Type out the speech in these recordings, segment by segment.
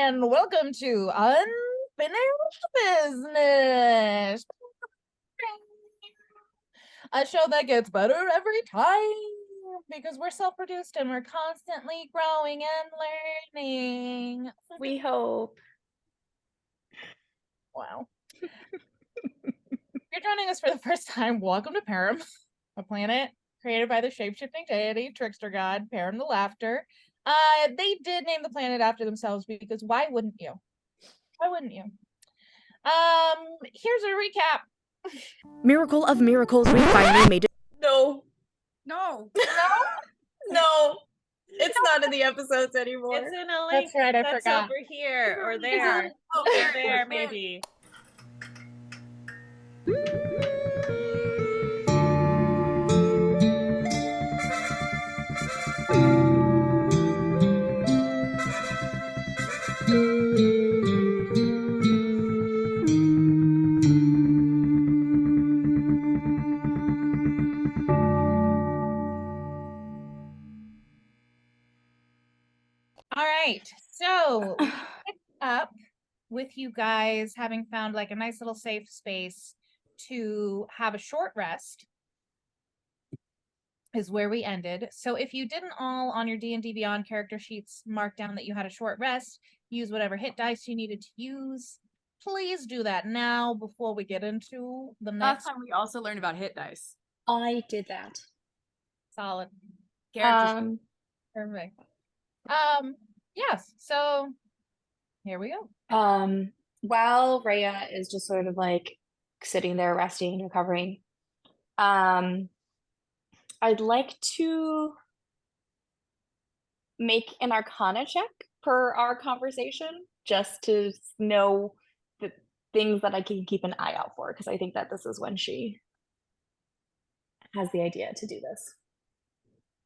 and welcome to Unfinished Business, a show that gets better every time because we're self-produced and we're constantly growing and learning. We hope. Wow. If you're joining us for the first time, welcome to Param, a planet created by the shape-shifting deity, trickster god, Param the Laughter. They did name the planet after themselves because why wouldn't you? Why wouldn't you? Here's a recap. Miracle of miracles, we finally made it. No. No. No. It's not in the episodes anymore. It's in a link. That's right, I that's forgot. over here or there. Oh, Or there, maybe. All right, so we pick up with you guys having found like a nice little safe space to have a short rest is where we ended. So if you didn't all on your D&D Beyond character sheets mark down that you had a short rest, use whatever hit dice you needed to use. Please do that now before we get into the Last next time we also learned about hit dice. I did that. solid. Character Perfect. Yes, so here we go. While Rhea is just sort of like sitting there resting and recovering, I'd like to make an Arcana check per our conversation, just to know the things that I can keep an eye out for, because I think that this is when she has the idea to do this.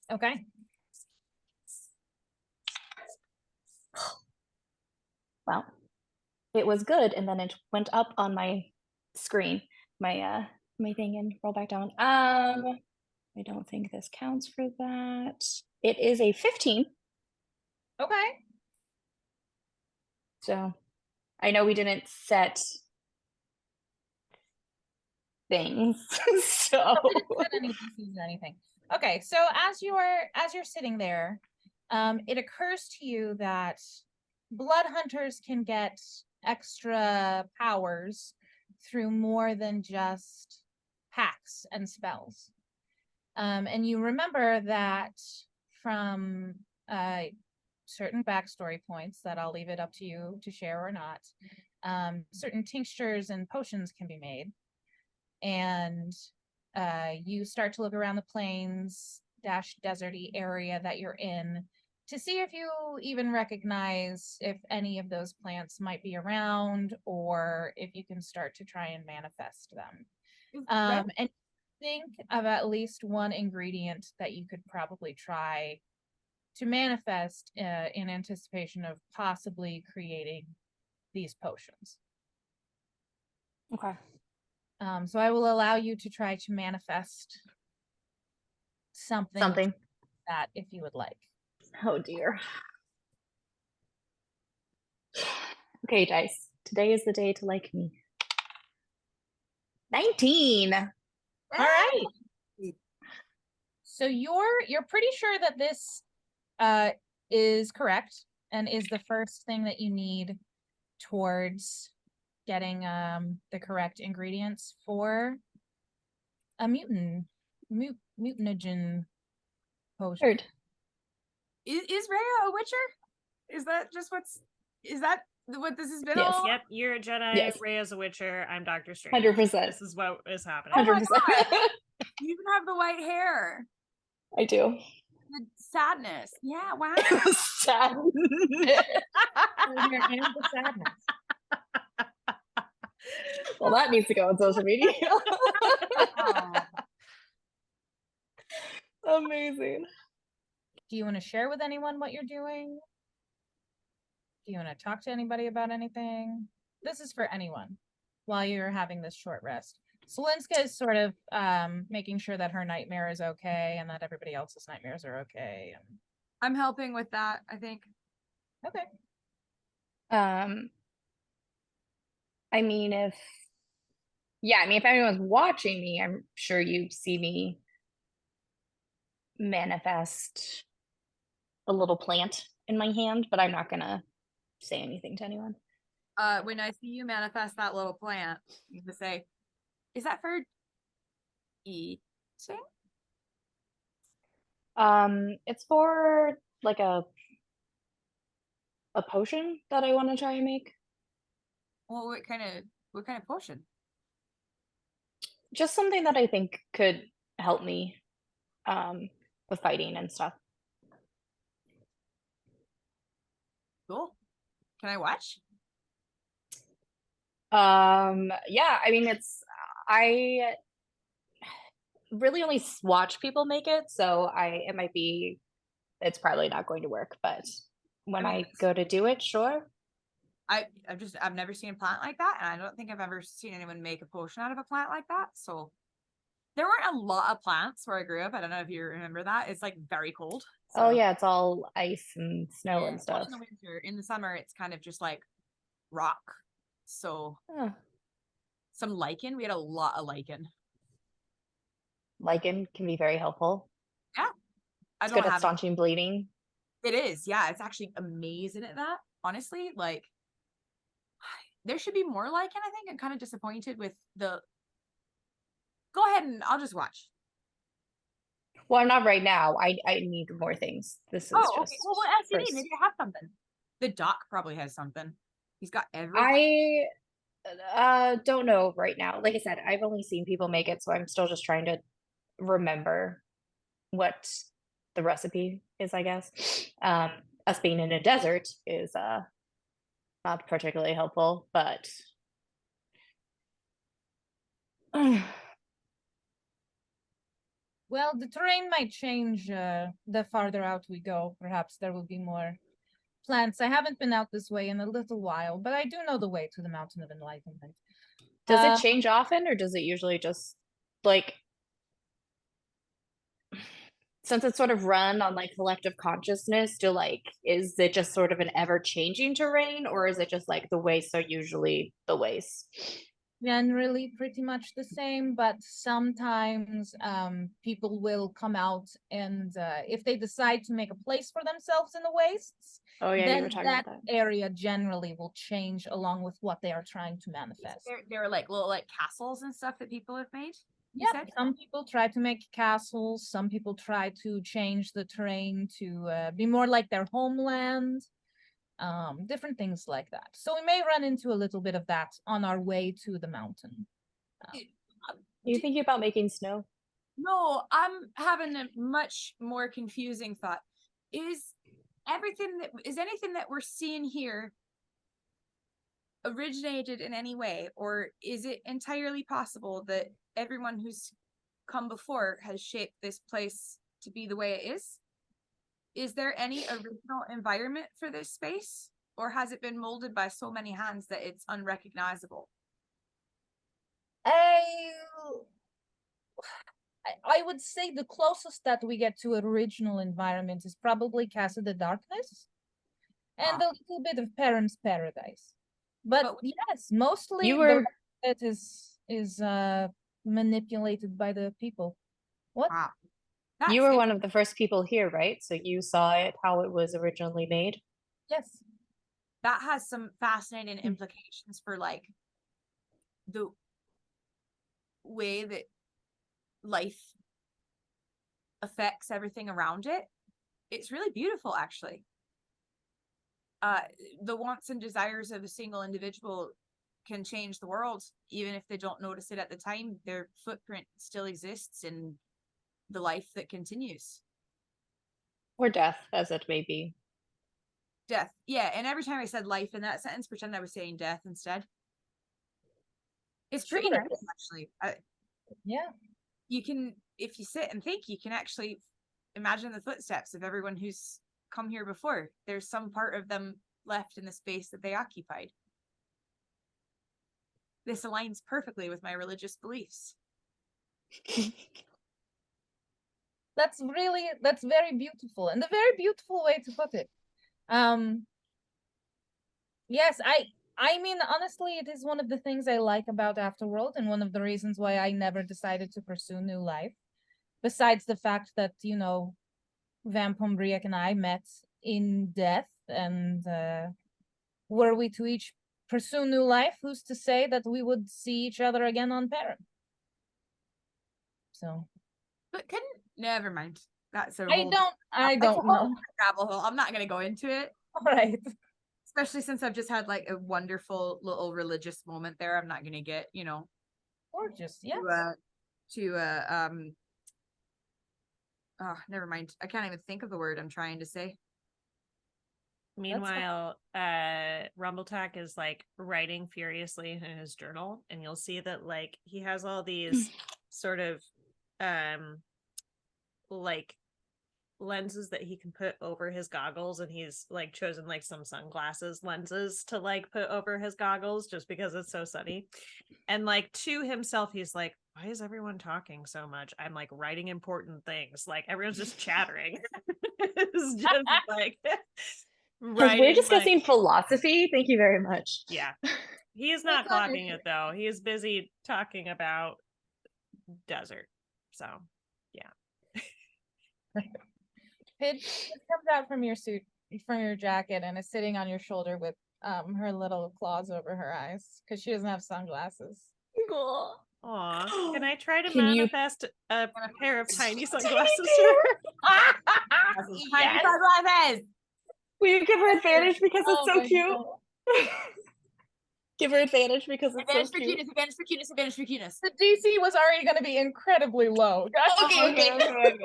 Okay. Well, it was good, and then it went up on my screen, my thing, and roll back down. I don't think this counts for that. It is a 15. Okay. So I know we didn't set things, so We didn't set any DCs or anything. Okay, so as you're sitting there, it occurs to you that blood hunters can get extra powers through more than just hacks and spells. And you remember that from certain backstory points that I'll leave it up to you to share or not. Certain tinctures and potions can be made. And you start to look around the plains / deserty area that you're in to see if you even recognize if any of those plants might be around or if you can start to try and manifest them. And think of at least one ingredient that you could probably try to manifest in anticipation of possibly creating these potions. okay. So I will allow you to try to manifest something Something. that if you would like. Oh dear. Okay, dice. Today is the day to like me. 19. All right. So you're pretty sure that this is correct and is the first thing that you need towards getting the correct ingredients for a mutanogen potion. Heard. Is Rhea a witcher? Is that what this has been Yes. all? Yep, you're a Jedi. Yes. Rhea's a Witcher. I'm Doctor Strange. 100%. This is what is happening. 100%. You even have the white hair. I do. The sadness. Yeah, wow. Sadness. And the sadness. Well, that needs to go on social media. Amazing. Do you want to share with anyone what you're doing? Do you want to talk to anybody about anything? This is for anyone while you're having this short rest. Sliwinska is sort of making sure that her nightmare is okay and that everybody else's nightmares are okay. I'm helping with that, I think. Okay. I mean, if anyone's watching me, I'm sure you see me manifest a little plant in my hand, but I'm not gonna say anything to anyone. When I see you manifest that little plant, you can say, is that for eating? It's for like a potion that I want to try and make. Well, what kind of potion? Just something that I think could help me with fighting and stuff. Cool. Can I watch? Yeah, I mean, I really only watch people make it, so it's probably not going to work, but when I mean, I go to do it, sure. I've never seen a plant like that, and I don't think I've ever seen anyone make a potion out of a plant like that. So there weren't a lot of plants where I grew up. I don't know if you remember that. It's like very cold. Oh So, yeah, it's all ice and snow and cold stuff. in the winter. In the summer, it's kind of just like rock. So Oh, some lichen. We had a lot of lichen. lichen can be very helpful. Yeah, I It's don't good at have staunching bleeding. it. Is, yeah, it's actually amazing at that. Honestly, like there should be more lichen. I think I'm kind of disappointed with the. Go ahead and I'll just watch. Well, not right now. I need more things. This is Oh, just okay. Well, what else do you need? first. Maybe you have something. The doc probably has something. He's got everything. I don't know right now. Like I said, I've only seen people make it, so I'm still just trying to remember what the recipe is, I guess. Us being in a desert is not particularly helpful, but Well, the terrain might change the farther out we go. Perhaps there will be more plants. I haven't been out this way in a little while, but I do know the way to the Mountain of Enlightenment. does it change often, or does it usually just like, since it's sort of run on like collective consciousness, is it just sort of an ever changing terrain, or is it just like the wastes are usually the wastes? Generally pretty much the same, but sometimes people will come out and if they decide to make a place for themselves in the wastes, Oh yeah, you then were talking that about that. area generally will change along with what they are trying to manifest. There are like little like castles and stuff that people have made. You Yeah, said? some people try to make castles, some people try to change the terrain to be more like their homeland. Different things like that. So we may run into a little bit of that on our way to the mountain. You thinking about making snow? No, I'm having a much more confusing thought. Is anything that we're seeing here originated in any way, or is it entirely possible that everyone who's come before has shaped this place to be the way it is? Is there any original environment for this space, or has it been molded by so many hands that it's unrecognizable? I would say the closest that we get to an original environment is probably Casa de Darkness and a little bit of Parents' Paradise. But yes, mostly You the were rest of it is manipulated by the people. What? Wow. you were one of the first people here, right? So you saw it how it was originally made. Yes. That has some fascinating implications for like the way that life affects everything around it. It's really beautiful, actually. The wants and desires of a single individual can change the world, even if they don't notice it at the time. Their footprint still exists in the life that continues. Or death, as it may be. Death. Yeah, and every time I said life in that sentence, pretend I was saying death instead. It's pretty Sure. nice, actually. Yeah. You can, if you sit and think, you can actually imagine the footsteps of everyone who's come here before. There's some part of them left in the space that they occupied. This aligns perfectly with my religious beliefs. That's very beautiful, and a very beautiful way to put it. Yes, I mean, honestly, it is one of the things I like about Afterworld, and one of the reasons why I never decided to pursue New Life. Besides the fact that, you know, Vampum, Rhea, and I met in death, and were we to each pursue New Life, who's to say that we would see each other again on Perrin? So But never mind. That's a I whole don't whole know. rabbit hole. I'm not gonna go into it. All right. Especially since I've just had like a wonderful little religious moment there. I'm not gonna get, you know, Gorgeous, yes. Oh, never mind. I can't even think of the word I'm trying to say. Meanwhile, Rumbletack is like writing furiously in his journal, and you'll see that like he has all these sort of like lenses that he can put over his goggles, and he's like chosen like some sunglasses lenses to like put over his goggles just because it's so sunny. And like to himself, he's like, why is everyone talking so much? I'm like writing important things. Like everyone's just chattering. It's just like Because we're discussing like, philosophy. Thank you very much. yeah. He is not clocking it though. He is busy talking about desert. So yeah. Pid comes out from your suit, from your jacket, and is sitting on your shoulder with her little claws over her eyes because she doesn't have sunglasses. Aw, can I try to Can you- manifest a pair of tiny sunglasses to her? Yes. Sunglasses! Will you give her advantage because it's so my cute? God. Give her advantage because it's Advantage so for cute. cuteness, advantage for cuteness, advantage for cuteness. The DC was already going to be incredibly low. Okay.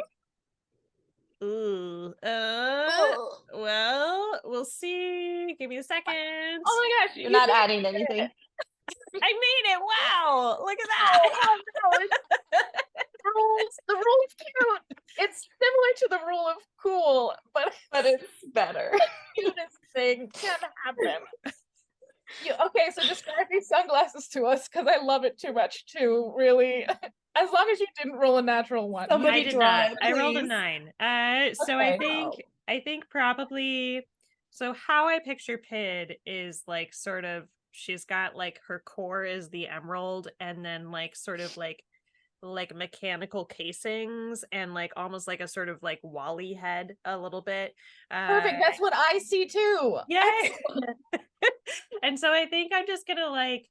Ooh. Oh. Well, we'll see. Give me a second. Oh my gosh, You're not adding anything. I made it. Wow. Look at that. The rule's cute. It's similar to the rule of cool, but But it's better. cutest thing can happen. Okay, so describe these sunglasses to us, because I love it too much to really. As long as you didn't roll a natural one. Somebody I did draw not. it, I rolled a please. 9. So Okay. I think probably, so how I picture Pid is like sort of, she's got like her core is the emerald, and then like sort of like mechanical casings, and like almost like a sort of like Wally head a little bit. Perfect. That's what I see too. Yay. And so I think I'm just gonna like,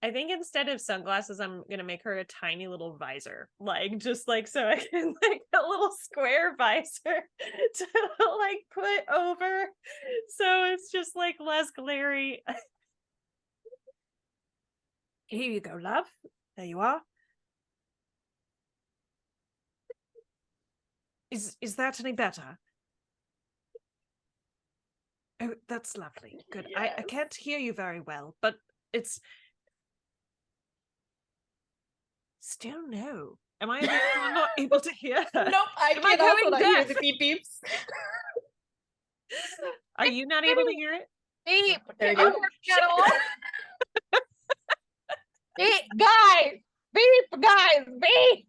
I think instead of sunglasses, I'm gonna make her a tiny little visor, like just like so I can like a little square visor to like put over, so it's just like less glary. Here you go, love. There you are. Is that any better? Oh, that's lovely. Good. Yes. I can't hear you very well, but it's still no. Am I not able to hear her? Nope, I Am I can also going not hear deaf? the beep beeps. Are you not able to hear it? Beep. There we Can you go. get on? Beep, guys. Beep, guys. Beep.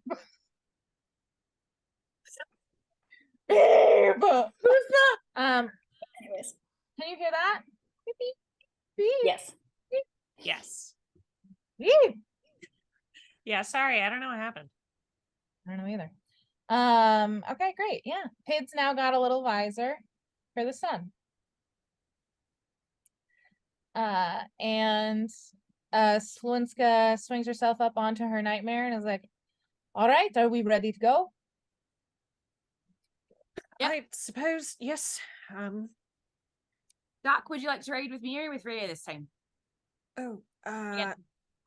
Beep. Who's that? Anyways. Can you hear that? Beep, beep, beep. Yes. Yes. Beep. Yeah, sorry, I don't know what happened. I don't know either. Okay, great. Yeah. Pid's now got a little visor for the sun. And Sliwinska swings herself up onto her nightmare and is like, all right, are we ready to go? Yep. I suppose, yes. Doc, would you like to ride with me or with Rhea this time? Yeah.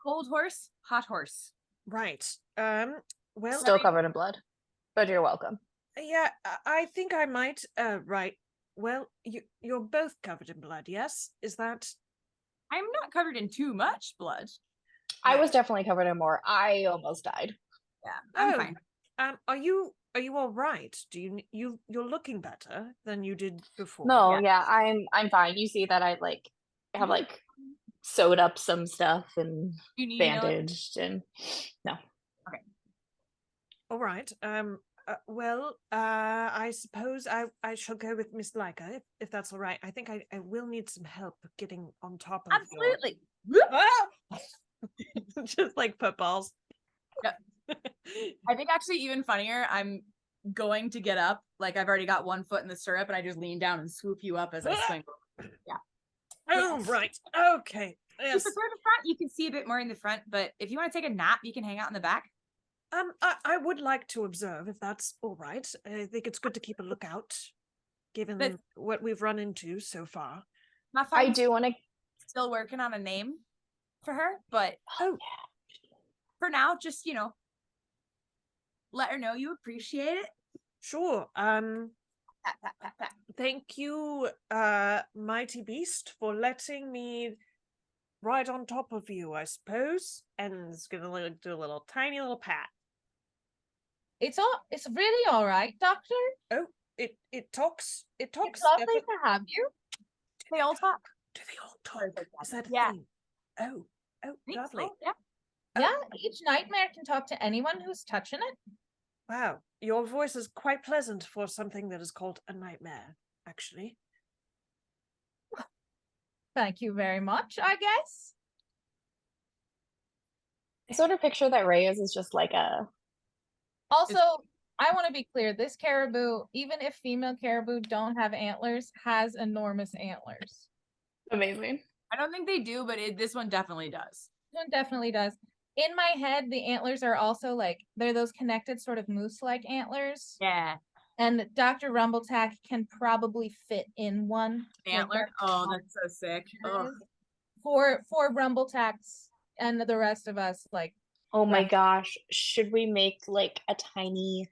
Cold horse, hot horse. Right. Well, Still covered in blood, but you're welcome. yeah, I think I might, right. Well, you're both covered in blood, yes? Is that... I'm not covered in too much blood. I was definitely covered in more. I almost died. Yeah, I'm Oh, fine. Are you all right? Do you're looking better than you did before? No, yeah, I'm fine. You see that I like have like sewed up some stuff and You need bandaged and no. All right. I suppose I shall go with Miss Laiika, if that's all right. I think I will need some help getting on top of Absolutely. just like footballs. Yep. I think actually even funnier, I'm going to get up. Like I've already got one foot in the stirrup and I just lean down and swoop you up as I swing. Yeah. Oh, Yes. right. Okay. If you Yes. prefer the front, you can see a bit more in the front, but if you want to take a nap, you can hang out in the back. I would like to observe if that's all right. I think it's good to keep a lookout, given But- what we've run into so far. My I friend's do want to. still working on a name for her, but Oh, for now, just let her know you appreciate it. sure. Pat, pat, pat, pat. Thank you, mighty beast, for letting me ride on top of you, I suppose. And it's gonna do a little tiny little pat. It's really all right, Doctor. Oh, it talks. It talks. It's lovely to have you. They all talk. Do they all Sorry talk? about Is that a Yeah. thing? Oh, I think lovely. so, yeah. Yeah, each nightmare can talk to anyone who's touching it. Wow, your voice is quite pleasant for something that is called a nightmare, actually. Thank you very much, I guess. I sort of picture that Rhea's is just like a. Also, I want to be clear, this caribou, even if female caribou don't have antlers, has enormous antlers. Amazing. I don't think they do, but this one definitely does. This one definitely does. In my head, the antlers are also like, they're those connected sort of moose-like antlers. Yeah. And Dr. Rumbletack can probably fit in one. like, Antler. Oh, that's so sick. Oh. For Rumbletack's and the rest of us, like, Oh my Right. gosh. Should we make like a tiny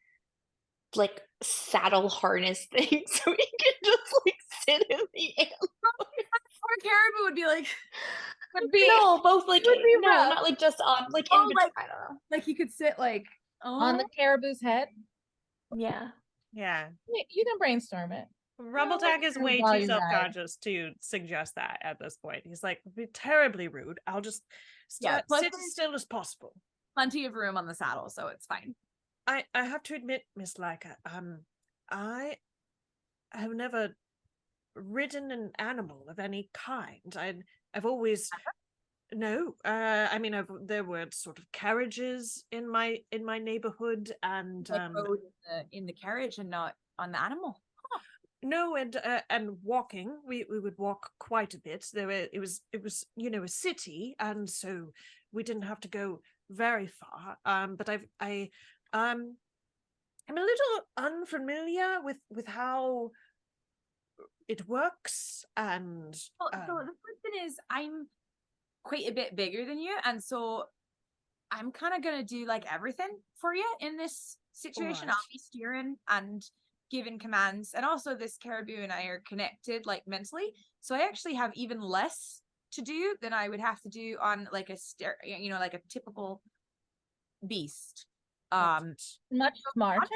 like saddle harness thing so we can just like sit in the air? Poor caribou would be like, No, both like would be no, rough. not like just on like Oh, in between. like- I don't know. like you could sit like on the caribou's head. Yeah. Yeah. You can brainstorm it. Rumbletack is way while too you ride. self-conscious to suggest that at this point. He's like, be terribly rude. I'll just Yeah, plus sit as there's- still as possible. plenty of room on the saddle, so it's fine. I have to admit, Miss Laiika, I have never ridden an animal of any kind. I've always no. I mean, there were sort of carriages in my neighborhood, and Like rode in the carriage and not on the animal. no, and walking. We would walk quite a bit. It was a city, and so we didn't have to go very far. But I'm a little unfamiliar with how it works, and Well, so the first thing is I'm quite a bit bigger than you, and so I'm kind of gonna do like everything for you in this situation. I'll Alright. be steering and giving commands, and also this caribou and I are connected like mentally, so I actually have even less to do than I would have to do on like like a typical beast. Much smarter.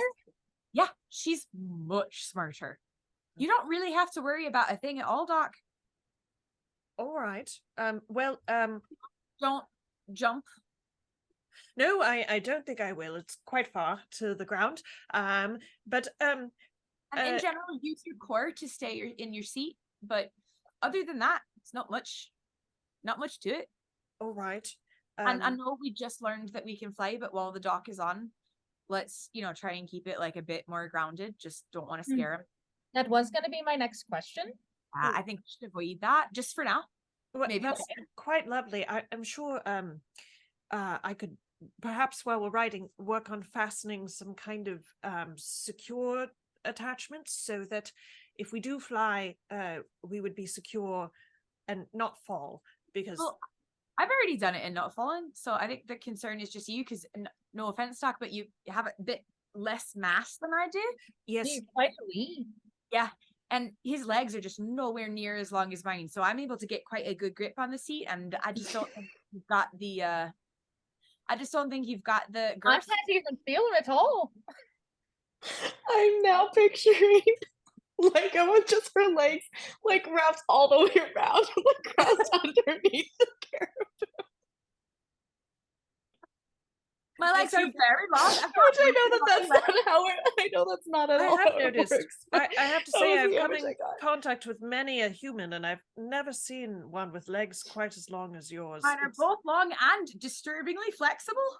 Yeah, she's much smarter. You don't really have to worry about a thing at all, Doc. all right. Don't jump. No, I don't think I will. It's quite far to the ground. But And in Uh, general, use your core to stay in your seat. But other than that, it's not much to it. all right. And I know we just learned that we can fly, but while the dock is on, let's try and keep it like a bit more grounded. Just don't want to Hmm. scare him. That was going to be my next question. I think we should avoid that just for now. Well, maybe that's quite lovely. I'm sure I could perhaps while we're riding work on fastening some kind of secure attachments so that if we do fly, we would be secure and not fall because Well, I've already done it and not fallen, so I think the concern is just you. Because no offense, Doc, but you have a bit less mass than I do. yes, You're quite wee. Yeah. And his legs are just nowhere near as long as mine. So I'm able to get quite a good grip on the seat. And I just don't think you've got the I girth. can't even feel her at all. I'm now picturing Laiika with just her legs like wrapped all the way around, like crossed underneath the caribou. My legs are you- very long. I've Which got I know that really that's long not how it. I know that's not at I all have how it noticed. works. I have to That say was I've the come image in I got. contact with many a human, and I've never seen one with legs quite as long as yours. Mine are It's- both long and disturbingly flexible.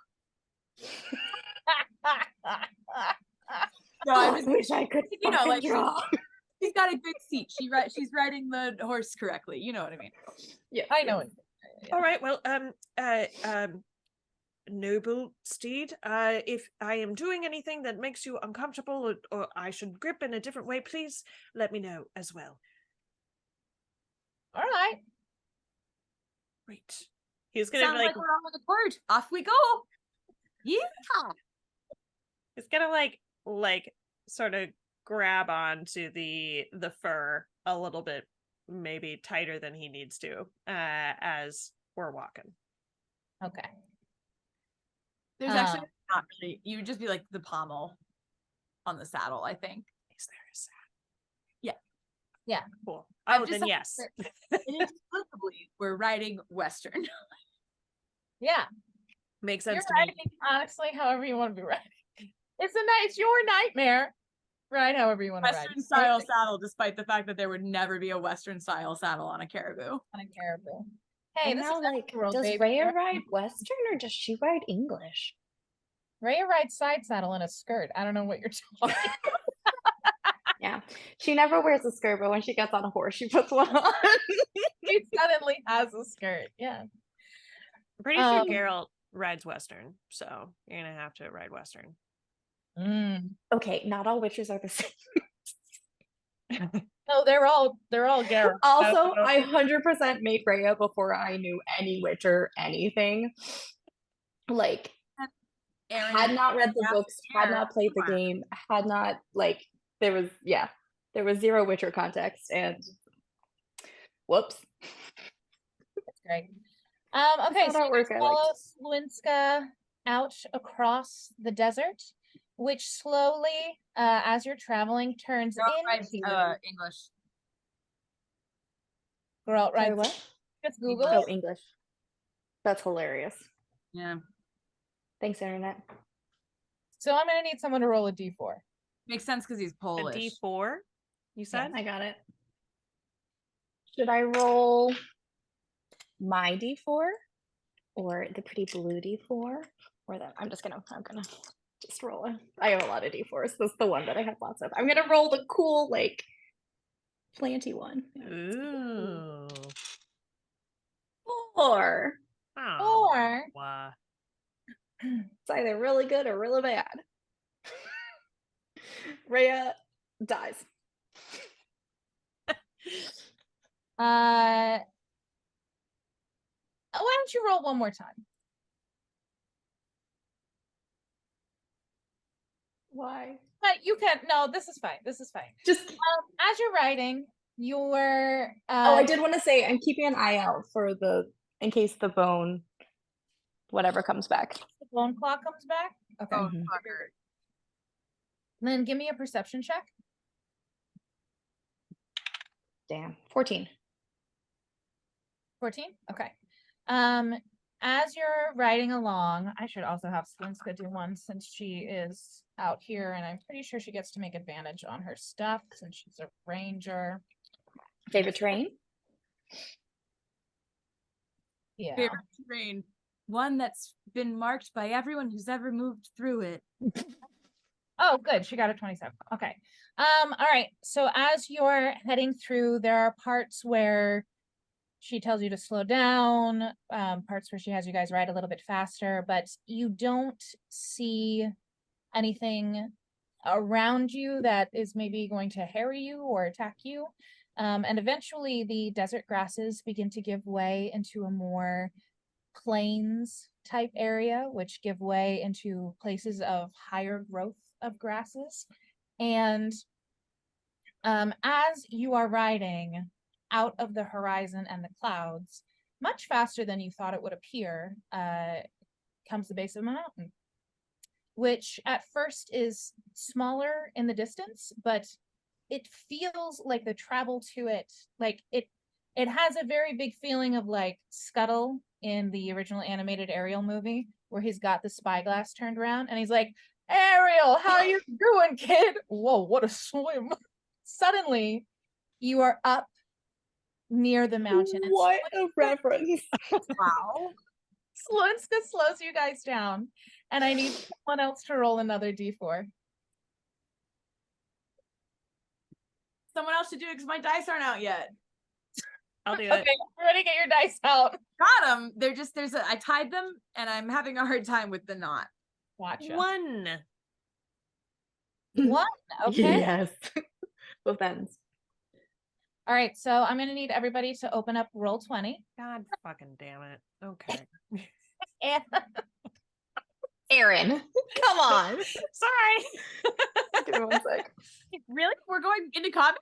No, I was, wish I could. you know, like draw. she's got a good seat. She's riding the horse correctly. You know what I mean? Yeah, I know it. All right. Well, noble steed, if I am doing anything that makes you uncomfortable, or I should grip in a different way, please let me know as well. All right. Great. He's gonna Sounds like like we're on the board. Off we go. Yeah. he's gonna like sort of grab onto the fur a little bit, maybe tighter than he needs to, as we're walking. Okay. There's actually not really. You would just be like the pommel on the saddle, I think. Is there a saddle? Yeah. Cool. I've Oh, then decided yes. Inexplicably, we're riding Western. Yeah. Makes You're sense to me. riding honestly however you want to be riding. It's your nightmare. Ride however you want to ride. Western style saddle, despite the fact that there would never be a Western style saddle on a caribou. On a caribou. Hey, And this now, is like, World, does baby. Rhea ride Western or does she ride English? Rhea rides side saddle in a skirt. I don't know what you're talking. Yeah, she never wears a skirt, but when she gets on a horse, she puts one on. She suddenly has a skirt. Yeah. I'm pretty sure Um, Geralt rides Western, so you're gonna have to ride Western. Okay, not all witches are the same. No, they're all Garrett. Also, I 100% made Rhea before I knew any witch or anything. Like, Erin, had not read the yeah, books, had yeah, not played the sure. game, had not like there was zero Witcher context, and whoops. That's great. That's Okay, not so how it you works, guys I liked. follow Sliwinska out across the desert, which slowly, as you're traveling, turns Girl rides, into English. Geralt Sorry, rides. what? Just Google Oh, it. English. That's hilarious. Yeah. Thanks, internet. So I'm gonna need someone to roll a d4. Makes sense because he's A Polish. D4, you said? I got it. Should I roll my D4 or the pretty blue D4 or that? I'm gonna just roll it. I have a lot of D4s. This is the one that I have lots of. I'm gonna roll the cool, like, planty one. Ooh. 4. Oh. Or Wow. It's either really good or really bad. Rhea dies. why don't you roll one more time? Why? But you can. No, this is fine. This is fine. Just As you're writing, you're. oh, I did want to say I'm keeping an eye out for in case the bone, whatever comes back. The bone claw comes back. Okay. Oh, Mhm. fucker. Then give me a perception check. Damn. 14. 14. Okay. As you're riding along, I should also have Sliwinska do one since she is out here, and I'm pretty sure she gets to make advantage on her stuff since she's a ranger. Favorite terrain? Yeah. Favorite terrain. One that's been marked by everyone who's ever moved through it. Oh, good. She got a 27. Okay. All right. So as you're heading through, there are parts where she tells you to slow down, parts where she has you guys ride a little bit faster, but you don't see anything around you that is maybe going to harry you or attack you. And eventually the desert grasses begin to give way into a more plains type area, which give way into places of higher growth of grasses. And as you are riding out of the horizon and the clouds, much faster than you thought it would appear, comes the base of a mountain, which at first is smaller in the distance, but it feels like the travel to it, like it has a very big feeling of like Scuttle in the original animated Ariel movie, where he's got the spyglass turned around, and he's like, Ariel, how you doing, kid? Whoa, what a swim. Suddenly, you are up near the mountain. And What a reference. Wow. Sliwinska slows you guys down, and I need someone else to roll another d4. Someone else should do it because my dice aren't out yet. I'll do Okay, it. ready, get your dice out. Got them. They're just I tied them and I'm having a hard time with the knot. Gotcha. 1. One. Okay. Yes. Both ends. All right. So I'm going to need everybody to open up roll 20. God fucking damn it. Okay. And Erin, come on. Sorry. Give me 1 sec. Really? We're going into combat?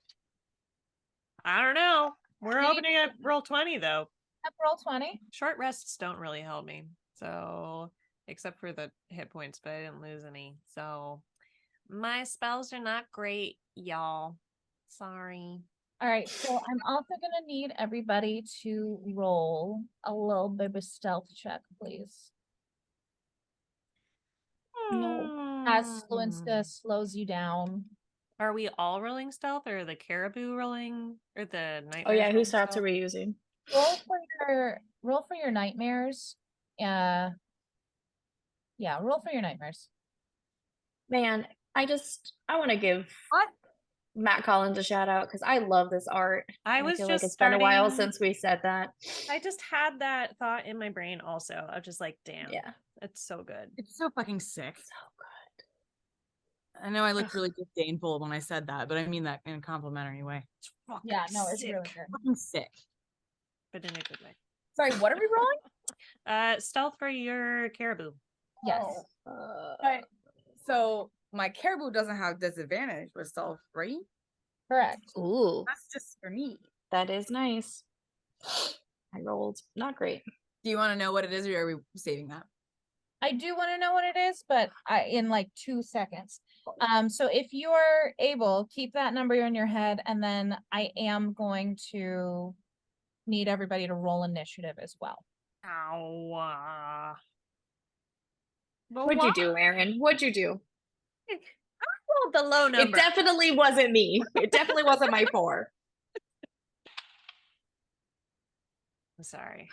I don't know. We're Read- opening up roll 20 though. up roll 20. Short rests don't really help me. So, except for the hit points, but I didn't lose any. So, my spells are not great, y'all. Sorry. All right. So I'm also going to need everybody to roll a little bit of a stealth check, please. No. As Sliwinska slows you down. Are we all rolling stealth, or the caribou rolling, or the night? Oh yeah, whose stats are we using? Roll for your nightmares. Yeah, roll for your nightmares. Man, I want to give What? Matt Collins a shout out because I love this art. I and was feel just like it's been a while starting- since we said that. I just had that thought in my brain also. I was just like, damn, Yeah. it's so good. It's so fucking sick. So good. I know I looked really disdainful when I said that, but I mean that in a complimentary way. It's fucking Yeah, no, it's sick, really good. fucking sick. but in a good way. Sorry, what are we rolling? Stealth for your caribou. Yes. Okay. So my caribou doesn't have disadvantage with stealth, right? Correct. Ooh, That's just for me. that is nice. I rolled not great. Do you want to know what it is, or are we saving that? I do want to know what it is, but in like 2 seconds. So if you're able, keep that number in your head, and then I am going to need everybody to roll initiative as well. Ow. What'd you do, Erin? What'd you do? Rolled the low It number. definitely wasn't me. It definitely wasn't my 4. I'm sorry.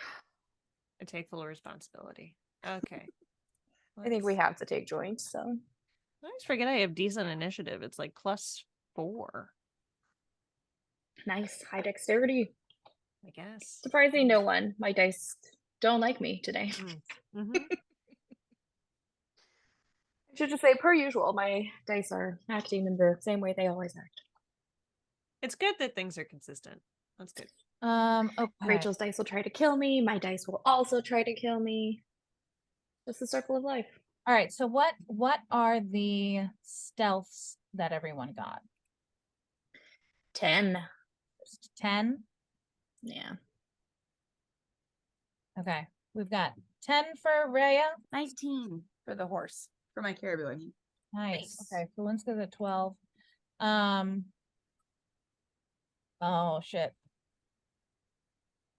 I take full responsibility. Okay. I think we Let's- have to take joints, so. I always forget I have decent initiative. It's like +4, Nice. High dexterity. I guess. Surprising no one. My dice don't like me today. Mhm. I should just say, per usual, my dice are acting in the same way they always act. It's good that things are consistent. That's good. Okay. Rachel's dice will try to kill me. My dice will also try to kill me. Just the circle of life. All right. So what are the stealths that everyone got? 10. 10. Yeah. Okay. We've got 10 for Rhea. 19 for the horse. For my caribou, I mean. Nice. Nice. Okay. Sliwinska's at 12. Oh shit.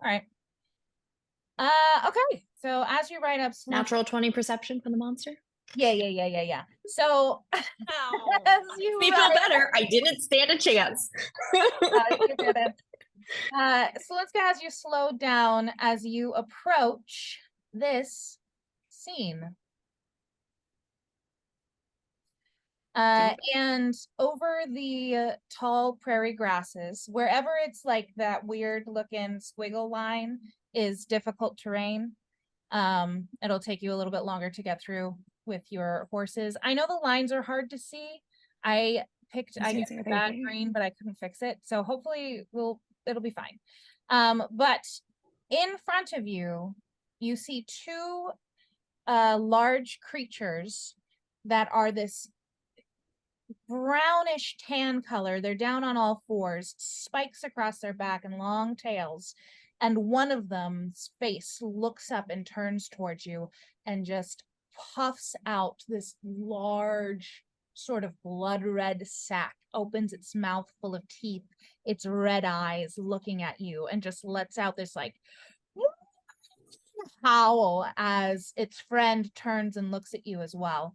All right. Okay. So as you write up, Natural 20 perception for the monster. Yeah. So as you Me feel write, better. I didn't stand a chance. you didn't. Sliwinska has you slow down as you approach this scene. And over the tall prairie grasses, wherever it's like that weird looking squiggle line is difficult terrain. It'll take you a little bit longer to get through with your horses. I know the lines are hard to see. I picked I was I gonna guess say, a are they bad big? green, but I couldn't fix it. So hopefully it'll be fine. But in front of you, you see 2 large creatures that are this brownish tan color. They're down on all 4s, spikes across their back and long tails. And one of them's face looks up and turns towards you and just puffs out this large sort of blood red sac, opens its mouth full of teeth, its red eyes looking at you, and just lets out this like howl as its friend turns and looks at you as well.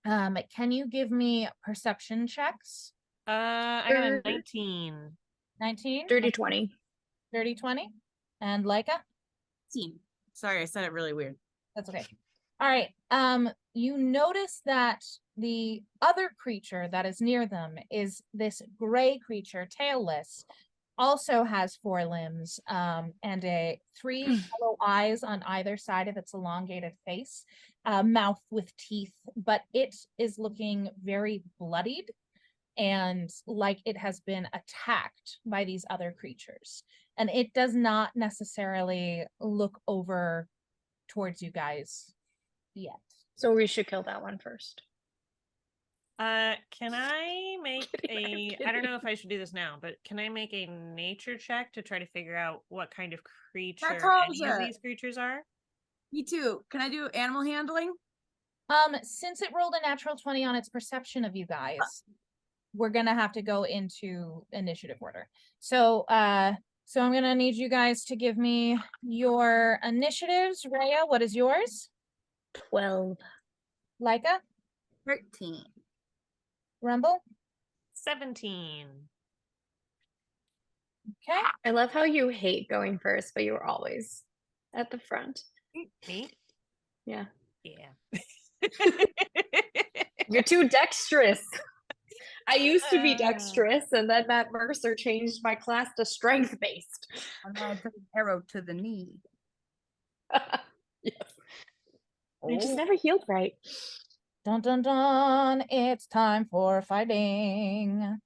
Can you give me perception checks? I got a 19. 19? Dirty 20. 30, 20? And Laiika? Team. Sorry, I said it really weird. That's okay. All right. You notice that the other creature that is near them is this gray creature, tailless, also has 4 limbs, and three yellow eyes on either side of its elongated face, mouth with teeth, but it is looking very bloodied and like it has been attacked by these other creatures. And it does not necessarily look over towards you guys yet. So we should kill that one first. Can I make kidding, I'm I don't know kidding. if I should do this now, but can I make a nature check to try to figure out what kind of creature any of Tarja. these creatures are? Me too. Can I do animal handling? Since it rolled a natural 20 on its perception of you guys, we're gonna have to go into initiative order. So I'm gonna need you guys to give me your initiatives. Rhea, what is yours? 12. Laiika? 13. Rumble? 17. Okay. I love how you hate going first, but you were always at the front. Me? Yeah. Yeah. You're too dexterous. I used to be Uh. dexterous, and then Matt Mercer changed my class to strength based. And then I took an arrow to the knee. Yes. I Oh. just never healed right. Dun dun dun. It's time for fighting.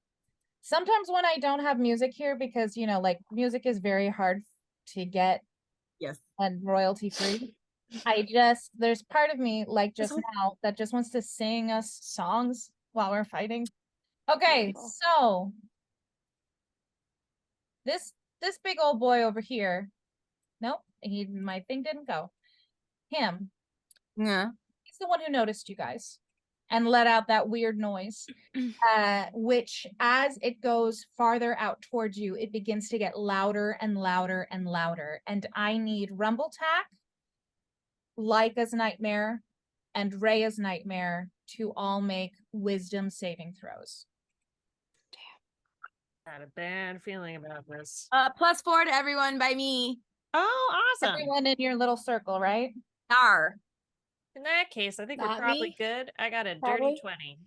Sometimes when I don't have music here, because you know, like music is very hard to get Yes. and royalty free. There's part of me like just now that just wants to sing us songs while we're fighting. Okay, Beautiful. so this big old boy over here. Nope, my thing didn't go. Him. Yeah. He's the one who noticed you guys and let out that weird noise. Which as it goes farther out towards you, it begins to get louder and louder and louder. And I need Rumbletack, Laika's nightmare, and Rhea's nightmare to all make wisdom saving throws. Had a bad feeling about this. +4 to everyone by me. Oh, awesome. Everyone in your little circle, right? Ar. In that case, I think we're Not probably me. good. I got a Probably. dirty 20.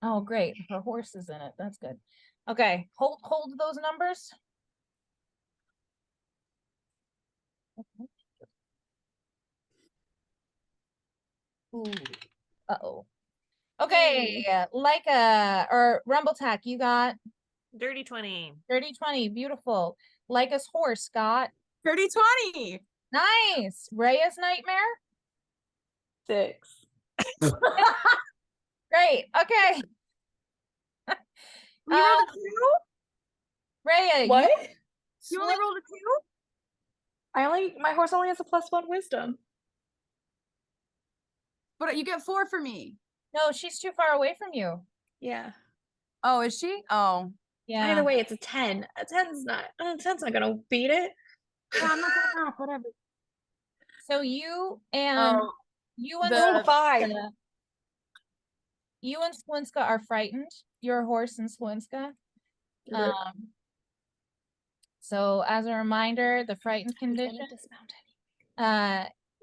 Oh, great. Her horse is in it. That's good. Okay, hold those numbers. Ooh. Uh-oh. Okay, Laika or Rumbletack, you got Dirty 20. dirty 20. Beautiful. Laika's horse got Dirty 20. nice. Rhea's nightmare. 6. Great. Okay. You rolled a 2? Rhea, What? You only rolled a 2? My horse only has a +1 wisdom. But you get 4 for me. No, she's too far away from you. Yeah. Oh, is she? Oh. Yeah. Either way, it's a 10. A 10's not gonna beat it. Yeah, I'm not gonna knock, whatever. So you and Oh, you and I rolled a Sliwinska- 5. you and Sliwinska are frightened. Your horse and Sliwinska. So as a reminder, the frightened condition.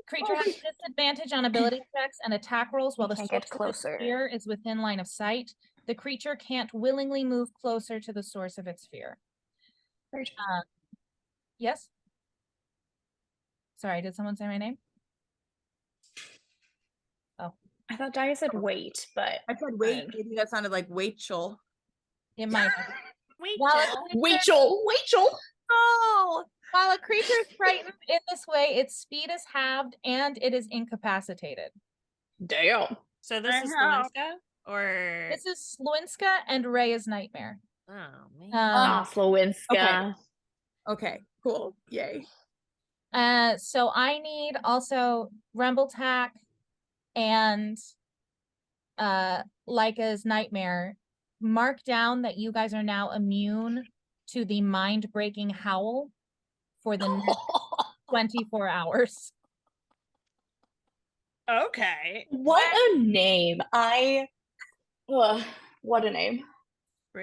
Creature has disadvantage on ability checks and attack rolls while the can't source get of its closer. fear is within line of sight. The creature can't willingly move closer to the source of its fear. Yes? Sorry, did someone say my name? Oh. I thought Dia said wait, but I said wait. Maybe that sounded like Waichel. It might. Wait, Waichel. Oh, While a creature is frightened in this way, its speed is halved and it is incapacitated. Damn. so this I is know. Sliwinska? Or This is Sliwinska and Rhea's nightmare. oh man. Sliwinska. Okay, cool. Yay. So I need also Rumbletack and Laika's nightmare. Mark down that you guys are now immune to the mind-breaking howl for the next 24 hours. Okay. What a name. What a name. So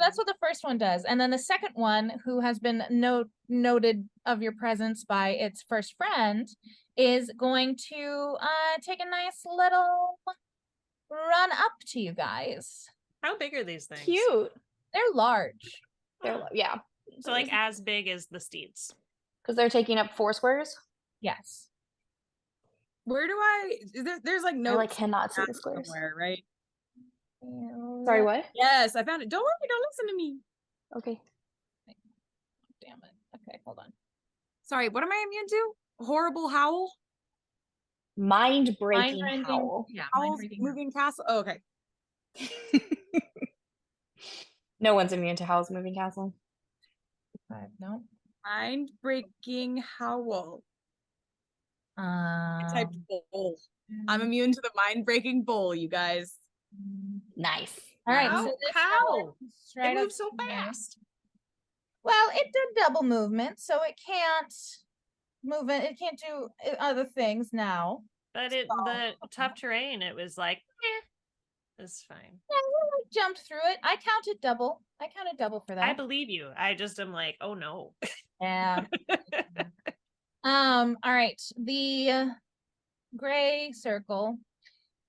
that's what the first one does. And then the second one, who has been noted of your presence by its first friend, is going to take a nice little run up to you guys. How big are these things? Cute. They're large. Yeah. So like as big as the steeds. Because they're taking up 4 squares. Yes. Where do I? There's like no. I like cannot see the squares. Somewhere, right? Sorry, what? Yes, I found it. Don't worry. Don't listen to me. Okay. Damn it. Okay, hold on. Sorry. What am I immune to? Horrible howl. Mind-breaking Mind-rending- howl. Yeah, Howl's mind-reading howl. moving castle. Oh, okay. No one's immune to Howl's Moving Castle. No. Mind breaking howl. I Um, typed bowl. I'm immune to the mind breaking bowl, you guys. Nice. All right. Wow. So this How? one is right It up moves so here. fast. Well, it did double movement, so it can't move it. It can't do other things now. But the tough terrain, it was like, it's fine. Yeah, we like jumped through it. I counted double. I counted double for that. I believe you. I just am like, oh no. Yeah. All right. The gray circle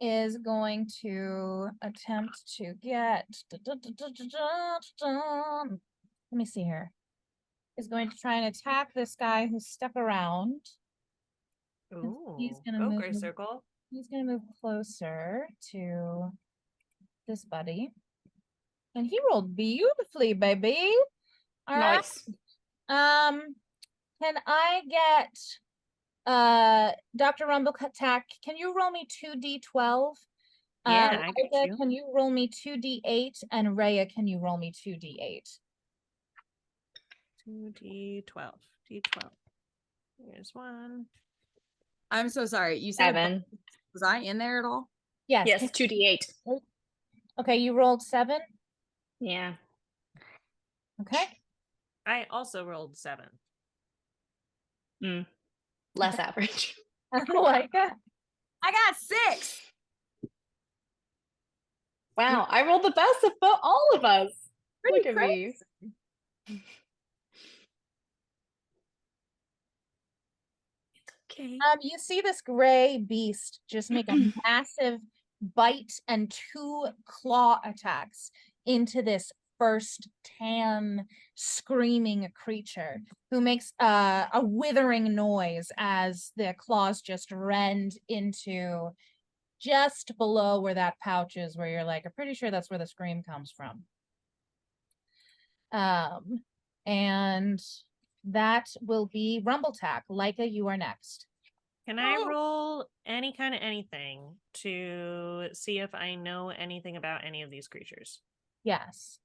is going to attempt to get. Let me see here. Is going to try and attack this guy who's stuck around. Ooh. He's gonna Gray move. circle. He's gonna move closer to this buddy. And he rolled beautifully, baby. All right. Nice. Can I get Dr. Rumbletack, can you roll me 2d12? Yeah, I got Laiika, you. can you roll me 2d8? And Rhea, can you roll me 2d8? 2d12. D12. Here's one. I'm so sorry. You said 7. was I in there at all? Yes. Yes, can- 2d8. Okay, you rolled 7. Yeah. Okay. I also rolled 7. Less average. Laiika. I got 6. Wow, I rolled the best of all of us. Pretty Look at me. Okay. You see this gray beast just make a massive bite and 2 claw attacks into this first tan screaming creature, who makes a withering noise as the claws just rend into just below where that pouch is, where you're like, I'm pretty sure that's where the scream comes from. And that will be Rumbletack. Laiika, you are next. Can I roll any kind of anything to see if I know anything about any of these creatures? Yes.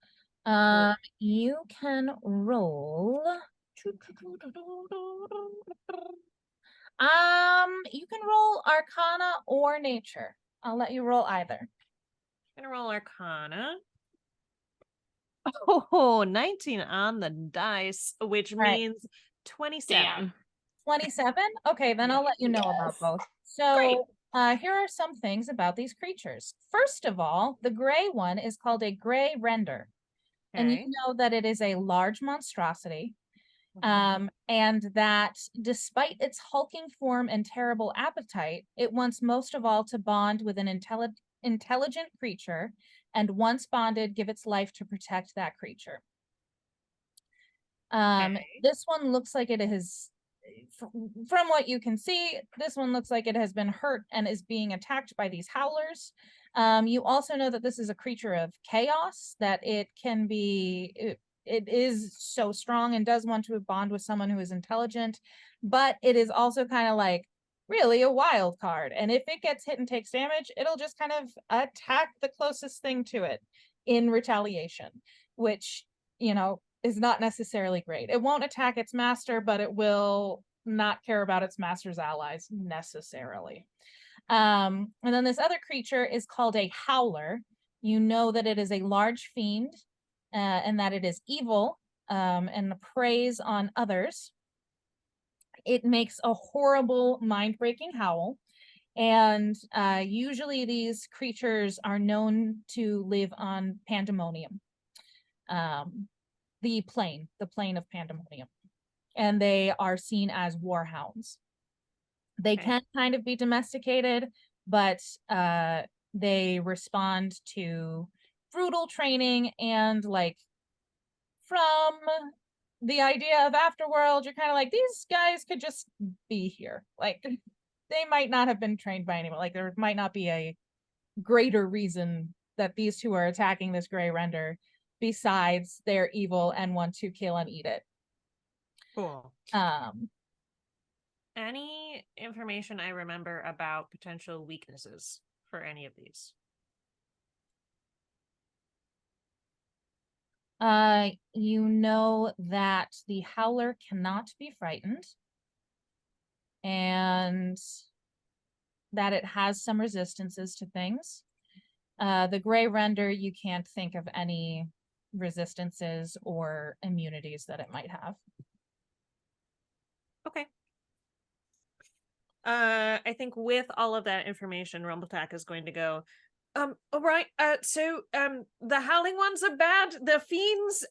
You can roll. You can roll Arcana or Nature. I'll let you roll either. I'm gonna roll Arcana. Oh, 19 on the dice, which right. means 27. Damn. 27? Okay, then I'll let you know about both. So, here are some things about these creatures. First of all, the gray one is called a gray render. And you Okay. know that it is a large monstrosity. And that despite its hulking form and terrible appetite, it wants most of all to bond with an intelligent creature, and once bonded, give its life to protect that creature. This one looks like it has, from what you can see, this one looks like it has been hurt and is being attacked by these howlers. You also know that this is a creature of chaos, that it can be, it is so strong and does want to bond with someone who is intelligent, but it is also kind of like really a wild card. And if it gets hit and takes damage, it'll just kind of attack the closest thing to it in retaliation, which, you know, is not necessarily great. It won't attack its master, but it will not care about its master's allies necessarily. And then this other creature is called a howler. You know that it is a large fiend, and that it is evil, and preys on others. It makes a horrible, mind-breaking howl. And usually these creatures are known to live on Pandemonium, the plane of Pandemonium. And they are seen as warhounds. They Okay. can kind of be domesticated, but they respond to brutal training, and like from the idea of afterworld, you're kind of like, these guys could just be here. Like they might not have been trained by anyone. Like there might not be a greater reason that these two are attacking this gray render besides they're evil and want to kill and eat it. Cool. Um Any information I remember about potential weaknesses for any of these? You know that the howler cannot be frightened, and that it has some resistances to things. The gray render, you can't think of any resistances or immunities that it might have. Okay. I think with all of that information, Rumbletack is going to go, all right, the howling ones are bad, the fiends,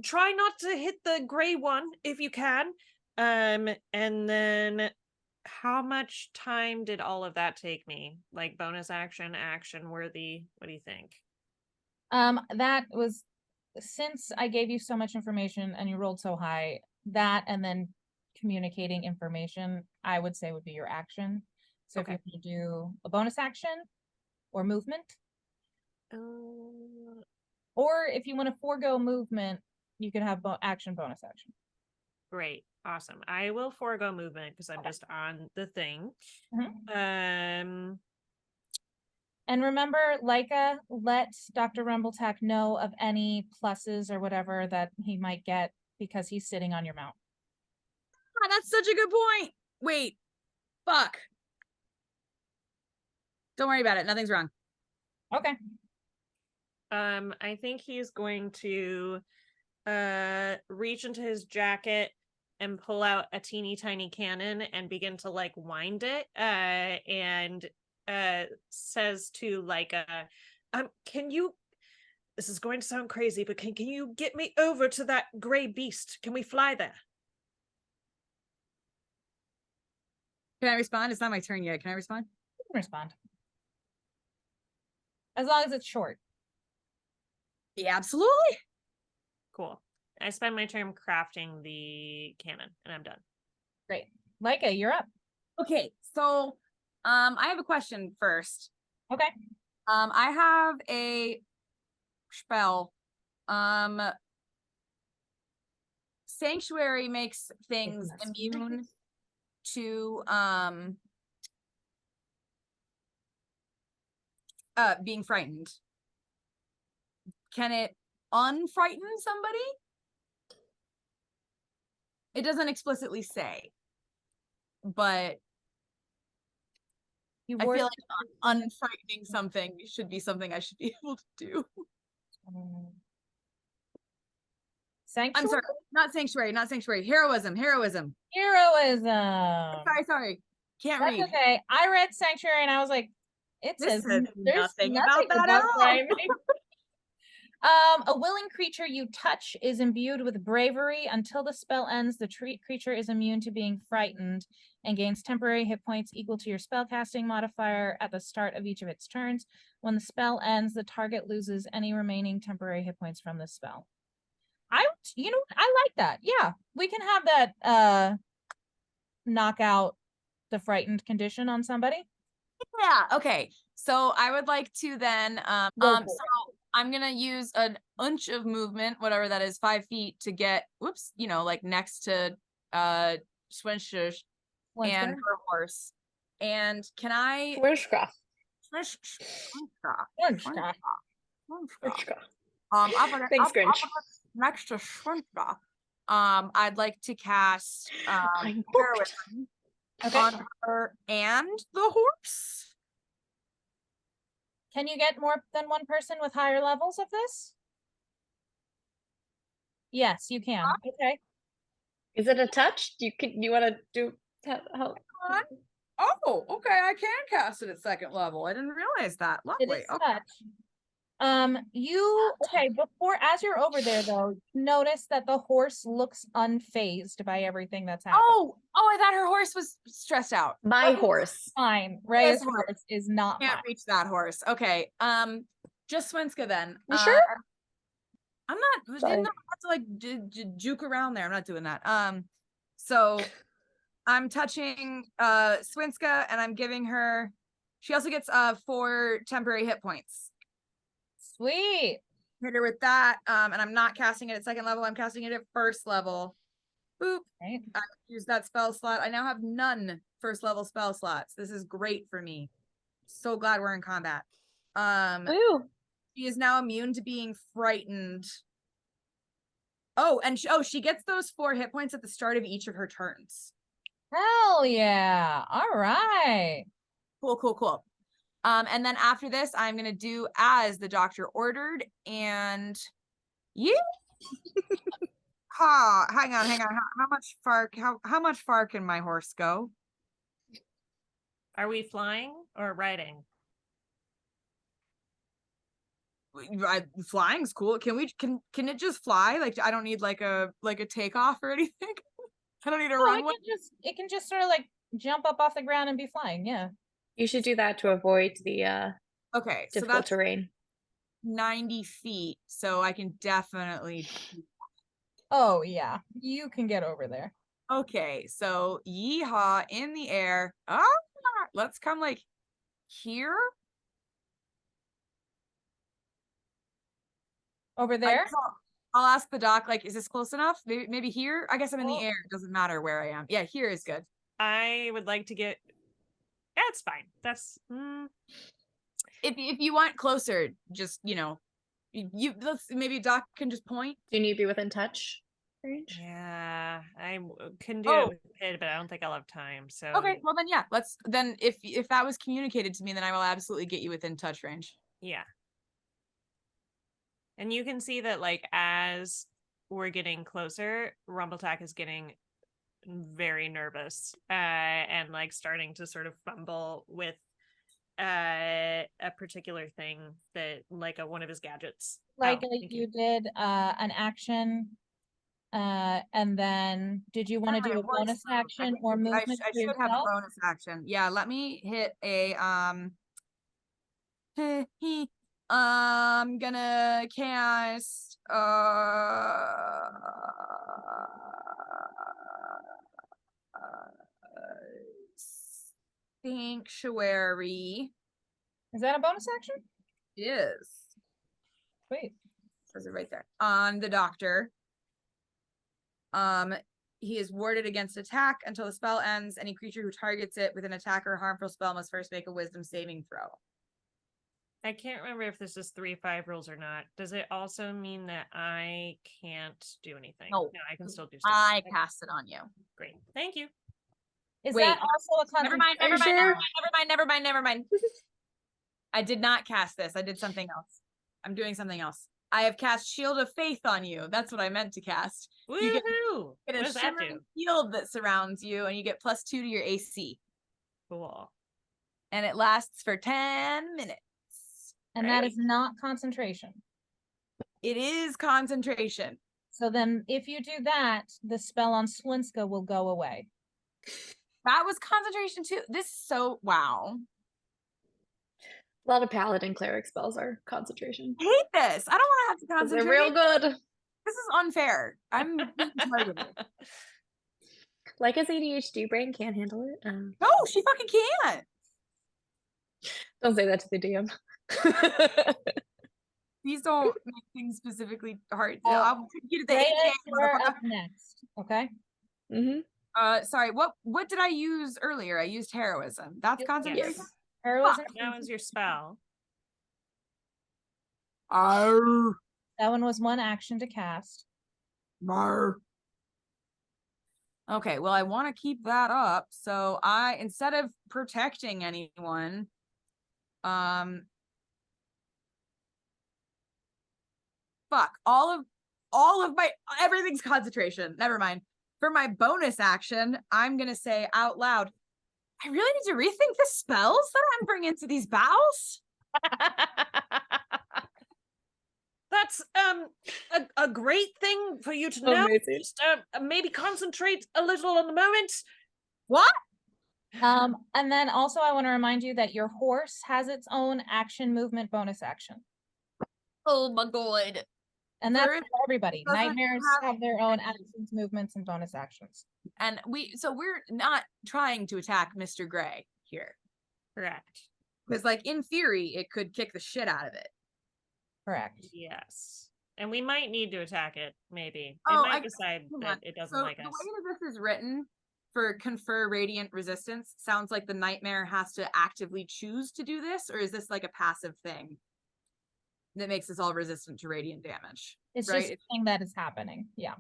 try not to hit the gray one if you can. And then how much time did all of that take me? Like bonus action worthy? What do you think? That was, since I gave you so much information and you rolled so high, that and then communicating information, I would say would be your action. So Okay. if you want to do a bonus action or movement, or if you want to forego movement, you can have action, bonus action. Great. Awesome. I will forego movement because I'm just on the thing. And remember, Laiika, let Dr. Rumbletack know of any pluses or whatever that he might get because he's sitting on your mount. Ah, that's such a good point. Wait, fuck. Don't worry about it. Nothing's wrong. Okay. I think he's going to reach into his jacket and pull out a teeny tiny cannon and begin to like wind it and says to Laiika, can you, this is going to sound crazy, but can you get me over to that gray beast? Can we fly there? Can I respond? It's not my turn yet. Can I respond? You can respond. As long as it's short. Yeah, absolutely. Cool. I spend my turn crafting the cannon and I'm done. Great. Laiika, you're up. Okay, so I have a question first. Okay. I have a spell. Sanctuary makes things immune to being frightened. Can it unfrighten somebody? It doesn't explicitly say, but You I feel like unfrightening something should be something I should be able to do. Sanctuary? I'm sorry, not sanctuary. Heroism. Heroism. Sorry. Can't That's read. okay. I read Sanctuary and I was like, it This says says there's nothing about that at all. framing. A willing creature you touch is imbued with bravery. Until the spell ends, the creature is immune to being frightened and gains temporary hit points equal to your spellcasting modifier at the start of each of its turns. When the spell ends, the target loses any remaining temporary hit points from the spell. I like that. Yeah, we can have that knock out the frightened condition on somebody. Yeah, okay. So I would like to then so I'm gonna use an inch of movement, whatever that is, 5 feet, to get like next to Sliwinska and her horse. And can I Sliwinska. Thanks, Grinch. Next to Sliwinska, I'd like to cast heroism on her and the horse. Can you get more than one person with higher levels of this? Yes, you can. Okay. Is it a touch? You want to do how? Oh, okay. I can cast it at second level. I didn't realize that. It Lovely. is Okay. touch. As you're over there though, notice that the horse looks unfazed by everything that's happening. Oh, I thought her horse was stressed out. My Okay. horse. Fine. Rhea's His horse. horse is not Can't fine. reach that horse. Okay. Just Sliwinska then. You sure? I'm not. Sorry. Didn't have to like juke around there. I'm not doing that. So I'm touching Sliwinska and I'm giving her. She also gets 4 temporary hit points. Sweet. Hit her with that. And I'm not casting it at second level. I'm casting it at first level. Boop. Right. I use that spell slot. I now have none first level spell slots. This is great for me. So glad we're in combat. Ooh. She is now immune to being frightened. Oh, and she gets those 4 hit points at the start of each of her turns. Hell yeah. All right. Cool. And then after this, I'm gonna do as the doctor ordered, and you. Hang on. How much far can my horse go? Are we flying or riding? Flying's cool. Can it just fly? Like I don't need like a takeoff or anything. I don't need a Oh, runway. it can just sort of like jump up off the ground and be flying. Yeah. You should do that to avoid the Okay, so difficult that's terrain. 90 feet. So I can definitely. Oh yeah. You can get over there. Okay, so yeehaw in the air. Let's come like here. Over there? I'll ask the doc, like, is this close enough? Maybe here? I guess I'm in the Well- air. It doesn't matter where I am. Yeah, here is good. I would like to get. Yeah, it's fine. That's. If you want closer, just let's maybe doc can just point. Do you need to be within touch range? Yeah, I can do Oh. it with Pid, but I don't think I'll have time. So Okay, well then yeah, if that was communicated to me, then I will absolutely get you within touch range. yeah. And you can see that, like, as we're getting closer, Rumbletack is getting very nervous and like starting to sort of fumble with a particular thing that, like, one of his gadgets. Like thank you did an action. And then did you want to do a bonus action or movement? I for should have a yourself? bonus action. Yeah, let me hit a I'm gonna cast Sanctuary. Is that a bonus action? It is. Sweet. Says it right there. On the doctor. He is warded against attack until the spell ends. Any creature who targets it with an attack or harmful spell must first make a wisdom saving throw. I can't remember if this is 3-5 rules or not. Does it also mean that I can't do anything? No. I can still do stuff. I Okay, cast it on you. great. Thank you. Is Wait, that also a Never mind, concentration? never mind. I did not cast this. I did something else. I'm doing something else. I have cast Shield of Faith on you. That's what I meant to cast. Woohoo! You get What a does that shimmering do? shield that surrounds you, and you get +2 to your AC. Cool. And it lasts for 10 minutes. And that is not concentration. It is concentration. So then if you do that, the spell on Sliwinska will go away. That was concentration too. This is so wow. A lot of paladin cleric spells are concentration. I hate this. I don't want to have to 'Cause concentrate. they're real good. This is unfair. I'm targeted. Laiika's ADHD brain can't handle it. No, she fucking can't. Don't say that to the DM. Please don't make things specifically hard. Oh, I'll get it the Rhea, AKA, you're motherfucker. up next. Okay. Sorry, what did I use earlier? I used heroism. That's Yes. concentration. Yes. Heroism. That was your spell. Arr, That one was one action to cast. arr. Okay, well, I want to keep that up. So instead of protecting anyone, fuck, all of my everything's concentration. Never mind. for my bonus action, I'm gonna say out loud, I really need to rethink the spells that I'm bringing to these battles. That's a great thing for you to know. Amazing. Just maybe concentrate a little on the moment. What? And then also I want to remind you that your horse has its own action movement bonus action. Oh my god. And that's There for everybody. doesn't Nightmares have their own actions, movements, and bonus actions. And we're not trying to attack Mr. Gray here. Correct. Because like in theory, it could kick the shit out of it. Correct. Yes. And we might need to attack it, maybe. Oh, It might decide hang that on. it doesn't So like the us. way that this is written for confer radiant resistance sounds like the nightmare has to actively choose to do this, or is this like a passive thing that makes us all resistant to radiant damage? It's Right. just a thing that is happening. Yeah.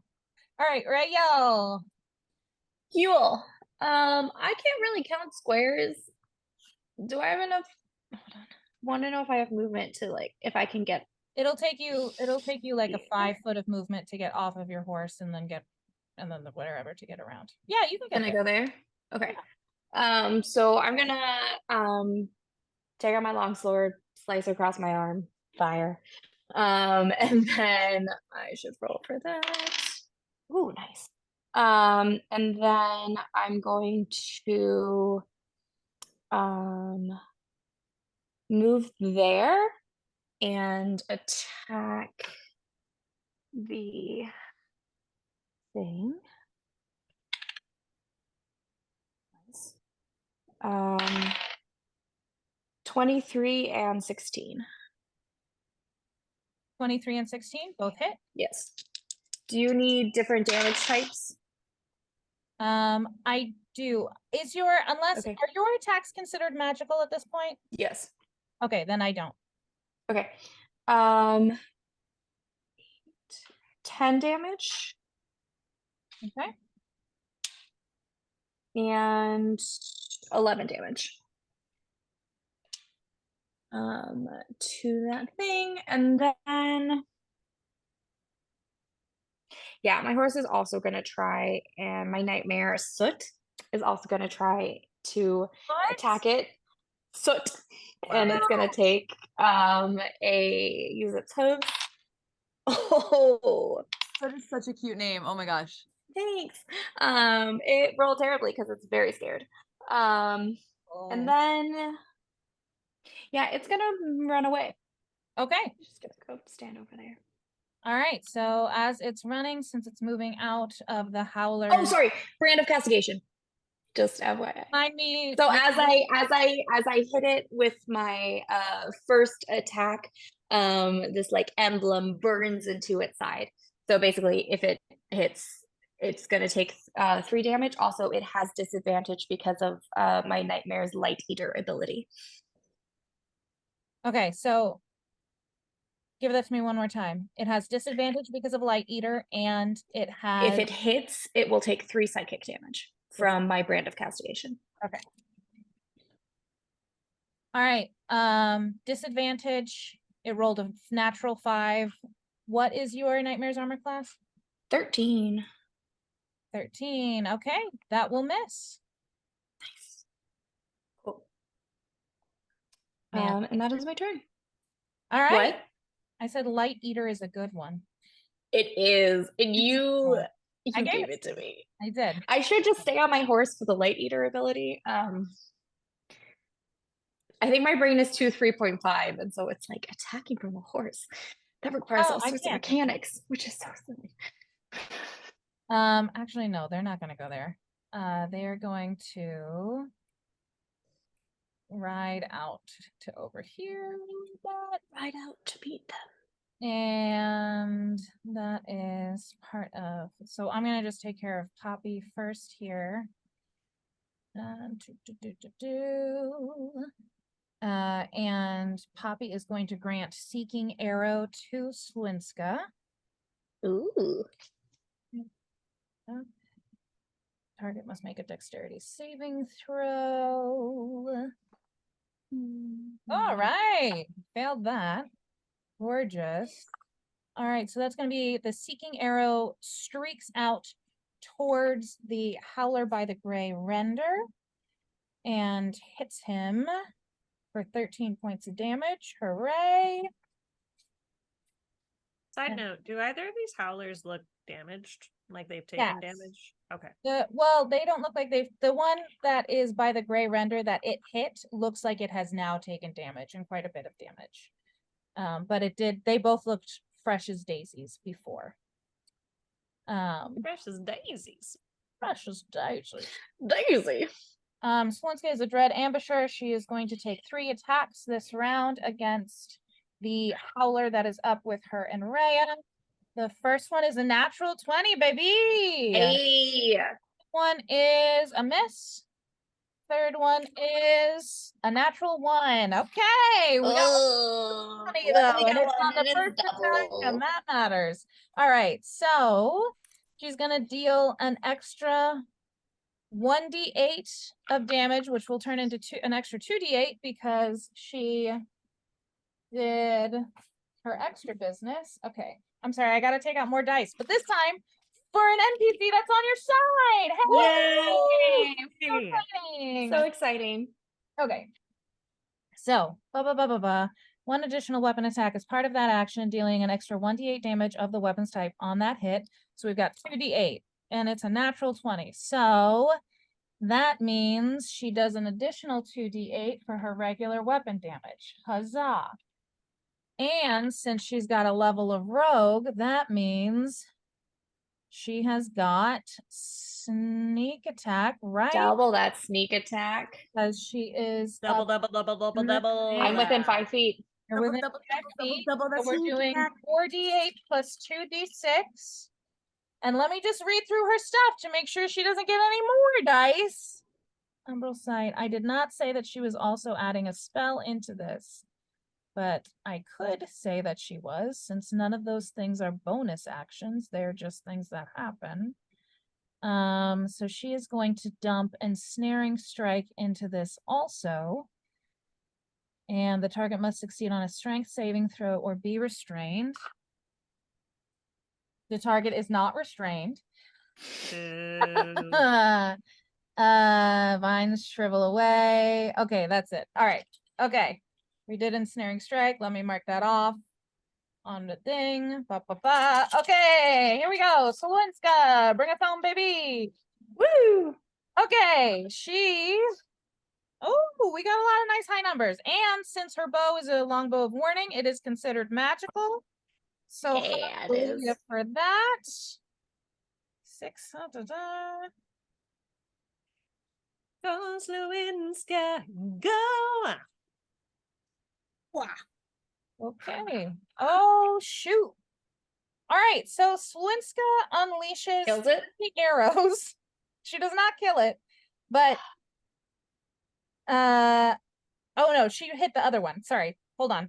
All right, Rhea. Cool. I can't really count squares. Do I have enough? Hold on. Want to know if I have movement to like if I can get. It'll take you like a Yeah. 5 foot of movement to get off of your horse and then the whatever to get around. Yeah, you can get Can I there. go there? Okay. So I'm gonna take out my longsword, slice across my arm, fire. And then I should roll for that. Ooh, nice. And then I'm going to move there and attack the thing. Nice. 23 and 16. 23 and 16 both hit. Yes. Do you need different damage types? I do. Is your Okay. are your attacks considered magical at this point? Yes. Okay, then I don't. Okay. 10 damage Okay. and 11 damage. To that thing, and then yeah, my horse is also gonna try, and my nightmare Soot is also gonna try to attack it. Soot, and it's gonna take use its hooves. Oh, That is such a cute name. Oh my gosh. thanks. It rolled terribly because it's very scared. And then yeah, it's gonna run away. Okay. Just gonna go stand over there. All right. So as it's running, since it's moving out of the howler. Oh, sorry, brand of castigation. Just FYI. Remind me. So as I hit it with my first attack, this like emblem burns into its side. So basically, if it hits, it's gonna take 3 damage. Also, it has disadvantage because of my nightmare's light eater ability. Okay, so give that to me one more time. It has disadvantage because of light eater, and it has. If it hits, it will take 3 psychic damage from my brand of castigation. Okay. All right. Disadvantage. It rolled a natural 5. What is your nightmare's armor class? 13. 13. Okay, that will miss. Nice. Cool. Man. And that is my turn. All right. What? I said light eater is a good one. It is. And you I gave gave it to me. I did. I should just stay on my horse for the light eater ability. I think my brain is 3.5, and so it's like attacking from a horse. That requires all I sorts of can't. mechanics, which is so silly. Actually, no, they're not gonna go there. They are going to ride out to over here. Ride out to beat them. And that is part of, so I'm gonna just take care of Poppy first here. And Poppy is going to grant Seeking Arrow to Sliwinska. Ooh. Target must make a dexterity saving throw. All right, failed that. Gorgeous. All right, so that's going to be the Seeking Arrow streaks out towards the Howler by the Gray render and hits him for 13 points of damage. Hooray! Side note, do either of these howlers look damaged? Like they've taken Yes. damage? Okay. Well, they don't look like the one that is by the gray render that it hit looks like it has now taken damage and quite a bit of damage. But they both looked fresh as daisies before. Fresh as daisies. Fresh as daisies. Daisy. Sliwinska is a dread ambusher. She is going to take 3 attacks this round against the howler that is up with her and Rhea. The first one is a natural 20, baby. Hey. One is a miss. Third one is a natural 1. Okay, we got 20 though, and it's on the first attack, and that matters. All right, so she's gonna deal an extra 1d8 of damage, which will turn into an extra 2d8 because she did her extra business. Okay, I'm sorry, I gotta take out more dice, but this time for an NPC that's on your side. Hey! So Yay! exciting. So exciting. Okay. So, one additional weapon attack is part of that action, dealing an extra 1d8 damage of the weapon's type on that hit. So we've got 2d8, and it's a natural 20. So that means she does an additional 2d8 for her regular weapon damage. Huzzah! And since she's got a level of rogue, that means she has got sneak attack, right? Double that sneak attack. Because she is Double, up. double. I'm within 5 feet. You're within 5 feet. So we're doing 4d8 plus 2d6. And let me just read through her stuff to make sure she doesn't get any more dice. Umbral Sight. I did not say that she was also adding a spell into this, but I could say that she was, since none of those things are bonus actions. They're just things that happen. So she is going to dump Ensnaring Strike into this also. And the target must succeed on a strength saving throw or be restrained. The target is not restrained. Vines shrivel away. Okay, that's it. All right. Okay. We did Ensnaring Strike. Let me mark that off on the thing. Okay, here we go. Sliwinska, bring us home, baby. Woo! Okay, oh, we got a lot of nice high numbers. And since her bow is a longbow of warning, it is considered magical. So Yeah, it hallelujah is. for that. 6. Go, Sliwinska, go! Wow. Okay. Oh, shoot. All right, so Sliwinska unleashes Kills it. the arrows. She does not kill it, but oh no, she hit the other one. Sorry, hold on.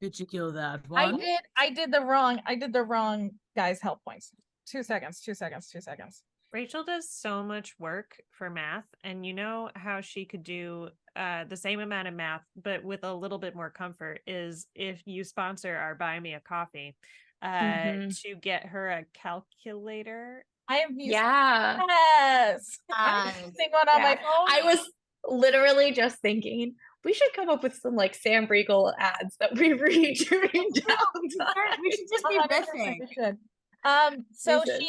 Did you kill that one? I did the wrong guy's health points. 2 seconds. Rachel does so much work for math, and you know how she could do the same amount of math, but with a little bit more comfort, is if you sponsor our Buy Me a Coffee to get her a calculator. I have used Yeah. yes. I'm using one on my phone. I was literally just thinking we should come up with some like Sam Riegel ads that we read during downtime. We should just be 100% riffing. we should. So We should.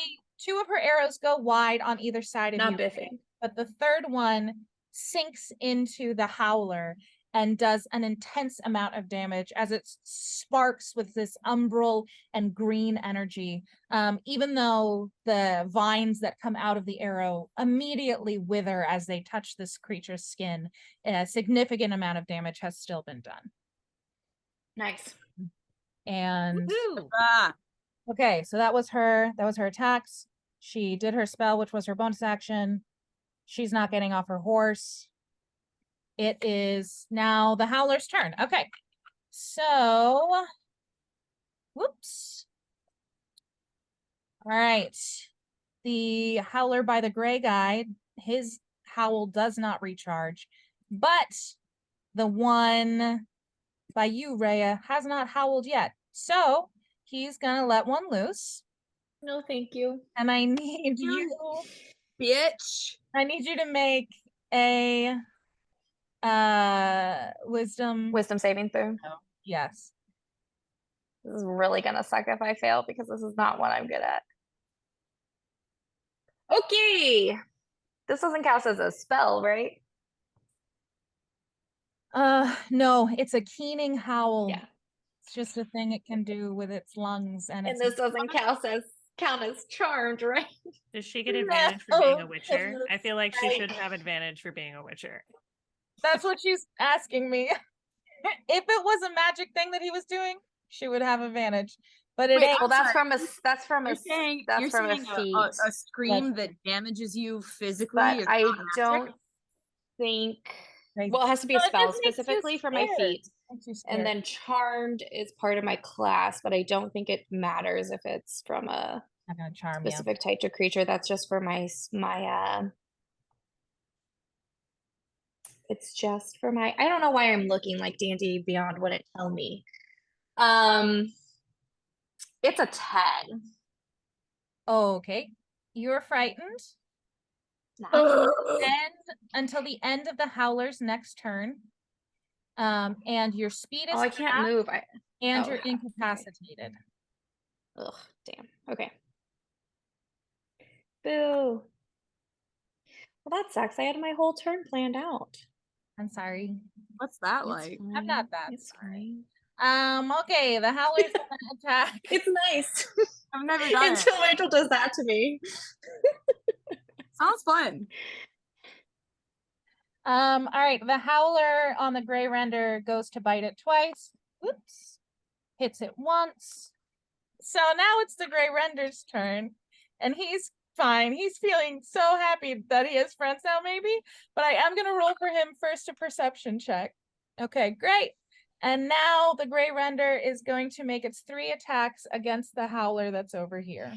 2 of her arrows go wide on either side of Not you, biffing. but the third one sinks into the howler and does an intense amount of damage as it sparks with this umbral and green energy. Even though the vines that come out of the arrow immediately wither as they touch this creature's skin, a significant amount of damage has still been done. Nice. And Woohoo! okay, so that was her attacks. She did her spell, which was her bonus action. She's not getting off her horse. It is now the howler's turn. Okay. So whoops. All right. The howler by the gray guy, his howl does not recharge, but the one by you, Rhea, has not howled yet. So he's gonna let one loose. No, thank you. And I need you Bitch. I need you to make a wisdom. Wisdom saving throw. Yes. This is really gonna suck if I fail because this is not what I'm good at. Okay. This doesn't count as a spell, right? No, it's a keening howl. Yeah. It's just a thing it can do with its lungs, and And it's this doesn't count as charmed, right? Does she get advantage for being a No, witcher? I feel like she right. should have advantage for being a witcher. That's what she's asking me. If it was a magic thing that he was doing, she would have advantage. But it Wait, ain't. Well, that's sorry. from a You're saying that's you're from a saying feat. a scream that damages you physically. But is I not magic? don't think. Right. Well, it has to be a No, it spell just makes you specifically for my scared. feat. Makes you And scared. then charmed is part of my class, but I don't think it matters if it's from a Not gonna charm you. specific type of creature. That's just for my it's just for my, I don't know why I'm looking like D&D Beyond wouldn't tell me. It's a 10. Okay. You're frightened. Nice. Until the end of the howler's next turn. And your speed is Oh, I can't half, move. and oh, you're half, okay. incapacitated. Ugh, damn. Okay. Boo. Well, that sucks. I had my whole turn planned out. I'm sorry. What's that It's like? I'm not fine. that It's sorry. fine. Okay, the howler's gonna attack. It's nice. I've never done it. Until Rachel does that to me. Sounds fun. All right, the howler on the gray render goes to bite it twice. Whoops. Hits it once. So now it's the gray render's turn, and he's fine. He's feeling so happy that he has friends now, maybe. But I am gonna roll for him first a perception check. Okay, great. And now the gray render is going to make its 3 attacks against the howler that's over here.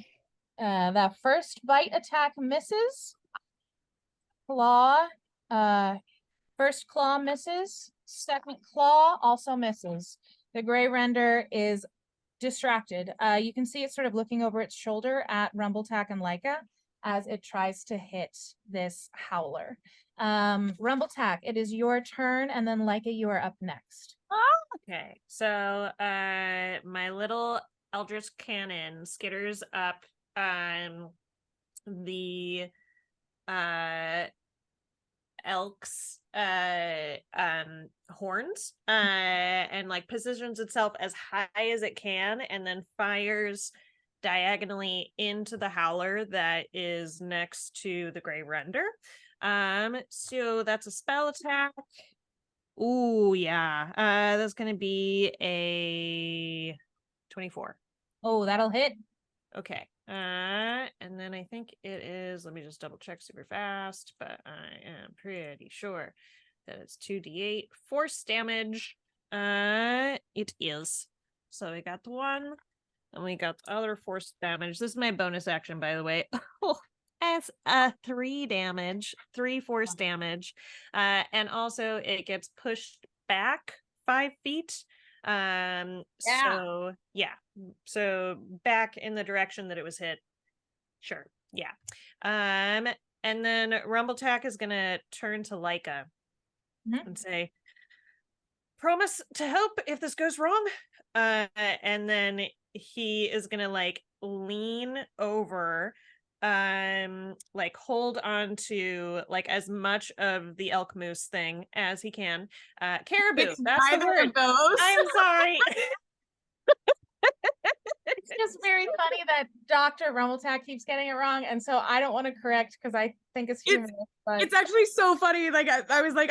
That first bite attack misses. Claw, first claw misses. Second claw also misses. The gray render is distracted. You can see it sort of looking over its shoulder at Rumbletack and Laiika as it tries to hit this howler. Rumbletack, it is your turn, and then Laiika, you are up next. Okay, so my little Eldritch cannon skitters up the elk's horns and like positions itself as high as it can, and then fires diagonally into the howler that is next to the gray render. So that's a spell attack. Ooh, yeah. That's gonna be a 24. Oh, that'll hit. Okay. And then I think it is, let me just double check super fast, but I am pretty sure that it's 2d8 force damage. It is. So we got the one, and we got the other force damage. This is my bonus action, by the way. Oh, as 3 damage, 3 force damage. And also it gets pushed back 5 feet. So yeah, so back in the direction that it was hit. Sure. Yeah. And then Rumbletack is gonna turn to Laiika and say, promise to help if this goes wrong. And then he is gonna like lean over, like hold on to like as much of the elk moose thing as he can. Caribou, It's that's the neither word. of those. I'm sorry. It's just very funny that Dr. Rumbletack keeps getting it wrong, and so I don't want to correct because I think it's humorous. But It's actually so funny. Like I was like,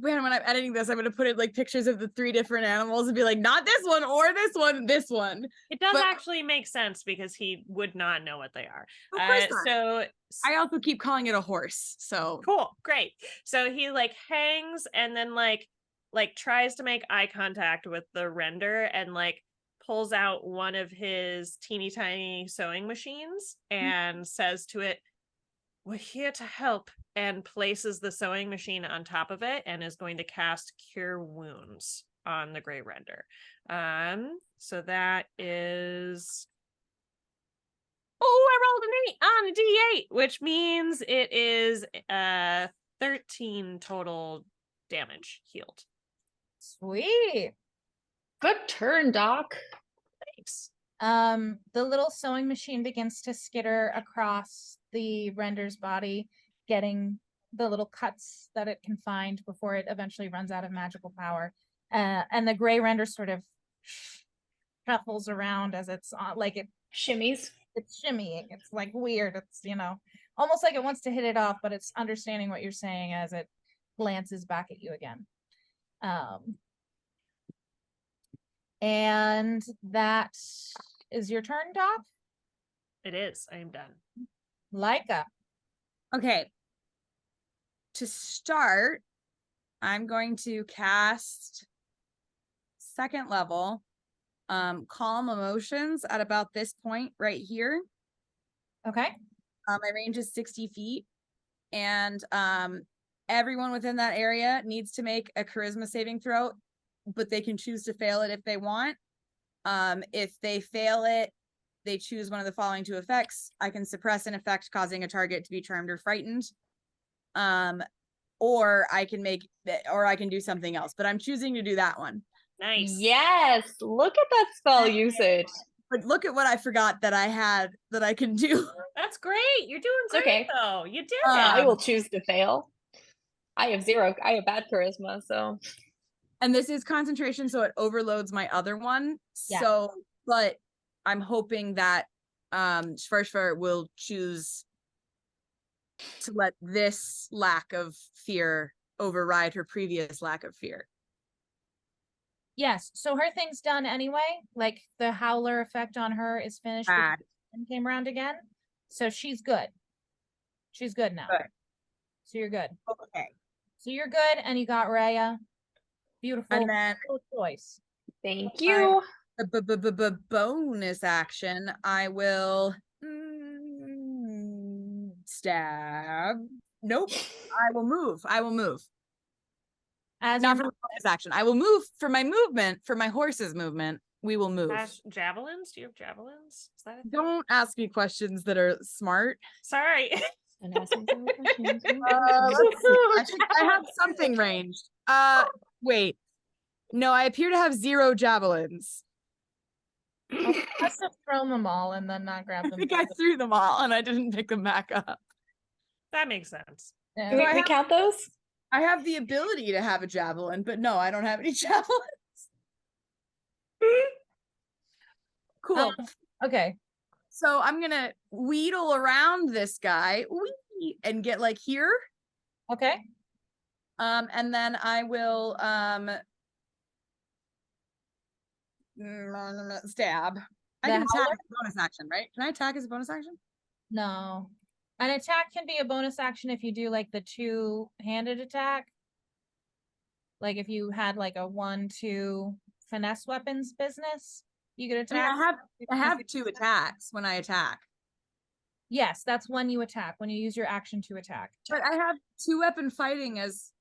man, when I'm editing this, I'm gonna put in like pictures of the 3 different animals and be like, not this one or this one, this one. It does But- actually make sense because he would not know what they are. Of course not. So I also keep calling it a horse. So cool, great. So he like hangs and then like tries to make eye contact with the render and like pulls out one of his teeny tiny sewing machines and says to it, "We're here to help," and places the sewing machine on top of it and is going to cast Cure Wounds on the gray render. So that is Oh, I rolled an 8 on a D8, which means it is 13 total damage healed. Sweet. Good turn, Doc. Thanks. The little sewing machine begins to skitter across the render's body, getting the little cuts that it can find before it eventually runs out of magical power. And the gray render sort of shuffles around as it's like Shimmies. it's shimmying. It's like weird. It's, almost like it wants to hit it off, but it's understanding what you're saying as it glances back at you again. And that is your turn, Doc. It is. I am done. Laiika. Okay. To start, I'm going to cast second level calm emotions at about this point right here. Okay. My range is 60 feet, and everyone within that area needs to make a charisma saving throw, but they can choose to fail it if they want. If they fail it, they choose one of the following 2 effects. I can suppress an effect causing a target to be charmed or frightened. Or I can do something else, but I'm choosing to do that one. Nice. Yes, look at that spell usage. But look at what I forgot that I had that I can do. That's great. You're doing It's great, okay. though. You did I it. will choose to fail. I have 0. I have bad charisma, so. And this is concentration, so it overloads my other one. Yeah. So, but I'm hoping that Schwarzfurt will choose to let this lack of fear override her previous lack of fear. Yes. So her thing's done anyway. Like the howler effect on her is finished Bad. and came around again. So she's good. She's good now. Good. So you're good. Okay. So you're good, and you got Rhea. Beautiful. And then Good choice. Thank you. bonus action, I will stab. Nope. I will move. As Not you're for my bonus action. I will move for my movement, for my horse's movement. We will move. Javelins? Do you have javelins? Is that a thing? Don't ask me questions that are smart. Sorry. And asking for questions. Let's see. I have something ranged. Wait. No, I appear to have 0 javelins. I must have thrown them all and then not grabbed I them. think I threw them all and I didn't pick them back up. That makes sense. Yeah. Do we count those? I have the ability to have a javelin, but no, I don't have any javelins. Cool. Okay. So I'm gonna wheedle around this guy and get like here. Okay. And then I will stab. I The can attack howler? as a bonus action, right? Can I attack as a bonus action? No. An attack can be a bonus action if you do like the 2-handed attack. Like if you had like a 1-2 finesse weapons business, you could I mean, attack. I have 2 attacks when I attack. Yes, that's when you attack, when you use your action to attack. But I have 2 weapon fighting as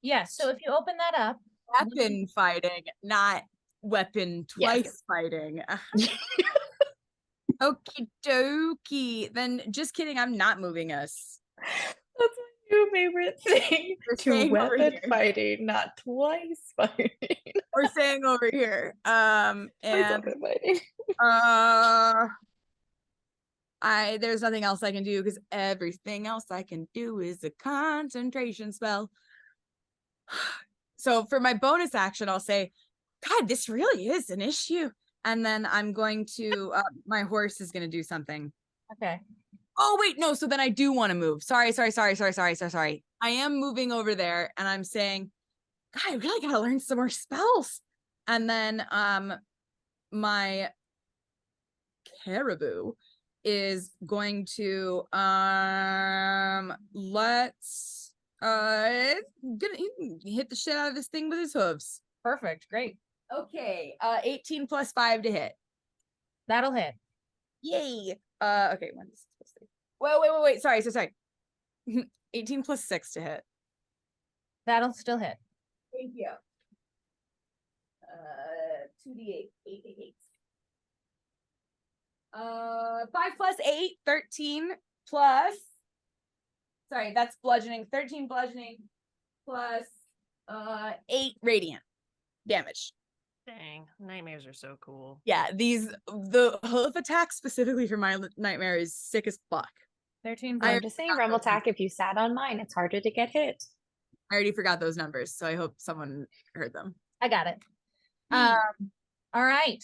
Yes, so if you open that up, weapon fighting, not weapon twice fighting. Okie dokie. Then just kidding, I'm not moving us. That's my new favorite thing. We're To staying over weapon here. fighting, not twice fighting. We're staying over here. Twice And weapon fighting. there's nothing else I can do because everything else I can do is a concentration spell. So for my bonus action, I'll say, God, this really is an issue. And then I'm going to, my horse is going to do something. okay. Oh, wait, no. So then I do want to move. Sorry. I am moving over there and I'm saying, God, I really got to learn some more spells. And then, my caribou is going to, let's, gonna hit the shit out of this thing with his hooves. Perfect. Great. Okay. 18 plus 5 to hit. That'll hit. Yay. Okay. 1, 6, plus 3. Wait. Sorry. 18 plus 6 to hit. That'll still hit. Thank you. 2d8, 8. 5 plus 8, 13 plus. Sorry, that's bludgeoning. 13 bludgeoning plus 8 radiant damage. Dang, nightmares are so cool. Yeah, the hoof attack specifically for my nightmare is sick as fuck. 13 I'm blood. just saying, Rumbletack, if you sat on mine, it's harder to get hit. I already forgot those numbers, so I hope someone heard them. I got it. All right.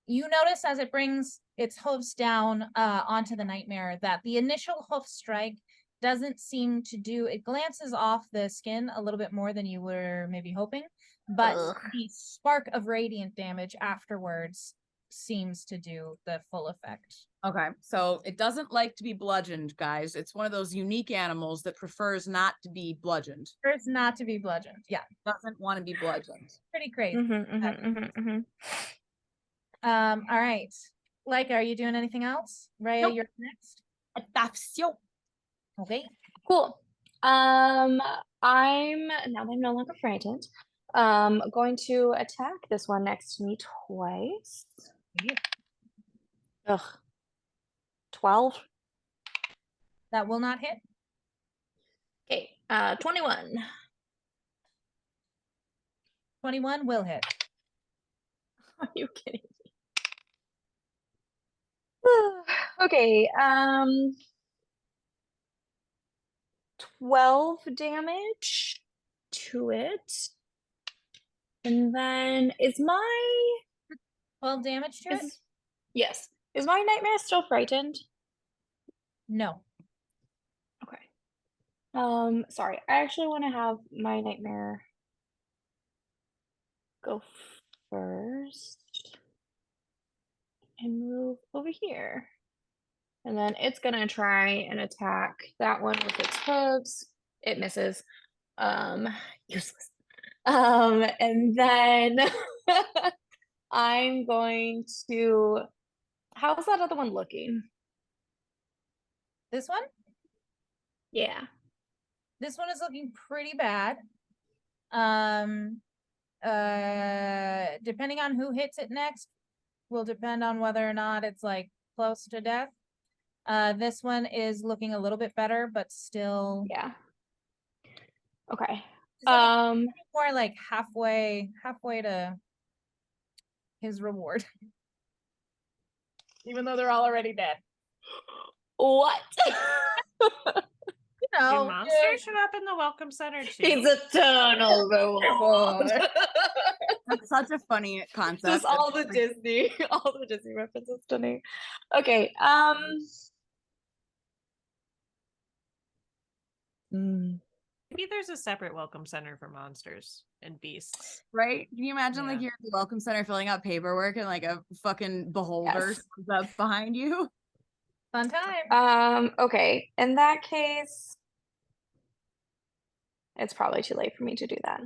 You notice as it brings its hooves down onto the nightmare that the initial hoof strike doesn't seem to do, it glances off the skin a little bit more than you were maybe hoping, but the spark of radiant damage afterwards seems to do the full effect. Okay, so it doesn't like to be bludgeoned, guys. It's one of those unique animals that prefers not to be bludgeoned. Prefers not to be bludgeoned. Yeah. Doesn't want to be bludgeoned. Pretty crazy. Mm-hmm. All right. Laiika, are you doing anything else? Rhea, Nope. you're next. Okay. Cool. I'm now that I'm no longer frightened, going to attack this one next to me twice. Yeah. Ugh. 12. That will not hit. Okay. 21. 21 will hit. Are you kidding me? Okay. 12 damage to it. And then is my 12 damage to it? yes. Is my nightmare still frightened? No. Okay. Sorry. I actually want to have my nightmare go first and move over here. And then it's gonna try and attack that one with its hooves. It misses. Useless. And then I'm going to, how's that other one looking? This one? Yeah. This one is looking pretty bad. Depending on who hits it next will depend on whether or not it's like close to death. This one is looking a little bit better, but still Yeah. Okay. it's looking more like halfway to his reward. Even though they're all already dead. What? You Do know, monsters show up in the welcome center too? It's eternal reward. That's such a funny concept. Just all the Disney references to me. Okay. Maybe there's a separate welcome center for monsters and beasts. Right? Can you imagine like Yeah. you're at the welcome center filling out paperwork and like a fucking beholder Yes. comes up behind you? fun time. Okay. In that case, it's probably too late for me to do that.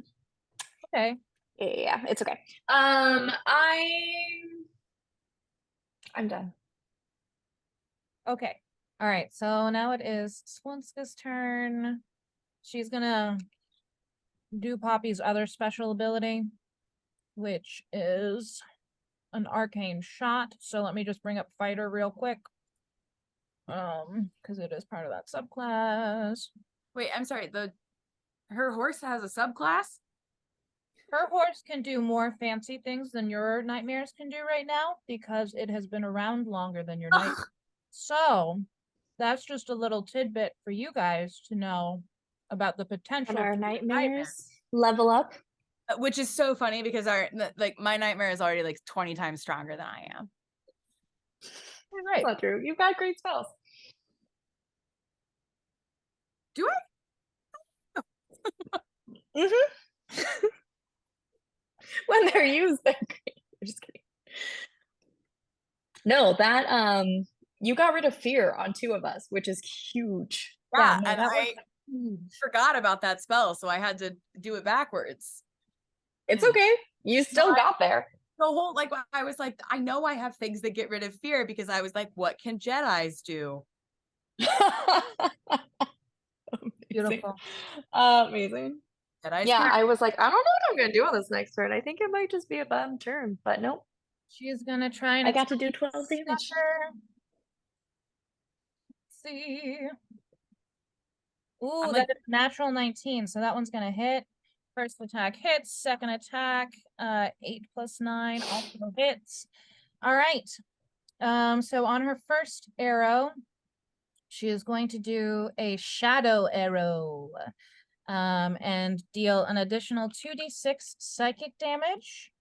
Okay. Yeah, it's okay. I'm done. Okay. All right. So now it is Sliwinska's turn. She's gonna do Poppy's other special ability, which is an arcane shot. So let me just bring up fighter real quick. Because it is part of that subclass. Wait, I'm sorry. Her horse has a subclass? Her horse can do more fancy things than your nightmares can do right now because it has been around longer than your nightmares. So that's just a little tidbit for you guys to know about the potential. And our for your nightmares level up. Which is so funny because my nightmare is already like 20 times stronger than I am. Right. That's not true. You've got great spells. Do I? Mm-hmm. When they're used, they're great. I'm just kidding. No, that you got rid of fear on 2 of us, which is huge. Yeah, no, and that I forgot about that spell, so I had to do it backwards. It's okay. You still got there. The whole I was like, I know I have things that get rid of fear because I was like, what can Jedis do? Beautiful. Amazing. Jedis Yeah, can- I was like, I don't know what I'm gonna do on this next turn. I think it might just be a bad turn, but nope. She's gonna try and I got to do attack 12 the damage. sucker. Let's see. Ooh, I'm that like- is a natural 19, so that one's gonna hit. First attack hits, second attack, 8 plus 9 also hits. All right. So on her first arrow, she is going to do a shadow arrow. And deal an additional 2d6 psychic damage.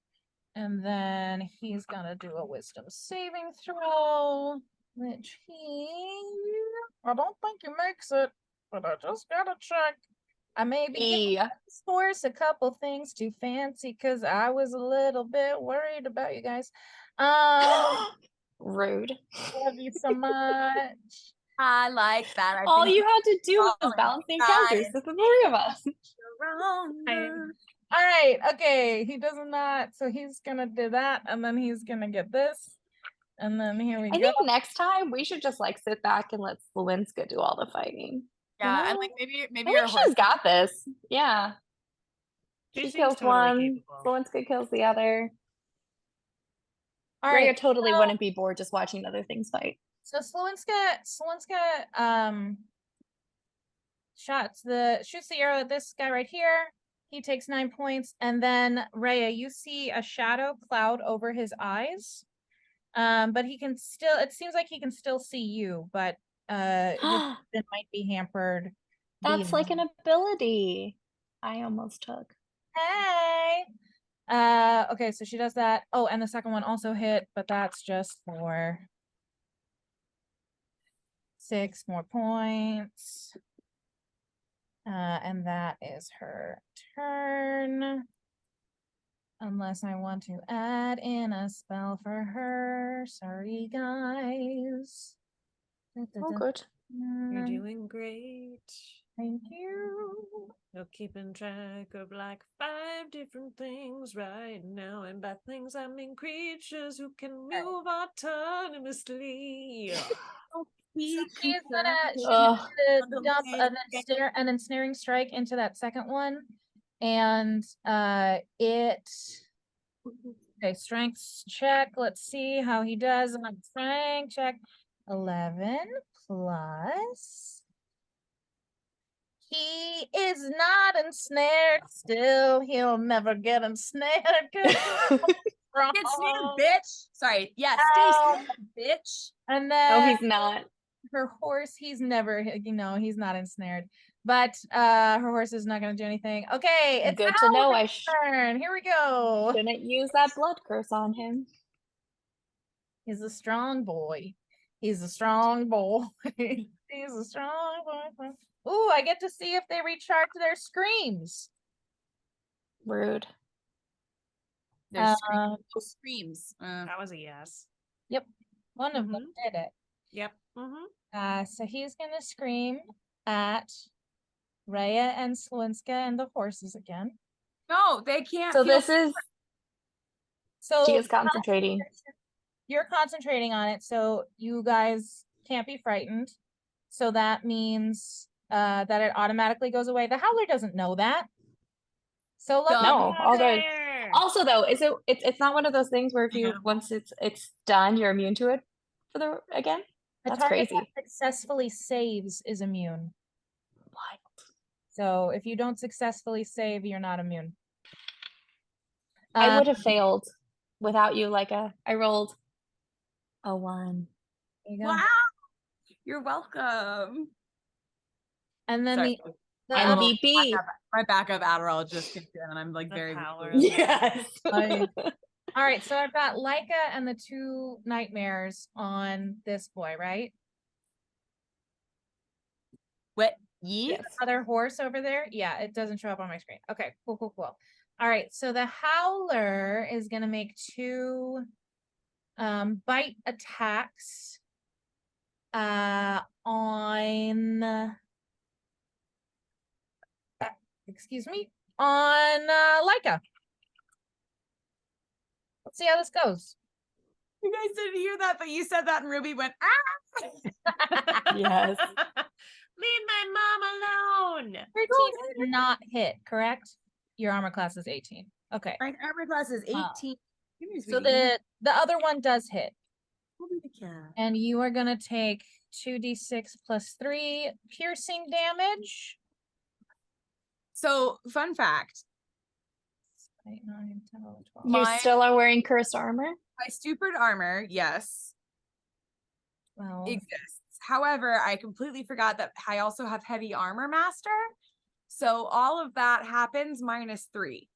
And then he's gonna do a wisdom saving throw, which I don't think he makes it, but I just gotta check. I may be giving this horse a couple things too fancy because I was a little bit worried about you guys. Rude. Love you so much. I like that. I All think you had to do was Oh, balance the God. encounters with the three of us. stronger. All right, okay, he does not, so he's gonna do that, and then he's gonna get this, and then here we I go. think next time we should just like sit back and let Sliwinska do all the fighting. Yeah, and know? like maybe I your think horse. she's got this. Yeah. She She seems kills totally one, capable. Sliwinska kills the other. All Rhea right, totally wouldn't be bored just watching other things fight. so Sliwinska shoots the arrow at this guy right here. He takes 9 points, and then Rhea, you see a shadow cloud over his eyes. But he can still, it seems like he can still see you, but his vision might be hampered. That's like an ability I almost took. Hey. Okay, so she does that. Oh, and the second one also hit, but that's just for 6 more points. And that is her turn. Unless I want to add in a spell for her. Sorry, guys. Oh, good. You're doing great. Thank you. You're keeping track of like 5 different things right now. And by things, I mean creatures who can move autonomously. She's gonna Ugh. dump an ensnaring strike into that second one. And okay, strength check. Let's see how he does on strength check. 11 plus. He is not ensnared still. He'll never get ensnared. Get snared, bitch. Sorry. Yeah, stay snared, bitch. And No, then he's not. her horse, he's never, he's not ensnared. But her horse is not going to do anything. Okay, it's Good to know. I Howard's turn. Here we go. shouldn't use that blood curse on him. He's a strong boy. He's a strong boy. He's a strong boy. Ooh, I get to see if they recharge their screams. Rude. There's Um, screams. That was a yes. Yep, one of them did it. Yep. Mm-hmm. So he's gonna scream at Rhea and Sliwinska and the horses again. No, they can't. So feel this is So she is concentrating. You're concentrating on it, so you guys can't be frightened. So that means that it automatically goes away. The Howler doesn't know that. So let No, all good. There. Also, though, it's not one of those things where if you Yeah. once it's done, you're immune to it for the again. a That's target crazy. that successfully saves is immune. Wild. So if you don't successfully save, you're not immune. I would have failed without you, Laiika. I rolled a 1. There you go. Wow. You're welcome. And then Sorry. the other, MVP. My backup Adderall just kicked in, and I'm like The very. power. Yes. all right, so I've got Laiika and the 2 nightmares on this boy, right? What? Yeah. Yes. Other horse over there? Yeah, it doesn't show up on my screen. Okay, cool. All right, so the Howler is gonna make 2 bite attacks on excuse me, on Laiika. Let's see how this goes. You guys didn't hear that, but you said that, and Ruby went, ah! Yes. Leave my mom alone. 13 did not hit, correct? Your armor class is 18. Okay. My armor class is 18. So the other one does hit. cat. And you are gonna take 2d6 plus 3 piercing damage. So, fun fact, 8, 9, 10, 11, 12. You My- still are wearing cursed armor? my stupid armor, yes, 12. exists. However, I completely forgot that I also have heavy armor master. So all of that happens -3.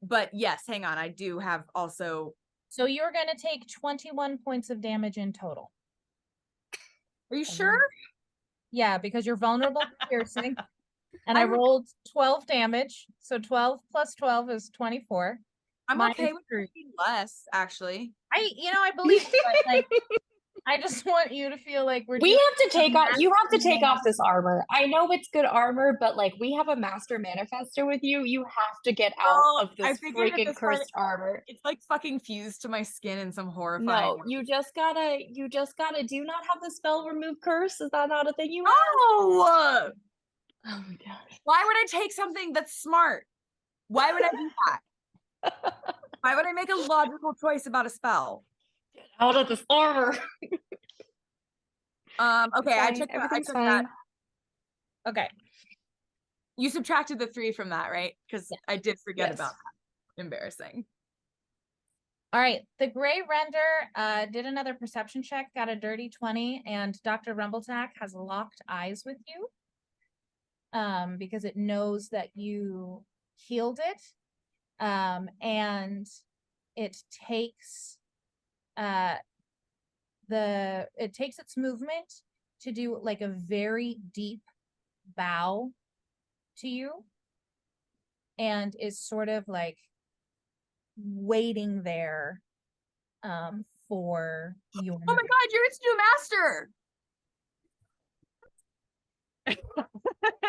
But yes, hang on, I do have also. So you're gonna take 21 points of damage in total. Are you sure? Yeah, because you're vulnerable to piercing. And I I'm- rolled 12 damage. So 12 plus 12 is 24. I'm minus okay with 3. taking less, actually. I believe you, but like I just want you to feel like we're We doing have to take off. You have to master take off this armor. I know it's good armor, but like we have a master manifesto with you. You have to get out Well, of I this figured at freaking this point- cursed armor. It's like fucking fused to my skin in some horrifying No, way. you just gotta. Do you not have the spell remove curse? Is that not a thing you have? No! Oh my gosh. Why would I take something that's smart? Why would I do that? Why would I make a logical choice about a spell? Out of this armor. Okay, I Fine, took everything's that. fine. Okay. You subtracted the 3 from that, right? Because I did forget Yes. about that. Embarrassing. All right. The gray render did another perception check, got a dirty 20, and Dr. Rumbletack has locked eyes with you. Because it knows that you healed it. And it takes its movement to do like a very deep bow to you, and is sort of like waiting there for your Oh my god, you're its new master!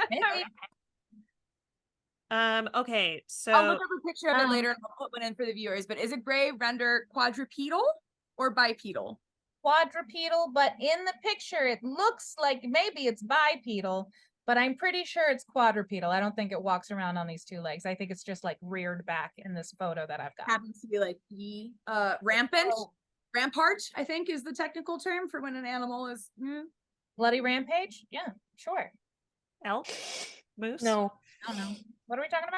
Maybe. Okay, so I'll look up a picture of it later and I'll put one in for the viewers. But is it gray render quadrupedal or bipedal? Quadrupedal, but in the picture it looks like maybe it's bipedal, but I'm pretty sure it's quadrupedal. I don't think it walks around on these 2 legs. I think it's just like reared back in this photo that I've got. Happens to be like rampant. Oh. Rampart, I think, is the technical term for when an animal is. Bloody rampage? Yeah, sure. elk, moose. No. I don't know. What are we talking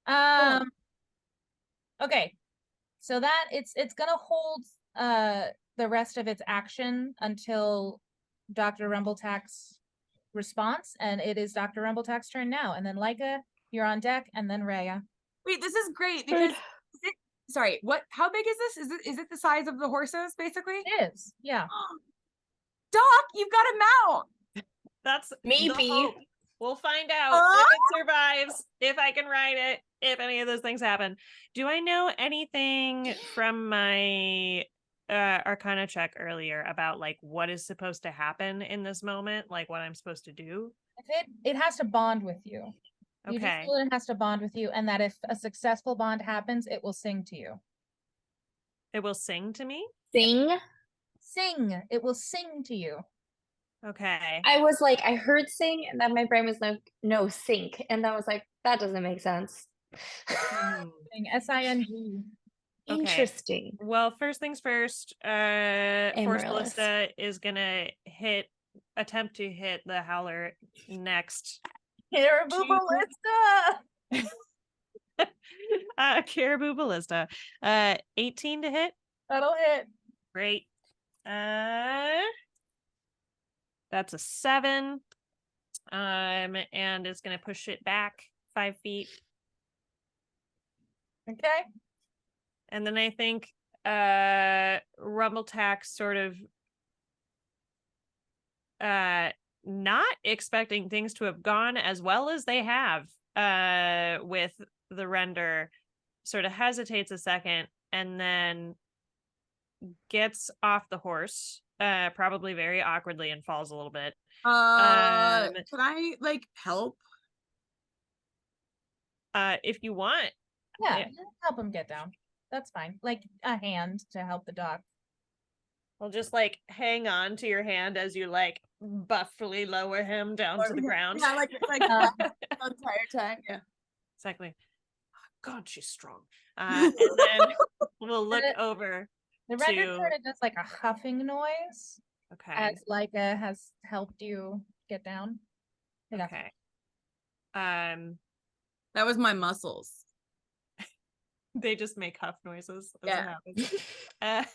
about? Okay. So that it's gonna hold the rest of its action until Dr. Rumbletack's response, and it is Dr. Rumbletack's turn now. And then Laiika, you're on deck, and then Rhea. Wait, this is great because. Sorry, what? How big is this? Is it the size of the horses, basically? It is, yeah. Doc, you've got a mount. That's the Maybe. hope. We'll find out if it survives, if I can ride it, if any of those things happen. Do I know anything from my Arcana check earlier about like what is supposed to happen in this moment, like what I'm supposed to do? It has to bond with you. You just Okay. feel it has to bond with you, and that if a successful bond happens, it will sing to you. It will sing to me? Sing. Sing. It will sing to you. Okay. I was like, I heard sing, and then my brain was like, no, sink. And I was like, that doesn't make sense. Sing. SING. Okay. Interesting. Well, first things first, Force Amaryllis. Ballista is gonna attempt to hit the howler next. Caribou Ballista. Caribou Ballista. 18 to hit. That'll hit. Great. That's a 7. And it's gonna push it back 5 feet. Okay. And then I think Rumbletack sort of not expecting things to have gone as well as they have with the render, sort of hesitates a second and then gets off the horse, probably very awkwardly, and falls a little bit. Can I like help? If you want. Yeah, Yeah. help him get down. That's fine. Like a hand to help the dog. I'll just like hang on to your hand as you like buffly lower him down to the ground. Yeah, like the entire time. Yeah. Exactly. God, she's strong. And then we'll look over The rendered to. sort of does like a huffing noise Okay. as Laiika has helped you get down. Pick up. Okay. That was my muscles. They just make huff noises. As Yeah. it happens.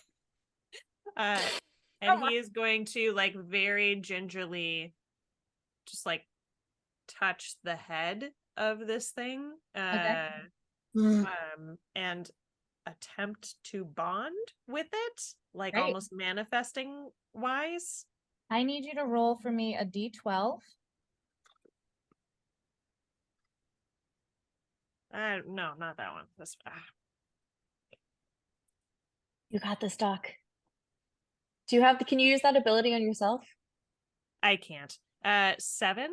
And Come he is going to like very gingerly just like touch the head of this thing and attempt to bond with it, like Great. almost manifesting wise. I need you to roll for me a d12. No, not that one. This You got this, Doc. Do you have can you use that ability on yourself? I can't. 7.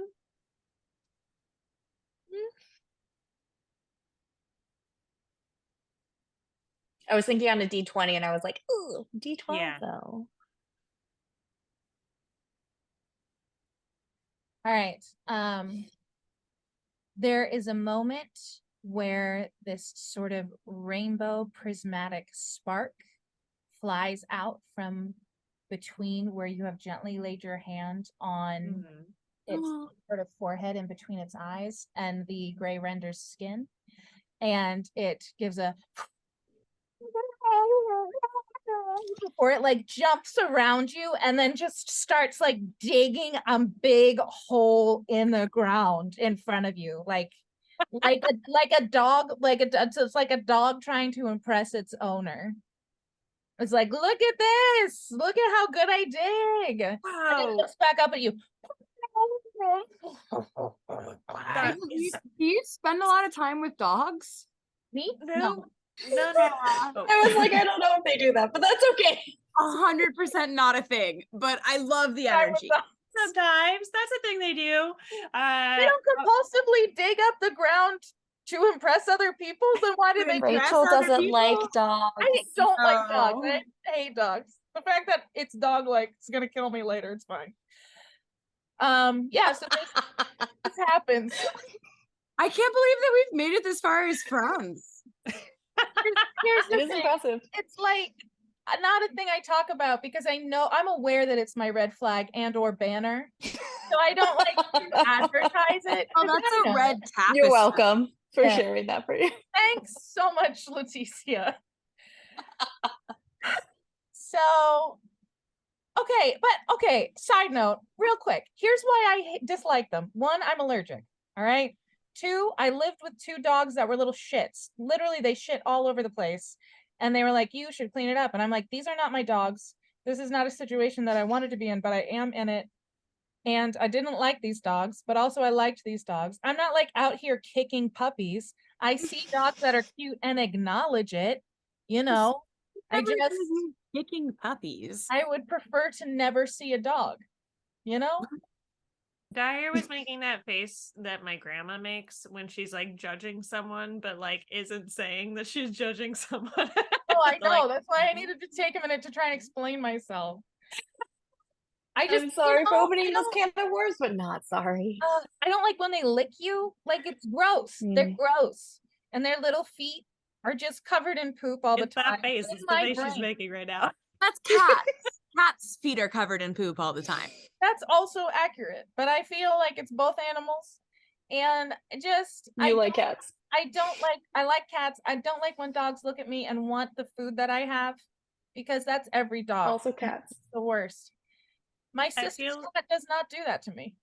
I was thinking on a D20 and I was like, ooh, D12 Yeah. though. All right. There is a moment where this sort of rainbow prismatic spark flies out from between where you have gently laid your hand on its sort of forehead in between its eyes and the gray render's skin. And it gives a before it like jumps around you and then just starts like digging a big hole in the ground in front of you, like a dog, it's like a dog trying to impress its owner. It's like, look at this, look at how good I dig. And it looks back up at you. Do you spend a lot of time with dogs? Me? No. I was like, I don't know if they do that, but that's okay. 100% not a thing, but I love the energy. Sometimes that's a thing they do. They don't compulsively dig up the ground to impress other people. Then why do they? Rachel doesn't like dogs. I don't like dogs. No. I hate dogs. The fact that it's dog-like is gonna kill me later. It's fine. Yeah. So this happens. I can't believe that we've made it this far as friends. Here's the It is thing. impressive. It's like not a thing I talk about because I know I'm aware that it's my red flag and or banner. So I don't like to advertise it. Oh, 'cause that's I a know. red tapestry. You're welcome for Yeah. sharing that for you. Thanks so much, Leticia. So, okay, side note, real quick. Here's why I dislike them. 1, I'm allergic. All right. 2, I lived with 2 dogs that were little shits. Literally, they shit all over the place. And they were like, you should clean it up. And I'm like, these are not my dogs. This is not a situation that I wanted to be in, but I am in it. And I didn't like these dogs, but also I liked these dogs. I'm not like out here kicking puppies. I see dogs that are cute and acknowledge it, you know. Kicking puppies. I would prefer to never see a dog, you know? Dyer was making that face that my grandma makes when she's like judging someone, but like isn't saying that she's judging someone. Oh, I know. Like, that's why I needed to take a minute to try and explain myself. I'm sorry for opening I those don't- can of worms, but not sorry. I don't like when they lick you. Like, it's gross. They're gross. And their little feet are just covered in poop all it's the time. that face. In It's the my face she's brain. making right now. That's cats. Cats' feet are covered in poop all the time. That's also accurate, but I feel like it's both animals. And I You like cats. I like cats. I don't like when dogs look at me and want the food that I have because that's every dog. Also cats. It's the worst. My sister's cat does not do that to me.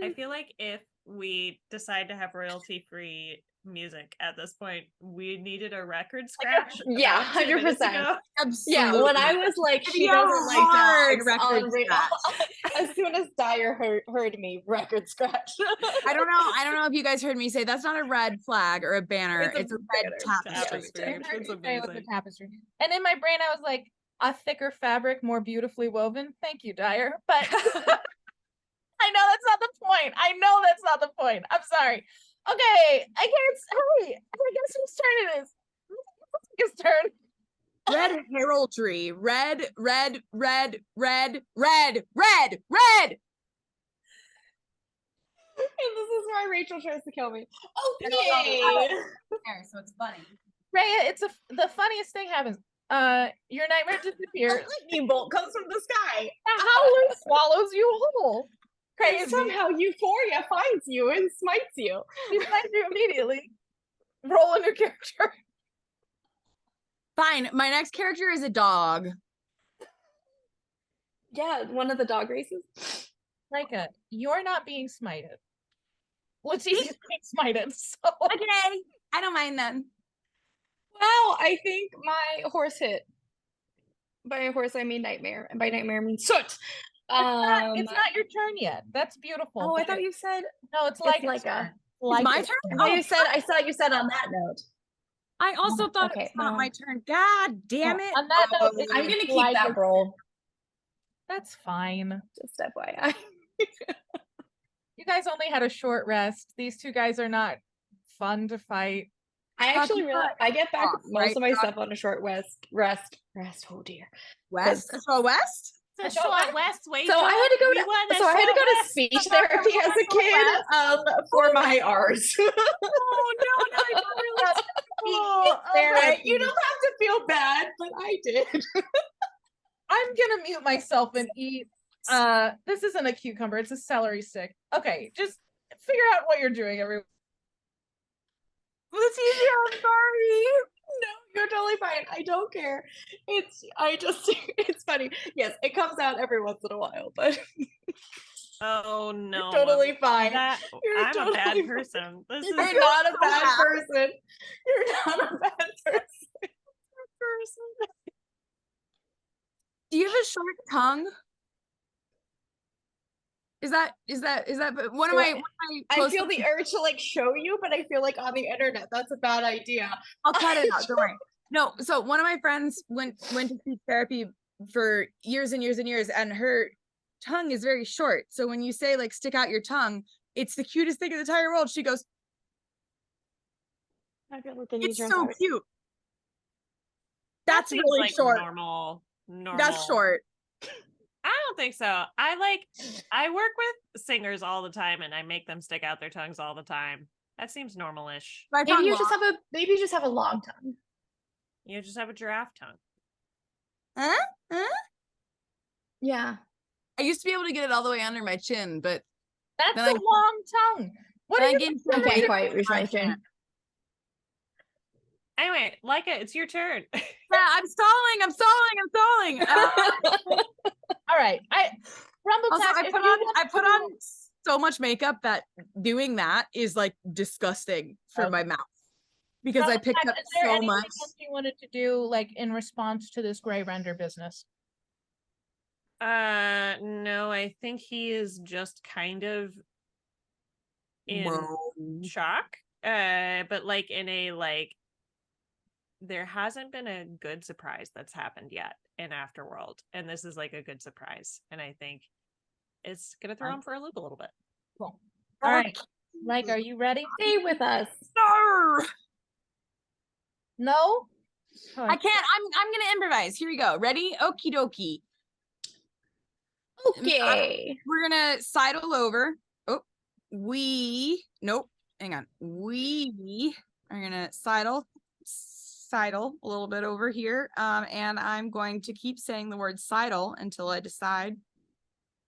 I feel like if we decide to have royalty-free music at this point, we needed a record scratch. Yeah, about 2 minutes 100%. ago. Yeah, when I was like, she Video doesn't like hard dogs. record on scratch. as soon as Dyer heard me, record scratch. I don't know if you guys heard me say that's not a red flag or a banner. It's a red tapestry. I heard It's you say it was a amazing. tapestry. And in my brain, I was like, a thicker fabric, more beautifully woven. Thank you, Dyer. But I know that's not the point. I know that's not the point. I'm sorry. Okay, I guess whose turn it is? His turn. Red heraldry. Red, red, red, red, red, red, red. this is why Rachel tries to kill me. No, Okay. there, so it's funny. Rhea, the funniest thing happens. Your nightmare A disappears. lightning bolt comes from the sky. The howler swallows you whole. And Crazy. somehow Euphoria finds you and smites you. He finds you immediately. Roll a new character. Fine. My next character is a dog. Yeah, one of the dog races. Laiika, you're not being smited. Leticia's being smited. So Okay, I don't mind then. Well, I think my horse hit. By horse, I mean nightmare, and by nightmare, I mean soot. it's not your turn yet. That's beautiful. Oh, I but thought you said no, it's it's Laika's Laiika. turn. It's my Laika's turn? Oh, you said. I thought you said on that note. I also thought okay, it's not no. my turn. God damn it. On that note, it's I'm gonna keep Laika's- that roll. That's fine. Just FYI. You guys only had a short rest. These two guys are not fun to fight. I actually realized I get back off, most right? of my stuff on a short rest. Oh dear. West? So West? It's a short west wait. So I had to go to speech therapy as a kid for my R's. Oh no, no, I don't really. Right? You don't have to feel bad, but I did. I'm gonna mute myself and eat. This isn't a cucumber, it's a celery stick. Okay, just figure out what you're doing, everyone. Leticia, I'm sorry. No, you're totally fine. I don't care. It's funny. Yes, it comes out every once in a while, but Oh no. you're totally fine. You're I'm a bad totally fine. person. This is You're not a bad person. You're not a bad person. Do you have a short tongue? Is that one of my I close feel the urge to like show you, but I feel like on the internet that's a bad idea. I'll cut it out, don't worry. No, so one of my friends went to speech therapy for years and years and years, and her tongue is very short. So when you say like stick out your tongue, it's the cutest thing in the entire world. She goes, it's so cute. That's seems really like short. Normal. That's short. I don't think so. I work with singers all the time and I make them stick out their tongues all the time. That seems normal-ish. My Maybe tongue you long. just have a long tongue. You just have a giraffe tongue. Huh? Yeah. I used to be able to get it all the way under my chin, but That's Then a long tongue. What then are I you gained I some weight can't up quite reach my my chin. chin. Anyway, Laiika, it's your turn. Yeah, I'm stalling. all right? Rumbletack. Also, if you want I put to- on so much makeup that doing that is like disgusting for Okay. my mouth because I picked Rumbletack, up is there so anything much. else you wanted to do, like in response to this gray render business? No, I think he is just kind of in shock. But like in a like there hasn't been a good surprise that's happened yet in Afterworld, and this is like a good surprise, and I think it's gonna throw him for a loop a little bit. Cool. All right. Like, are you ready? Stay with us. No, No? I can't. I'm gonna improvise. Here we go. Ready? Okie dokie. Okay. We're gonna sidle over. Oh, nope. Hang on. We are gonna sidle a little bit over here. And I'm going to keep saying the word sidle until I decide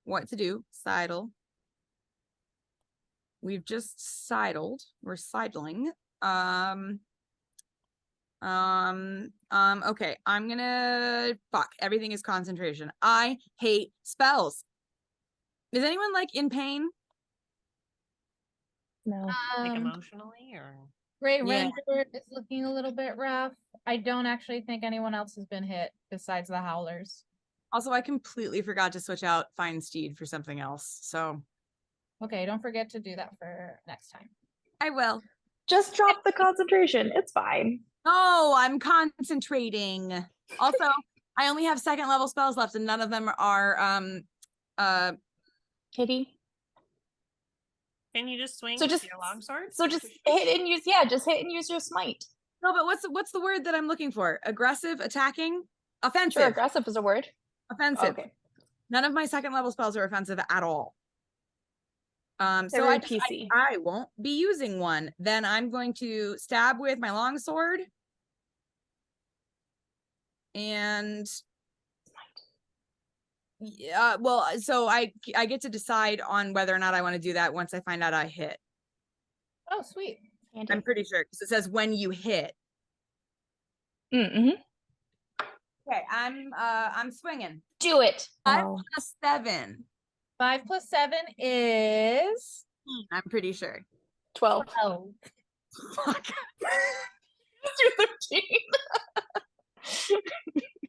what to do. Sidle. We've just sidled. We're sidling. Okay. I'm gonna everything is concentration. I hate spells. Is anyone like in pain? No. Like emotionally or Gray Yeah. render is looking a little bit rough. I don't actually think anyone else has been hit besides the howlers. Also, I completely forgot to switch out Fine Steed for something else. So Okay, don't forget to do that for next time. I will. Just drop the concentration. It's fine. No, I'm concentrating. Also, I only have second level spells left and none of them are Kitty. can you just swing So with just- your longsword? So just hit and use your smite. no, but what's the word that I'm looking for? Aggressive, attacking, offensive. Sure, aggressive is a word. Offensive. Okay. None of my second level spells are offensive at all. So Very I PC. I won't be using one. Then I'm going to stab with my longsword. And yeah, well, so I get to decide on whether or not I want to do that once I find out I hit. Oh, sweet. I'm pretty sure because it says when you hit. Mm-hmm. Okay, I'm swinging. Do it. 5 Oh. plus 7. 5 plus 7 is I'm pretty sure. 12. 12. Fuck. Do 13.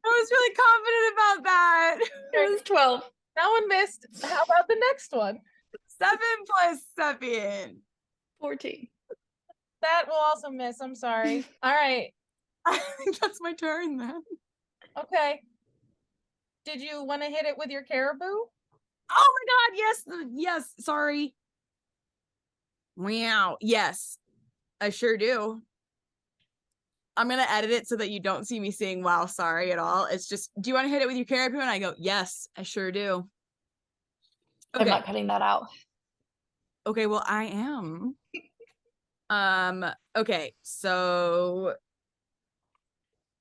I was really confident about that. It was 12. That one missed. How about the next one? 7 plus 7. 14. That will also miss. I'm sorry. All right. I think that's my turn then. Okay. Did you want to hit it with your caribou? Oh my god, yes, yes, sorry. Wow, yes, I sure do. I'm gonna edit it so that you don't see me saying wow, sorry at all. It's just, do you want to hit it with your caribou? And I go, yes, I sure do. I'm Okay, not cutting that out. okay, well, I am. Okay, so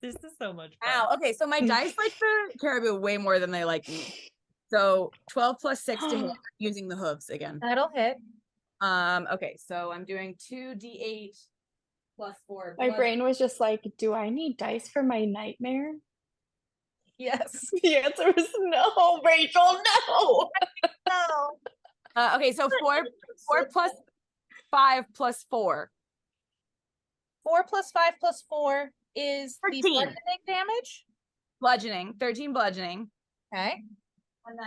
This is so much wow, fun. okay, so my dice like the caribou way more than they like me. So 12 plus 6 to hit, using the hooves again. That'll hit. Okay, so I'm doing 2d8 plus 4. My brain was just like, do I need dice for my nightmare? Yes. The answer was no, Rachel, no. No. Okay, so 4 plus 5 plus 4. 4 plus 5 plus 4 is the 13. bludgeoning damage. Bludgeoning, 13 bludgeoning. Okay. And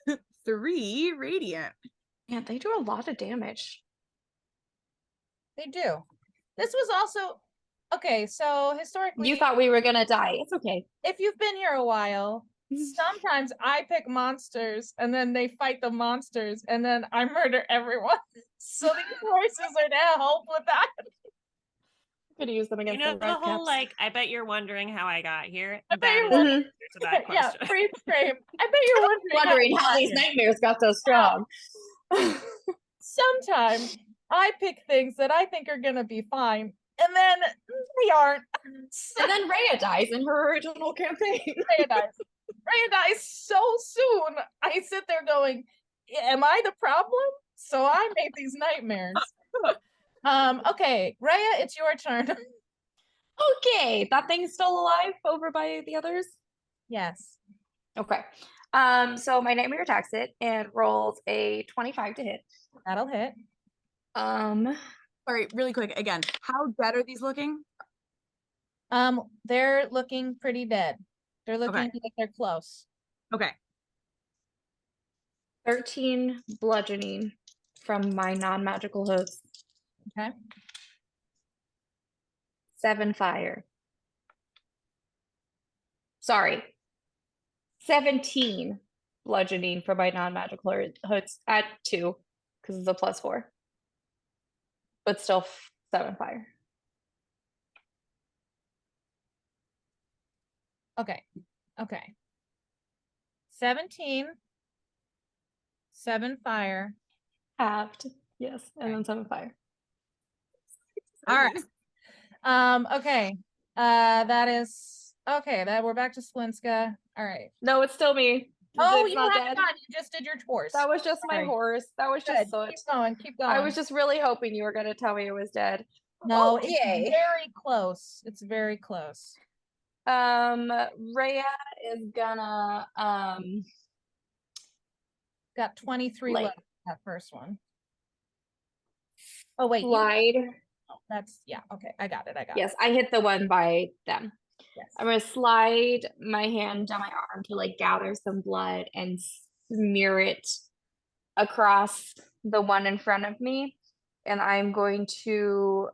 then 3 radiant. Man, they do a lot of damage. They do. This was also okay. So historically, You thought we were gonna die. It's okay. if you've been here a while, sometimes I pick monsters and then they fight the monsters and then I murder everyone. So these horses are to help with that. I'm gonna use them You against know the the red whole caps. like, I bet you're wondering how I got here. I bet That you're is the wondering- answer to that Yeah, question. freeze frame. I bet you're Wondering how I these got here. nightmares got so strong. Sometimes I pick things that I think are gonna be fine, and then they aren't. So And then Rhea dies in her original campaign. Rhea dies. Rhea dies so soon. I sit there going, "Am I the problem?" So I made these nightmares. Okay, Rhea, it's your turn. Okay, that thing's still alive over by the others. Yes. Okay. So my nightmare attacks it and rolls a 25 to hit. That'll hit. Sorry, really quick again. How dead are these looking? They're looking pretty dead. They're looking like they're close. Okay. 13 bludgeoning from my non-magical host. Okay. 7 fire. Sorry. 17 bludgeoning for my non-magical hoods at 2 because it's a +4. But still 7 fire. Okay. Okay. 17. 7 fire. Halved. Yes. And then 7 fire. All right. Okay. That is okay. That we're back to Sliwinska. All right. No, it's still me. Oh, It's you not haven't dead. gone. You just did your horse. That was just my Sorry. horse. That was Good. just soot. Keep going. Keep going. I was just really hoping you were going to tell me it was dead. no. Okay. It's very close. It's very close. Rhea is gonna Got 23 Like- left. That first one. Oh wait. slide. That's yeah. Okay. I got it. I got Yes, it. I hit the one by them. Yes. I'm gonna slide my hand down my arm to like gather some blood and smear it across the one in front of me. And I'm going to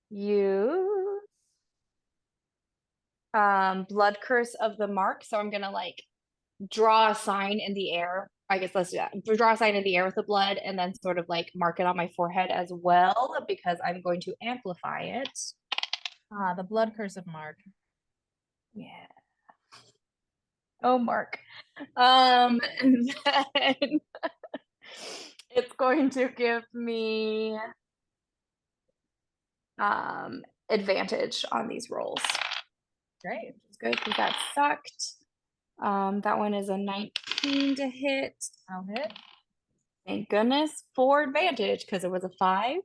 use blood curse of the mark. So I'm gonna like draw a sign in the air. I guess let's do that. Draw a sign in the air with the blood and then sort of like mark it on my forehead as well because I'm going to amplify it. The blood curse of Mark. Yeah. Oh, Mark. And then it's going to give me advantage on these rolls. Great. Which is good because that sucked. That one is a 19 to hit. I'll hit. Thank goodness for advantage because it was a 5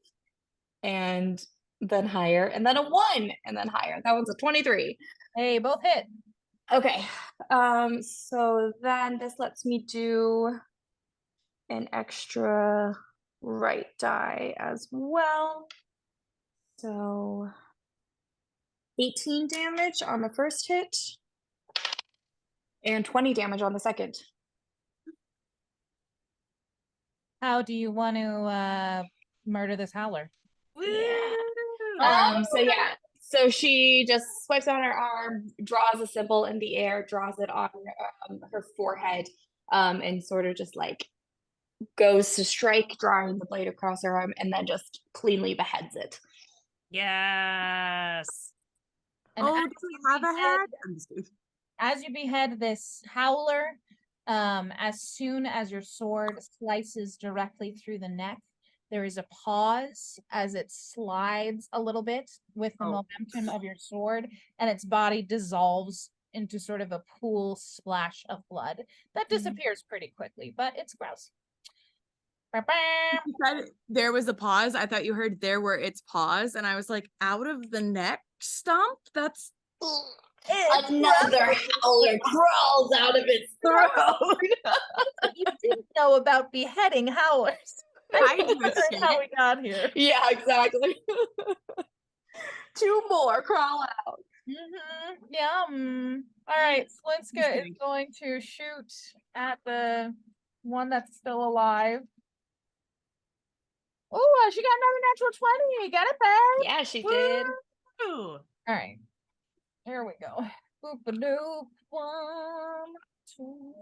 and then higher and then a 1 and then higher. That one's a 23. Hey, both hit. Okay. So then this lets me do an extra right die as well. So 18 damage on the first hit and 20 damage on the second. How do you want to murder this howler? Yeah. So yeah. So she just swipes on her arm, draws a symbol in the air, draws it on her forehead, and sort of just like goes to strike, drawing the blade across her arm, and then just cleanly beheads it. Yes. And Oh, as do we you have a behead- head? I'm just kidding. As you behead this howler, as soon as your sword slices directly through the neck, there is a pause as it slides a little bit with the momentum of your sword, and its body dissolves into sort of a pool splash of blood that disappears pretty quickly, but it's gross. You said there was a pause. I thought you heard there were its paws, and I was like, out of the neck stump? That's Another howler crawls out of its throat. You didn't know about beheading howlers. I do Wondering shit. how we got here. Yeah, exactly. 2 more crawl out. Yum. All right, Sliwinska is kidding. going to shoot at the one that's still alive. Oh, she got another natural 20. Get it back. Yeah, she did. Ooh. All right, here we go. Boop a doop. 1, 2.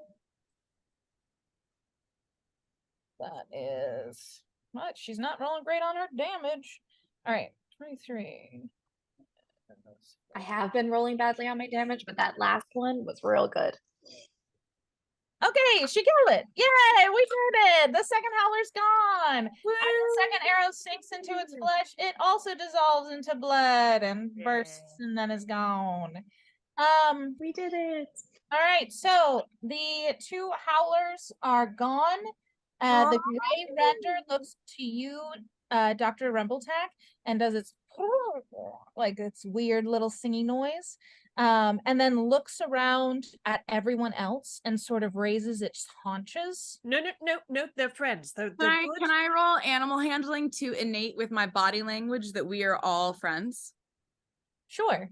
That is much. She's not rolling great on her damage. All right, 23. I have been rolling badly on my damage, but that last one was real good. Okay, she killed it. Yay, we did it. The second howler's gone. As the second arrow sinks into its flesh, it also dissolves into blood and bursts and then is gone. We did it. All right, so the 2 howlers are gone. The gray render looks to you, Dr. Rumbletack, and does its like its weird little singing noise. And then looks around at everyone else and sort of raises its haunches. No, they're friends. They're Can I, good. can I roll animal handling to innate with my body language that we are all friends? Sure.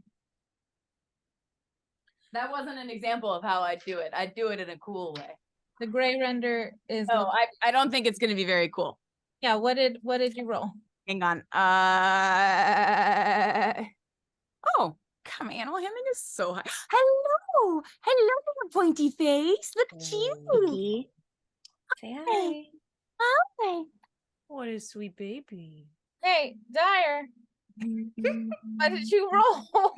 That wasn't an example of how I'd do it. I'd do it in a cool way. The gray render is Oh, No, I don't think it's gonna be very cool. yeah, what did you roll? Hang on. Oh, come on, animal handling is so high. Hello, pointy face. Look at you. Vicky. Say hi. Hi. What a sweet baby. Hey, Dyer, what did you roll?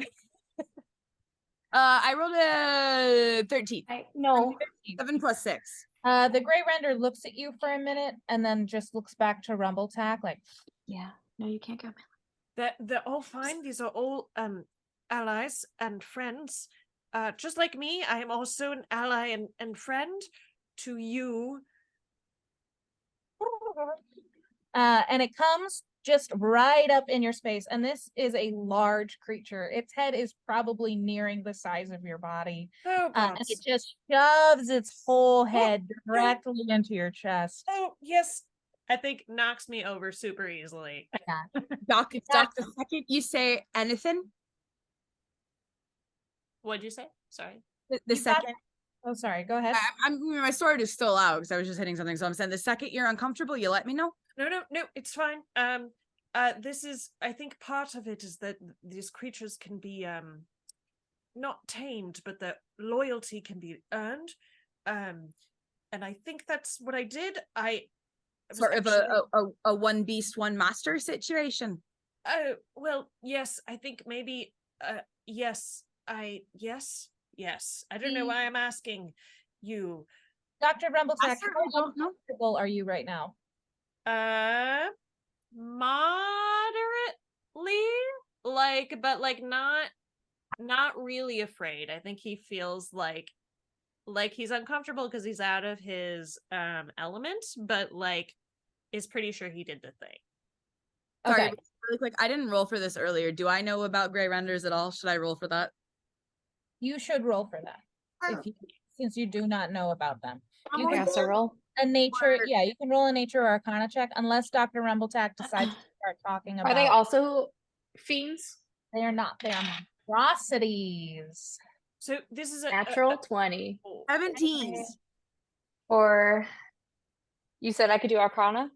I rolled a 13. No. 7 plus 6. The gray render looks at you for a minute and then just looks back to Rumbletack like, Yeah. No, you can't go. They're all fine. These are all allies and friends. Just like me, I am also an ally and friend to you. and it comes just right up in your space. And this is a large creature. Its head is probably nearing the size of your body. Oh, And it just shoves its whole head directly into your chest. oh, yes. I think knocks me over super easily. Doc, the second you say anything, What'd you say? Sorry. the You got second Oh, sorry. Go ahead. my sword is still out because I was just hitting something. So I'm saying the second you're uncomfortable, you let me know. No, it's fine. This is, I think part of it is that these creatures can be not tamed, but their loyalty can be earned. And I think that's what I did. I was Sort of actually- a one beast, one master situation. Oh, well, yes, I think maybe yes. Yes. I don't know why I'm asking you. Dr. Rumbletack, certainly how don't know. uncomfortable are you right now? Moderately, like, but like not really afraid. I think he feels like he's uncomfortable because he's out of his element, but like is pretty sure he did the thing. Sorry, Okay. really quick. I didn't roll for this earlier. Do I know about gray renders at all? Should I roll for that? You should roll for that. Since you do not know about them. You Okay, can so roll. a nature, yeah, you can roll a nature or arcana check unless Dr. Rumbletack decides to start talking about. Are they also fiends? They are not. They are monstrosities. So this is a Natural 20. 17. Or you said I could do arcana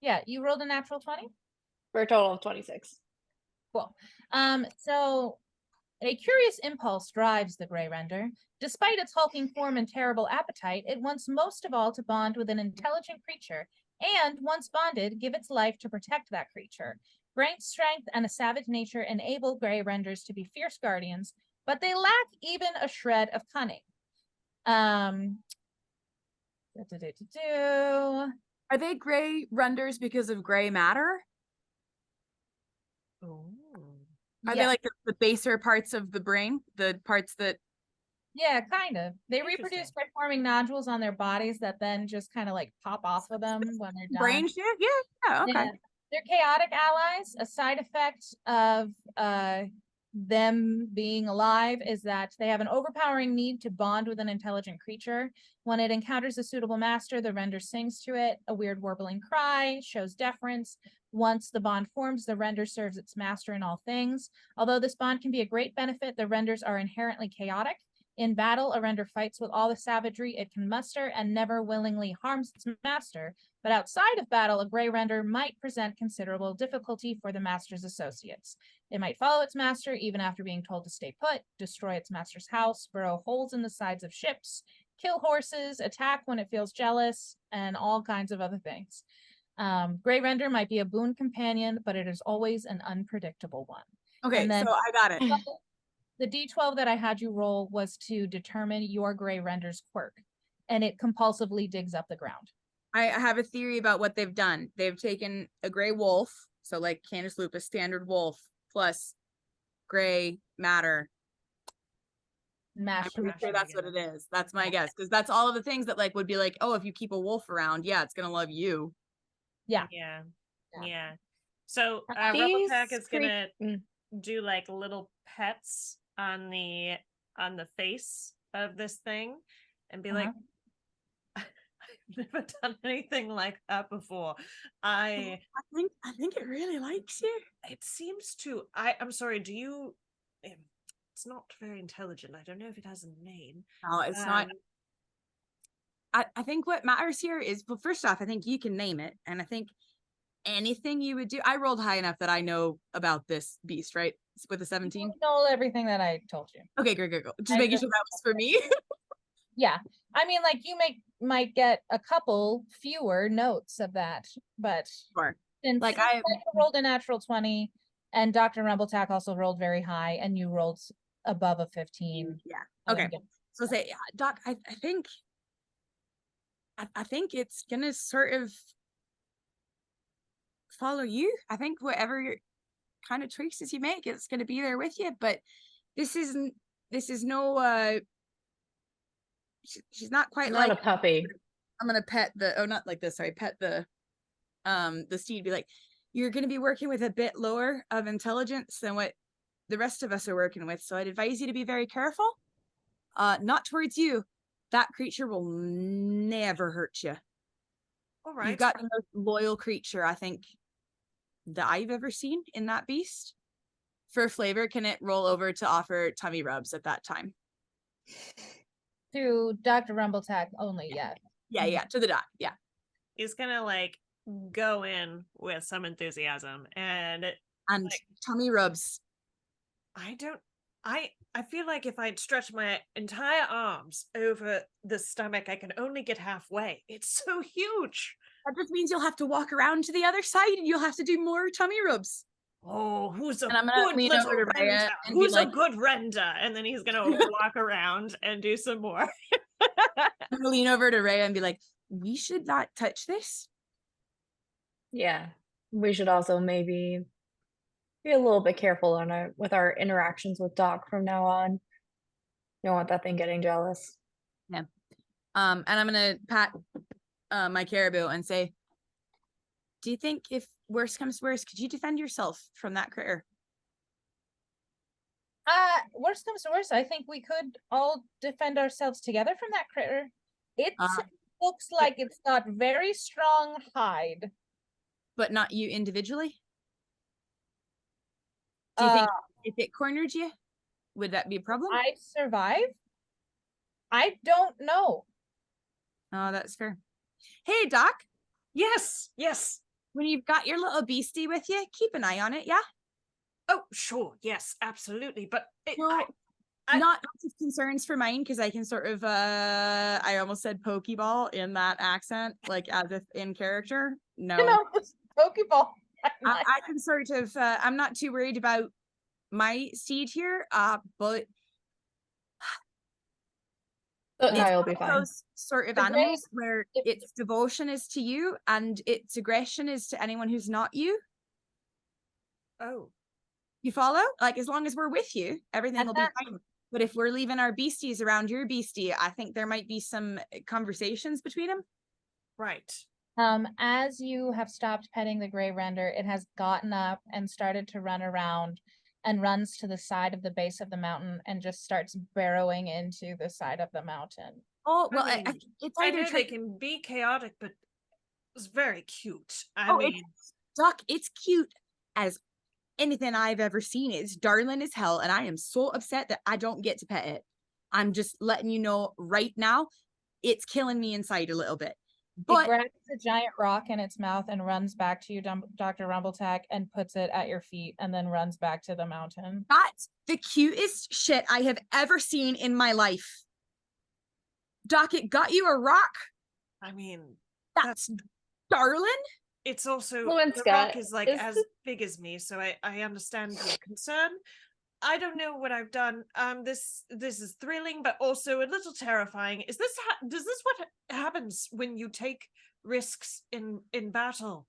Yeah, you rolled a natural 20. for a total of 26. Cool. So a curious impulse drives the Grey Render. Despite its hulking form and terrible appetite, it wants most of all to bond with an intelligent creature, and once bonded, give its life to protect that creature. Great strength and a savage nature enable Grey Renders to be fierce guardians, but they lack even a shred of cunning. Are they gray renders because of gray matter? Are they like the baser parts of the brain? The parts that... Yeah, kind of. They reproduce Interesting. by forming nodules on their bodies that then just kind of like pop off of them when they're done. Brain shit? Yeah, okay. Yeah. They're chaotic allies. A side effect of them being alive is that they have an overpowering need to bond with an intelligent creature. When it encounters a suitable master, the render sings to it, a weird warbling cry, shows deference. Once the bond forms, the render serves its master in all things. Although this bond can be a great benefit, the renders are inherently chaotic. In battle, a render fights with all the savagery it can muster and never willingly harms its master. But outside of battle, a gray render might present considerable difficulty for the master's associates. It might follow its master even after being told to stay put, destroy its master's house, burrow holes in the sides of ships, kill horses, attack when it feels jealous, and all kinds of other things. Gray render might be a boon companion, but it is always an unpredictable one. Okay, And then so I got it. the D12 that I had you roll was to determine your gray render's quirk, and it compulsively digs up the ground. I have a theory about what they've done. They've taken a gray wolf, so like Canis lupus, standard wolf, plus gray matter. I'm pretty sure that's what it is. That's my guess, because that's all of the things that like would be like, oh, if you keep a wolf around, yeah, it's gonna love you. Yeah. So These Rumbletack is gonna Mm. do like little pets on the face of this thing and be like, I've never done anything like that before. I think it really likes you. It seems to. I'm sorry. Do you? It's not very intelligent. I don't know if it has a name. No, it's not. I think what matters here is, well, first off, I think you can name it, and I think anything you would do. I rolled high enough that I know about this beast, right? With a 17. You know everything that I told you. Okay, great. Just making sure that was for me. Yeah. I mean, like you might get a couple fewer notes of that, but Sure. since Like, I rolled a natural 20 and Dr. Rumbletack also rolled very high and you rolled above a 15. Yeah. I Okay. think So say, Doc, I think it's gonna sort of follow you. I think whatever kind of choices you make, it's gonna be there with you. But this is no she's not quite Not like a puppy. I'm gonna pet the not like this, sorry, pet the steed, be like, you're gonna be working with a bit lower of intelligence than what the rest of us are working with. So I'd advise you to be very careful. Not towards you. That creature will never hurt you. All right. You've got the most loyal creature, I think, that I've ever seen in that beast. For flavor, can it roll over to offer tummy rubs at that time? to Dr. Rumbletack only, yeah. Yeah, to the doc. Yeah. He's gonna like go in with some enthusiasm and like, tummy rubs. I feel like if I'd stretch my entire arms over the stomach, I can only get halfway. It's so huge. That just means you'll have to walk around to the other side and you'll have to do more tummy rubs. Oh, who's a And I'm gonna good lean little over to Rhea render? and be Who's like- a good render? And then he's gonna walk around and do some more. I'm gonna lean over to Rhea and be like, we should not touch this. Yeah. We should also maybe be a little bit careful on with our interactions with Doc from now on. You don't want that thing getting jealous. And I'm gonna pat my caribou and say, do you think if worse comes to worse, could you defend yourself from that critter? Worst comes to worst, I think we could all defend ourselves together from that critter. It looks like it's got very strong hide. But not you individually? Do you think if it cornered you, would that be a problem? I'd survive? I don't know. Oh, that's fair. Hey, Doc, Yes, yes. when you've got your little beastie with you, keep an eye on it, yeah? Oh, sure, yes, absolutely. But No, I- not of concerns for mine, because I can sort of, I almost said Pokeball in that accent, like as if in character. No, You know, it's Pokeball. I can sort of, I'm not too worried about my steed here, but No, it's you'll one be of fine. those sort of The gray- animals where its devotion is to you and its aggression is to anyone who's not you. oh, You follow? Like, as long as we're with you, everything And will be fine. But if we're leaving our beasties around your beastie, I think there might be some conversations between them. right. As you have stopped petting the gray render, it has gotten up and started to run around and runs to the side of the base of the mountain and just starts burrowing into the side of the mountain. Oh, well, I mean, it's I either know they can be chaotic, but it's very cute. I Oh, mean, Doc, it's cute as anything I've ever seen. It's darling as hell, and I am so upset that I don't get to pet it. I'm just letting you know right now, it's killing me inside a little bit. It But grabs a giant rock in its mouth and runs back to you, Dr. Rumbletack, and puts it at your feet and then runs back to the mountain. that's the cutest shit I have ever seen in my life. Doc, it got you a rock? I mean, That's darling. it's also the Sliwinska, rock is like is as this- big as me, so I understand your concern. I don't know what I've done. This is thrilling, but also a little terrifying. Is this does this what happens when you take risks in battle?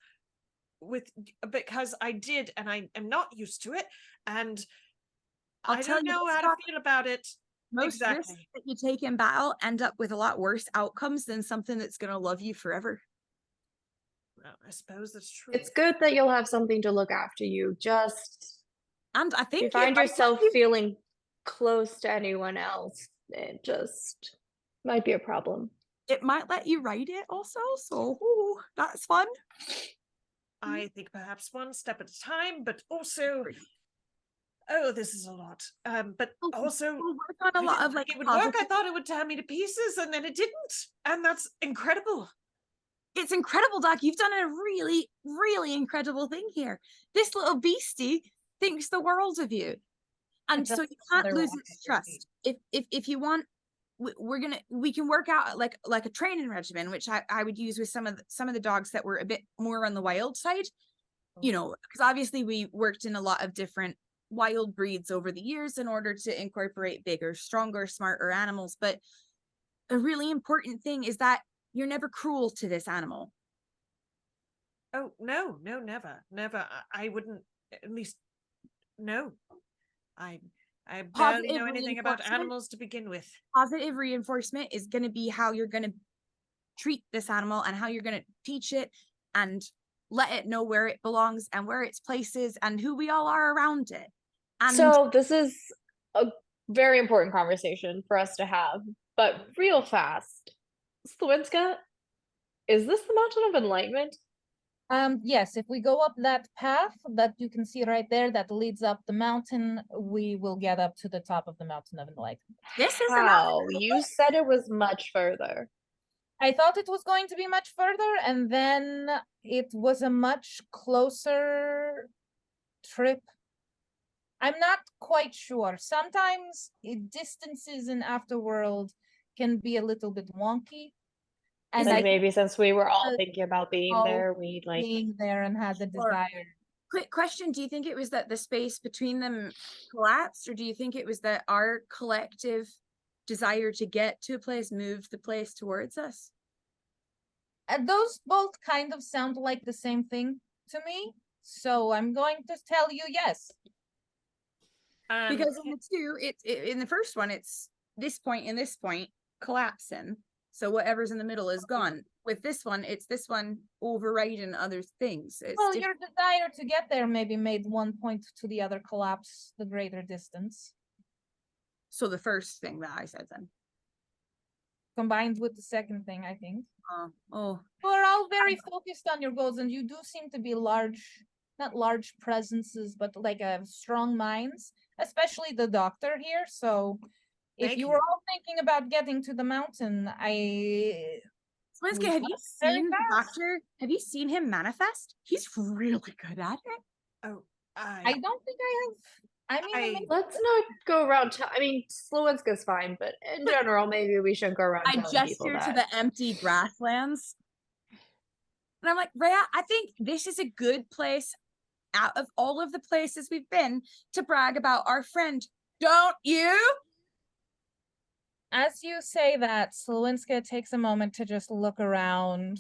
Because I did, and I am not used to it, and I'll I tell don't you know this, how to Doc. feel about it. Most risks Exactly. that you take in battle end up with a lot worse outcomes than something that's going to love you forever. Well, I suppose that's true. It's good that you'll have something to look after you. Just And I if think you it find might yourself be- feeling close to anyone else, it just might be a problem. it might let you ride it also, so ooh, that's fun. I think perhaps one step at a time, but also, oh, this is a lot. But also, We'll work on I a lot didn't of like think it would work. I positive- thought it would tear me to pieces, and then it didn't, and that's incredible. It's incredible, Doc. You've done a really, really incredible thing here. This little beastie thinks the world of you, and It's so just you can't another lose rock its at your feet. trust. If you want, we can work out like a training regimen, which I would use with some of the dogs that were a bit more on the wild side. You know, because obviously we worked in a lot of different wild breeds over the years in order to incorporate bigger, stronger, smarter animals. But a really important thing is that you're never cruel to this animal. Oh no, never. I wouldn't. At least, no. I barely Positive know anything about reinforcement. animals to begin with. Positive reinforcement is going to be how you're going to treat this animal and how you're going to teach it and let it know where it belongs and where its place is and who we all are around it. And So this is a very important conversation for us to have, but real fast. Sliwinska, is this the Mountain of Enlightenment? Yes, if we go up that path that you can see right there that leads up the mountain, we will get up to the top of the Mountain of Enlightenment. this is a How? mountain. You said it was much further. I thought it was going to be much further, and then it was a much closer trip. I'm not quite sure. Sometimes distances in Afterworld can be a little bit wonky. And Like I maybe since we were all uh, thinking about being all there, we like being there and had the Sure. desire. Quick question, do you think it was that the space between them collapsed, or do you think it was that our collective desire to get to a place moved the place towards us? And those both kind of sound like the same thing to me. So I'm going to tell you yes. Because in the two, in the first one, it's this point and this point collapsing. So whatever's in the middle is gone. With this one, it's this one overriding other things. It's Well, your desire to get there maybe made one point to the other collapse the greater distance. So the first thing that I said then. Combined with the second thing, I think. Oh. We're all very focused on your goals, and you do seem to be not large presences, but like strong minds, especially the doctor here. So if Thank you you. were all thinking about getting to the mountain, Sliwinska, We have got you very seen the fast. doctor? Have you seen him manifest? He's really good at it. Oh, I don't think I have. I mean, I- maybe- Let's not go around. I mean, Sliwinska's fine, but in general, maybe we should go around. I telling people gesture to that. the empty grasslands. And I'm like, Rhea, I think this is a good place out of all of the places we've been to brag about our friend. Don't you? as you say that, Sliwinska takes a moment to just look around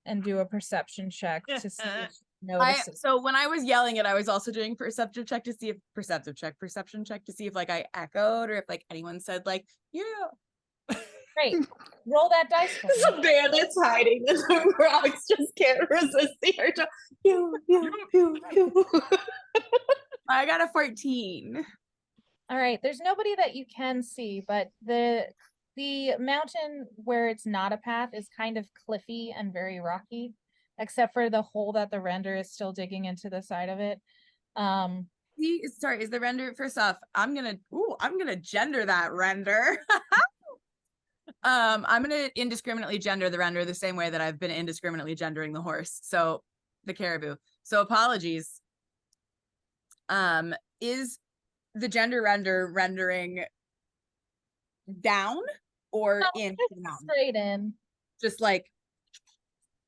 and do a perception check to see if she notices. So when I was yelling it, I was also doing perception check to see if like I echoed or if like anyone said like, yeah. Great. Roll that dice for There's me. a bear that's hiding and the rocks just can't resist the urge. Pew, pew, pew, pew. I got a 14. All right, there's nobody that you can see, but the mountain where it's not a path is kind of cliffy and very rocky, except for the hole that the render is still digging into the side of it. Sorry, is the render first off? I'm gonna gender that render. I'm gonna indiscriminately gender the render the same way that I've been indiscriminately gendering the horse. So the caribou. So apologies. Is the gender render rendering down or No, in just the mountain? straight in. Just like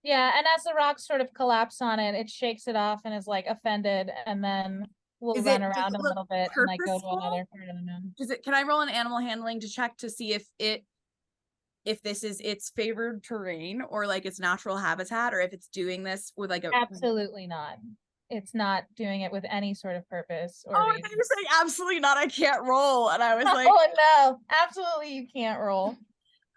Yeah, and as the rocks sort of collapse on it, it shakes it off and is like offended, and then will Does run it around a look little bit and like go to purposeful? another part of the mountain. can I roll an animal handling to check to see if this is its favored terrain or like its natural habitat, or if it's doing this with like a Absolutely not. It's not doing it with any sort of purpose or Oh, I reason. thought you were saying absolutely not, I can't roll. And I was like, Oh no, absolutely you can't roll.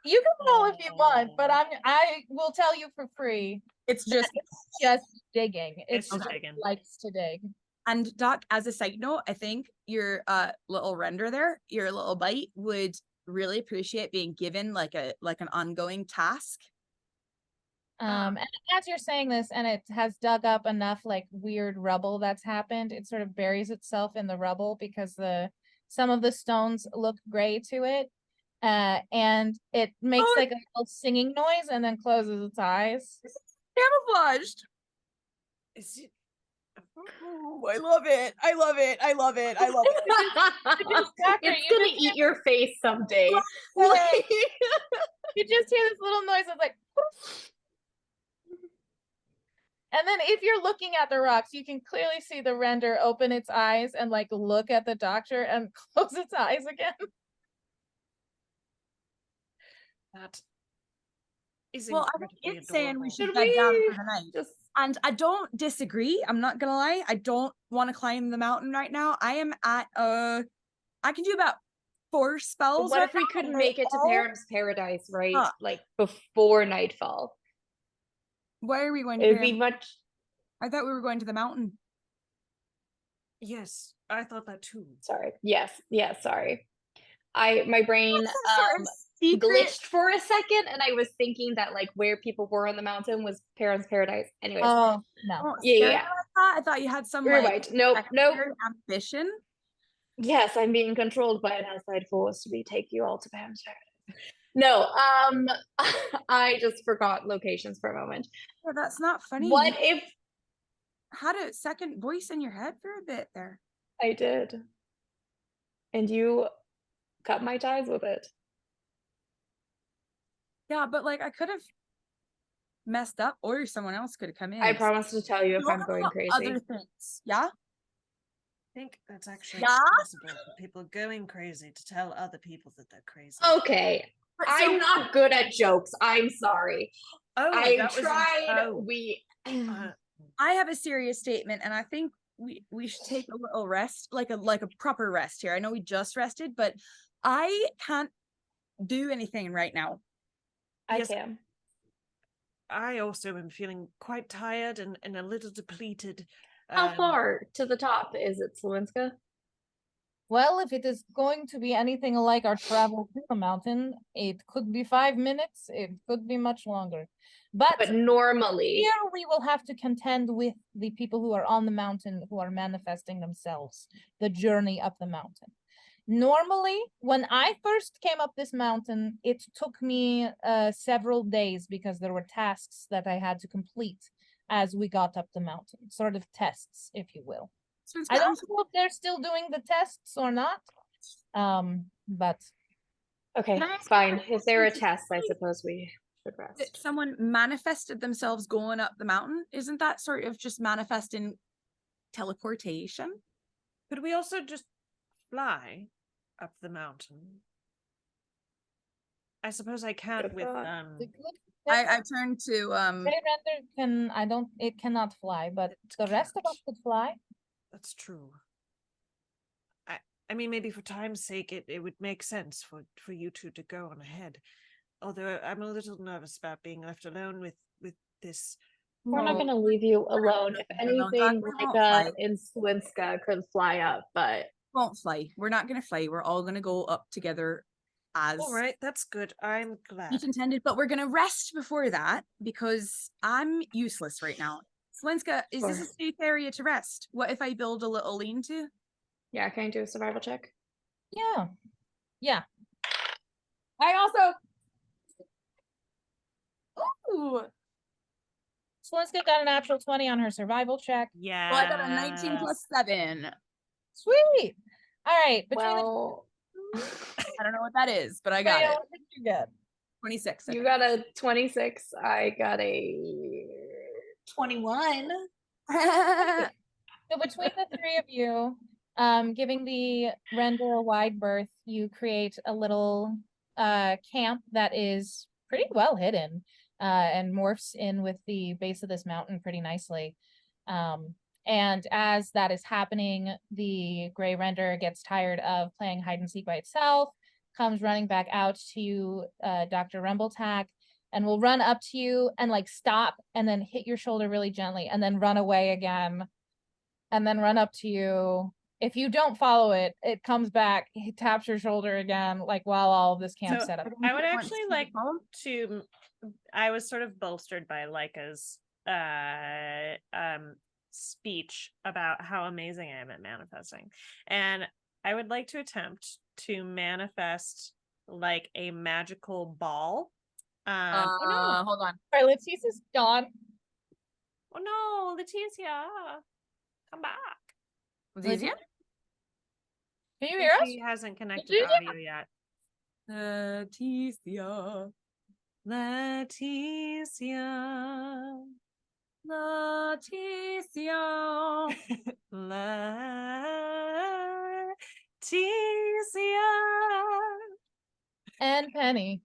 You can roll if you want, but I will tell you for free. it's just Just digging. It's Just just digging. likes to dig. And Doc, as a side note, I think your little render there, your little bite would really appreciate being given like an ongoing task. And as you're saying this, and it has dug up enough like weird rubble that's happened, it sort of buries itself in the rubble because some of the stones look gray to it. And it makes Oh. like a little singing noise and then closes its eyes. Camouflaged. Is it? Oh, I love it. I love it. I love it. I love it. Doctor, It's you gonna just eat your face someday. You just hear this little noise that's like and then if you're looking at the rocks, you can clearly see the render open its eyes and like look at the doctor and close its eyes again. That is Well, I think incredibly it's saying we adorable. should Should bed down we for the night. just And I don't disagree. I'm not gonna lie. I don't want to climb the mountain right now. I am at I can do about 4 spells. what right if we now, couldn't and make it to all- Param's Paradise, right? Huh. Like before nightfall. Why are we going to It would be Param? much I thought we were going to the mountain. Yes, I thought that too. sorry. Yes, sorry. My brain Some sort of secret. glitched for a second and I was thinking that like where people were on the mountain was Param's Paradise. Anyways. Oh no. Oh, Yeah, scary yeah. like that? I thought you had some You're like right. Nope. secondary ambition. Yes, I'm being controlled by an outside force to take you all to Param's Paradise. No, I just forgot locations for a moment. Yeah, that's not funny. What You if had a second voice in your head for a bit there. I did? And you cut my ties with it. Yeah, but like I could have messed up, or someone else could have come in. I promise to tell you if You I'm don't going know crazy. Other things, yeah. I think that's actually Yeah? possible for people going crazy to tell other people that they're crazy. Okay, But I'm so- not good at jokes. I'm sorry. Oh, I that was tried. oh, We. I have a serious statement, and I think we should take a little rest, like a proper rest here. I know we just rested, but I can't do anything right now. I Yes. can. I also am feeling quite tired and a little depleted. How far to the top is it, Sliwinska? Well, if it is going to be anything like our travel to the mountain, it could be 5 minutes, it could be much longer. But normally, here we will have to contend with the people who are on the mountain who are manifesting themselves, the journey up the mountain. Normally, when I first came up this mountain, it took me several days because there were tasks that I had to complete as we got up the mountain, sort of tests, if you will. I don't know if they're still doing the tests or not, but okay, Can I ask a fine. question? If there are tests, I suppose we should rest. Someone manifested themselves going up the mountain. Isn't that sort of just manifesting teleportation? Could we also just fly up the mountain? I suppose I can't with I turned to Gray Render it cannot fly, but the rest of us could fly. That's true. I mean, maybe for time's sake, it would make sense for you two to go on ahead. Although I'm a little nervous about being left alone with this. We're not going to leave you alone. If anything, Laiika and Sliwinska could fly up, but won't fly. We're not going to fly. We're all going to go up together as all right. That's good. I'm glad. each intended, but we're going to rest before that because I'm useless right now. Sliwinska, is this a safe area to rest? What if I build a little lean-to? Yeah, can I do a survival check? Yeah. I also. Ooh. Sliwinska got a natural 20 on her survival check. Yeah. Well, I got a 19 plus 7. Sweet. All right. Well, I don't know what that is, but I got Rhea, it. what did you get? 26. you got a 26. I got a 21. So between the three of you, giving the render a wide berth, you create a little camp that is pretty well hidden and morphs in with the base of this mountain pretty nicely. And as that is happening, the gray render gets tired of playing hide and seek by itself, comes running back out to Dr. Rumbletack, and will run up to you and like stop and then hit your shoulder really gently and then run away again and then run up to you. If you don't follow it, it comes back, he taps your shoulder again, like while all of this camp So set up. I would actually like to. I was sort of bolstered by Laika's speech about how amazing I am at manifesting, and I would like to attempt to manifest like a magical ball. Oh no! Hold on. All right, Leticia's gone. Oh no, Leticia, come back. Was it easier? Can you hear us? She hasn't connected Leticia? audio yet. Leticia. Leticia. Leticia. Leticia. And Penny.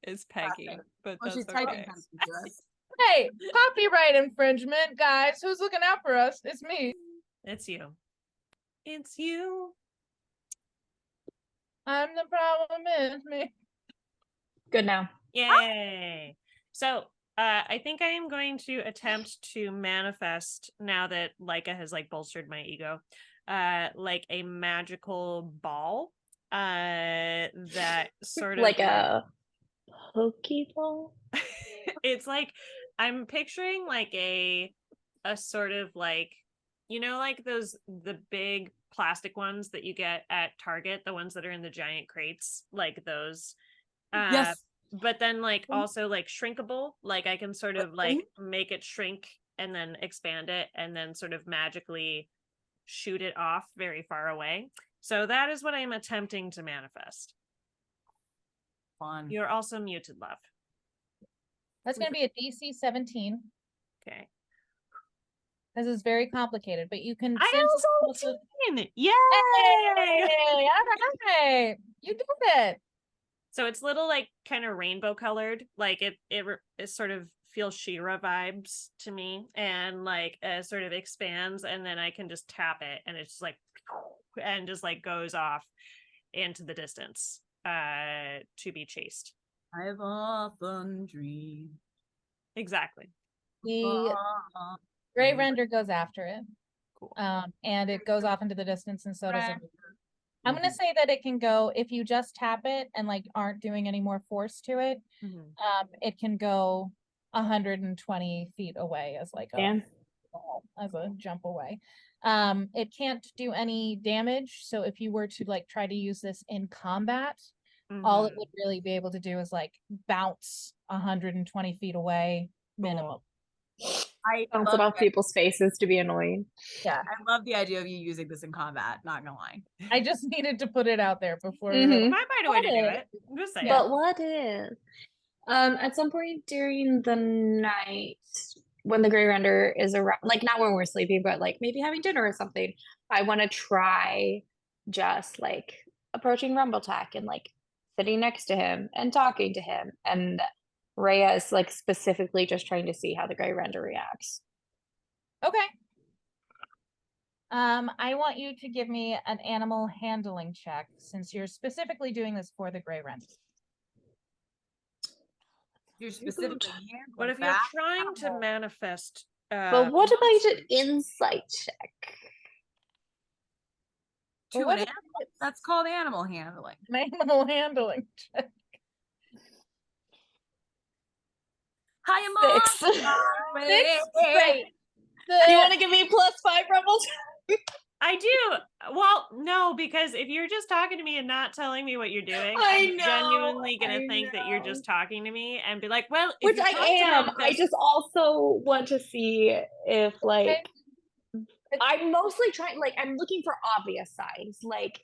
It's Peggy, but Oh, she's that's typing okay. something to us. Hey, copyright infringement, guys. Who's looking out for us? It's me. It's you. It's you. I'm the problem, it's me. Good now. Yay. So I think I am going to attempt to manifest, now that Laiika has like bolstered my ego, like a magical ball that sort of Like a Pokeball? it's like I'm picturing like a sort of like, you know, like the big plastic ones that you get at Target, the ones that are in the giant crates, like those. Yes. But then like also like shrinkable, like I can sort of like make it shrink and then expand it and then sort of magically shoot it off very far away. So that is what I'm attempting to manifest. Fun. You're also muted, love. That's going to be a DC 17. Okay. This is very complicated, but you can I sense also Yay! Hey, all right. You did it. So it's little like kind of rainbow colored, like it sort of feels She-Ra vibes to me, and like sort of expands, and then I can just tap it, and it's just like and just like goes off into the distance to be chased. I've often dreamed. Exactly. The gray render goes after it. Cool. And it goes off into the distance, and so does it. I'm Mm-hmm. gonna say that it can go, if you just tap it and like aren't doing any more force to it, it can go 120 feet away as like Damn. as a jump away. It can't do any damage, so if you were to like try to use this in combat, all it would really be able to do is like bounce 120 feet away minimum. I Bounce love it off it. people's faces to be annoying. Yeah, I love the idea of you using this in combat, not gonna lie. I just needed to put it out there before we Mhm. were Might find a way to do it. I'm just saying. But what if, at some point during the night, when the gray render is around, like not when we're sleeping, but like maybe having dinner or something, I want to try just like approaching Rumbletack and like sitting next to him and talking to him. And Rhea is like specifically just trying to see how the gray render reacts. Okay. I want you to give me an animal handling check, since you're specifically doing this for the gray render. You're specifically What if you're trying to manifest But what about an insight check? to Well, an what animal? That's called animal handling. Animal handling check. Hi, Six. Six? Great. You want to give me +5 Rumbletack? I do. Well, no, because if you're just talking to me and not telling me what you're doing, I'm genuinely gonna think that you're just talking to me and be like, well, if Which you're I trying to am. I manifest- just also want to see if like I'm mostly trying, like I'm looking for obvious signs. Like,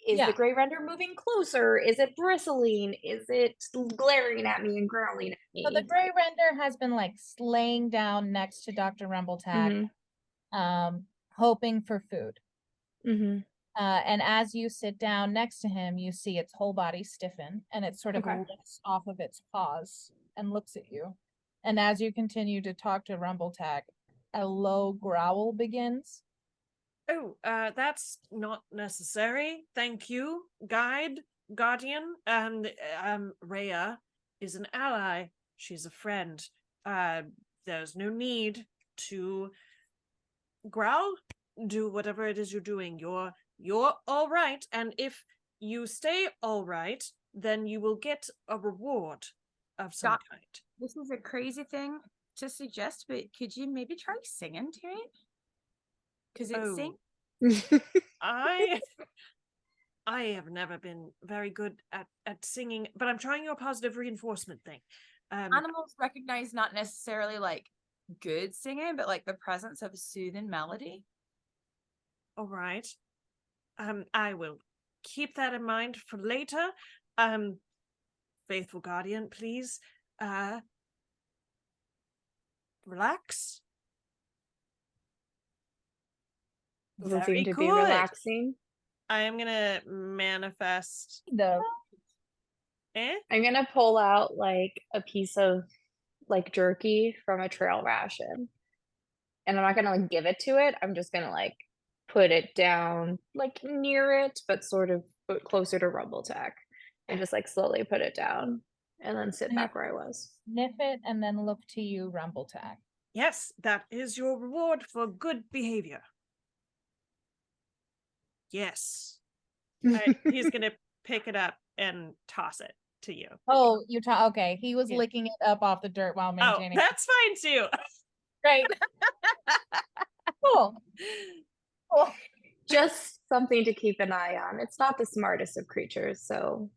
is Yeah. the gray render moving closer? Is it bristling? Is it glaring at me and growling at me? So the gray render has been like laying down next to Dr. Rumbletack, hoping for food. And as you sit down next to him, you see its whole body stiffen, and it sort of lifts off of its paws and looks at you. And as you continue to talk to Rumbletack, a low growl begins. Oh, that's not necessary. Thank you, guardian. And Rhea is an ally. She's a friend. There's no need to growl. Do whatever it is you're doing. You're all right. And if you stay all right, then you will get a reward of some kind. This is a crazy thing to suggest, but could you maybe try singing to it? Because it sings. I have never been very good at singing, but I'm trying your positive reinforcement thing. Animals recognize not necessarily like good singing, but like the presence of soothing melody. All right. I will keep that in mind for later. Faithful guardian, please, relax. Doesn't Very seem to be good. relaxing. I am gonna manifest. I'm gonna pull out like a piece of like jerky from a trail ration, and I'm not gonna like give it to it. I'm just gonna like put it down like near it, but sort of closer to Rumbletack, and just like slowly put it down, and then sit back where I was. Sniff it and then look to you, Rumbletack. Yes, that is your reward for good behavior. Yes. He's gonna pick it up and toss it to you. Oh, okay. He was licking it up off the dirt while maintaining. Oh, that's fine too. Great. Cool. Just something to keep an eye on. It's not the smartest of creatures, so.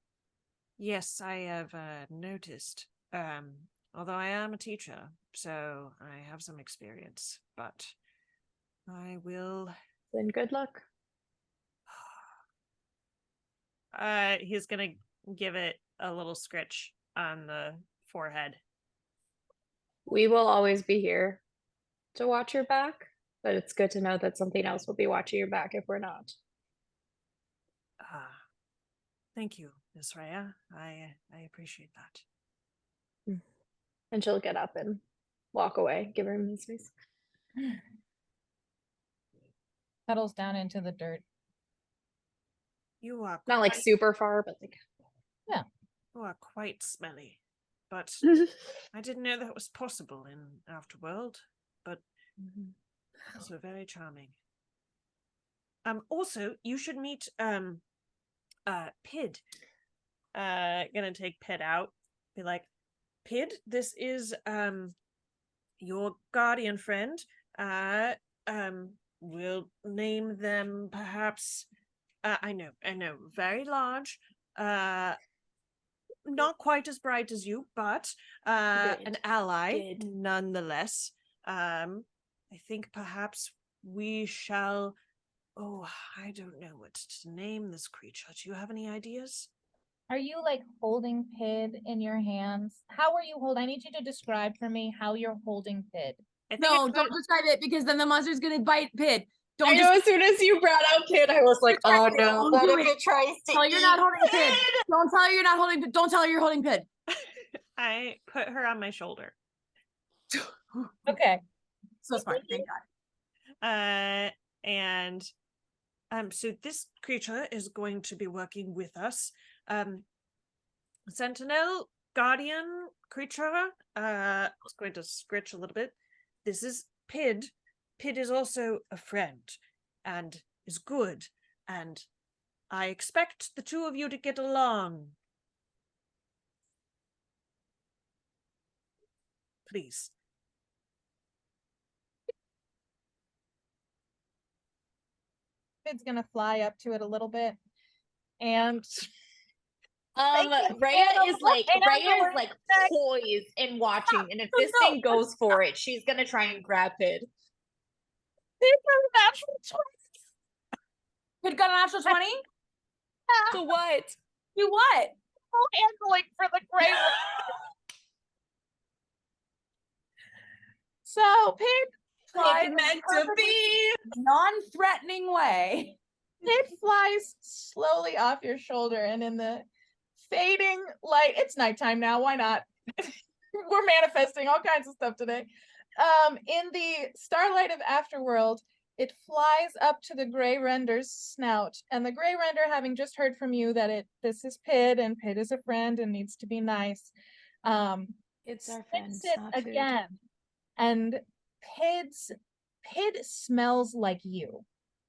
Yes, I have noticed. Although I am a teacher, so I have some experience, but I will. Then good luck. He's gonna give it a little scritch on the forehead. We will always be here to watch your back, but it's good to know that something else will be watching your back if we're not. Thank you, Miss Rhea. I appreciate that. And she'll get up and walk away, give her a space. Settles down into the dirt. You are Not like super far, but like you are quite smelly. But I didn't know that was possible in Afterworld, but also very charming. Also, you should meet Pid. Gonna take Pid out. Be like, Pid, this is your guardian friend. We'll name them perhaps I know, very large. Not quite as bright as you, but an ally nonetheless. I think perhaps we shall. Oh, I don't know what to name this creature. Do you have any ideas? Are you like holding Pid in your hands? How are you holding? I need you to describe for me how you're holding Pid. No, don't describe it because then the monster's gonna bite Pid. Don't I know, as soon as you brought out Pid, I was like, oh no, what if it tries to tell her you're not holding Pid. Don't tell her you're not holding Pid. Don't tell her you're holding Pid. I put her on my shoulder. Okay. So smart, thank God. So this creature is going to be working with us. Sentinel, guardian creature. I was going to scritch a little bit. This is Pid. Pid is also a friend and is good, and I expect the two of you to get along. Please. Pid's gonna fly up to it a little bit, and Rhea is like poised and watching, and if this thing goes for it, she's gonna try and grab Pid. Pid got a natural 20? So what? Do what? handling for the gray one. So Pid flies meant to be non-threatening way. Pid flies slowly off your shoulder, and in the fading light, it's nighttime now, why not? We're manifesting all kinds of stuff today. In the starlight of Afterworld, it flies up to the gray render's snout, and the gray render, having just heard from you that this is Pid, and Pid is a friend and needs to be nice, It's our friend, it not food. again, and Pid smells like you,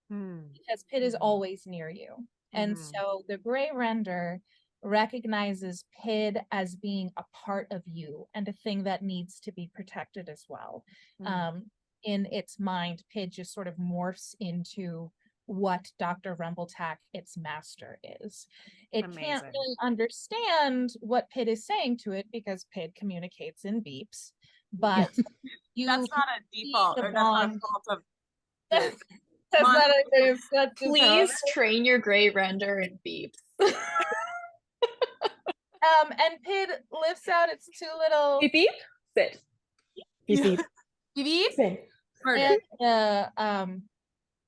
because Pid is always near you, and so the gray render recognizes Pid as being a part of you and a thing that needs to be protected as well. In its mind, Pid just sort of morphs into what Dr. Rumbletack, its master, is. It can't really understand what Pid is saying to it because Pid communicates in beeps, but That's not a default, or that's not a fault of that's not a, that's Please train your gray render in beeps. And Pid lifts out its two little Beep beep. Sit. Beep beep. Beep beep. Sit. and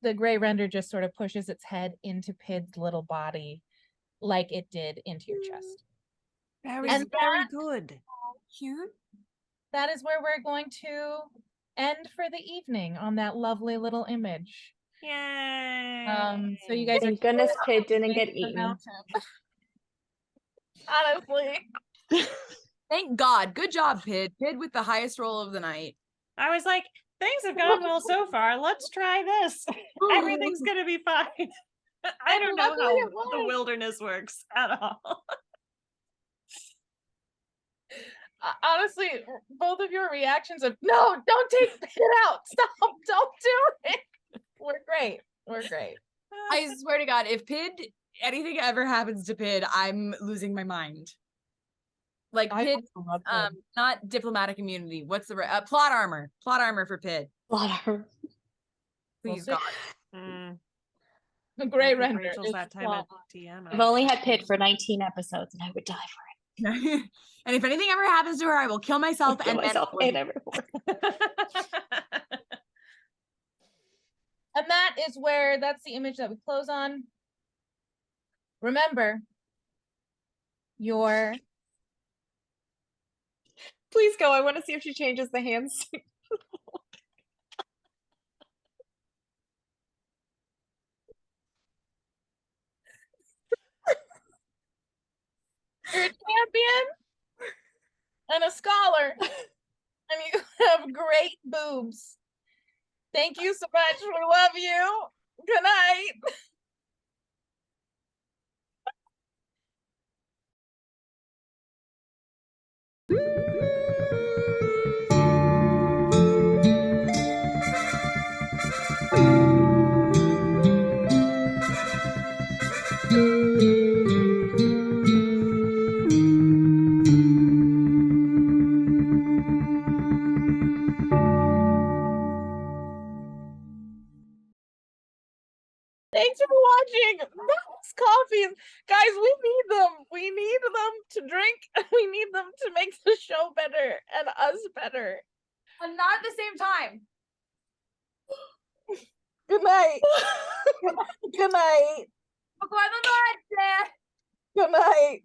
the gray render just sort of pushes its head into Pid's little body like it did into your chest. Very good. Cute. That is where we're going to end for the evening, on that lovely little image. Yay. So you guys Thank goodness Pid didn't get eaten. Honestly. Thank God. Good job, Pid. Pid with the highest roll of the night. I was like, things have gone well so far. Let's try this. Everything's gonna be fine. I don't know how the wilderness works at all. Honestly, both of your reactions of no, don't take it out. Stop, don't do it. We're great. I swear to God, if anything ever happens to Pid, I'm losing my mind. Like Pid, not diplomatic immunity. What's the plot armor? Plot armor for Pid. Plot armor. Please God. The gray render. Rachel's that time at TM. I've only had Pid for 19 episodes, and I would die for it. And if anything ever happens to her, I will kill myself Kill and myself then and everyone. And that's the image that we close on. Remember, your Please go. I want to see if she changes the hands. you're a champion and a scholar, and you have great boobs. Thank you so much. We love you. Good night. Thanks for watching. Those coffees, guys, we need them. We need them to drink. We need them to make the show better and us better. and not at the same time. Good night. Good night. Good night.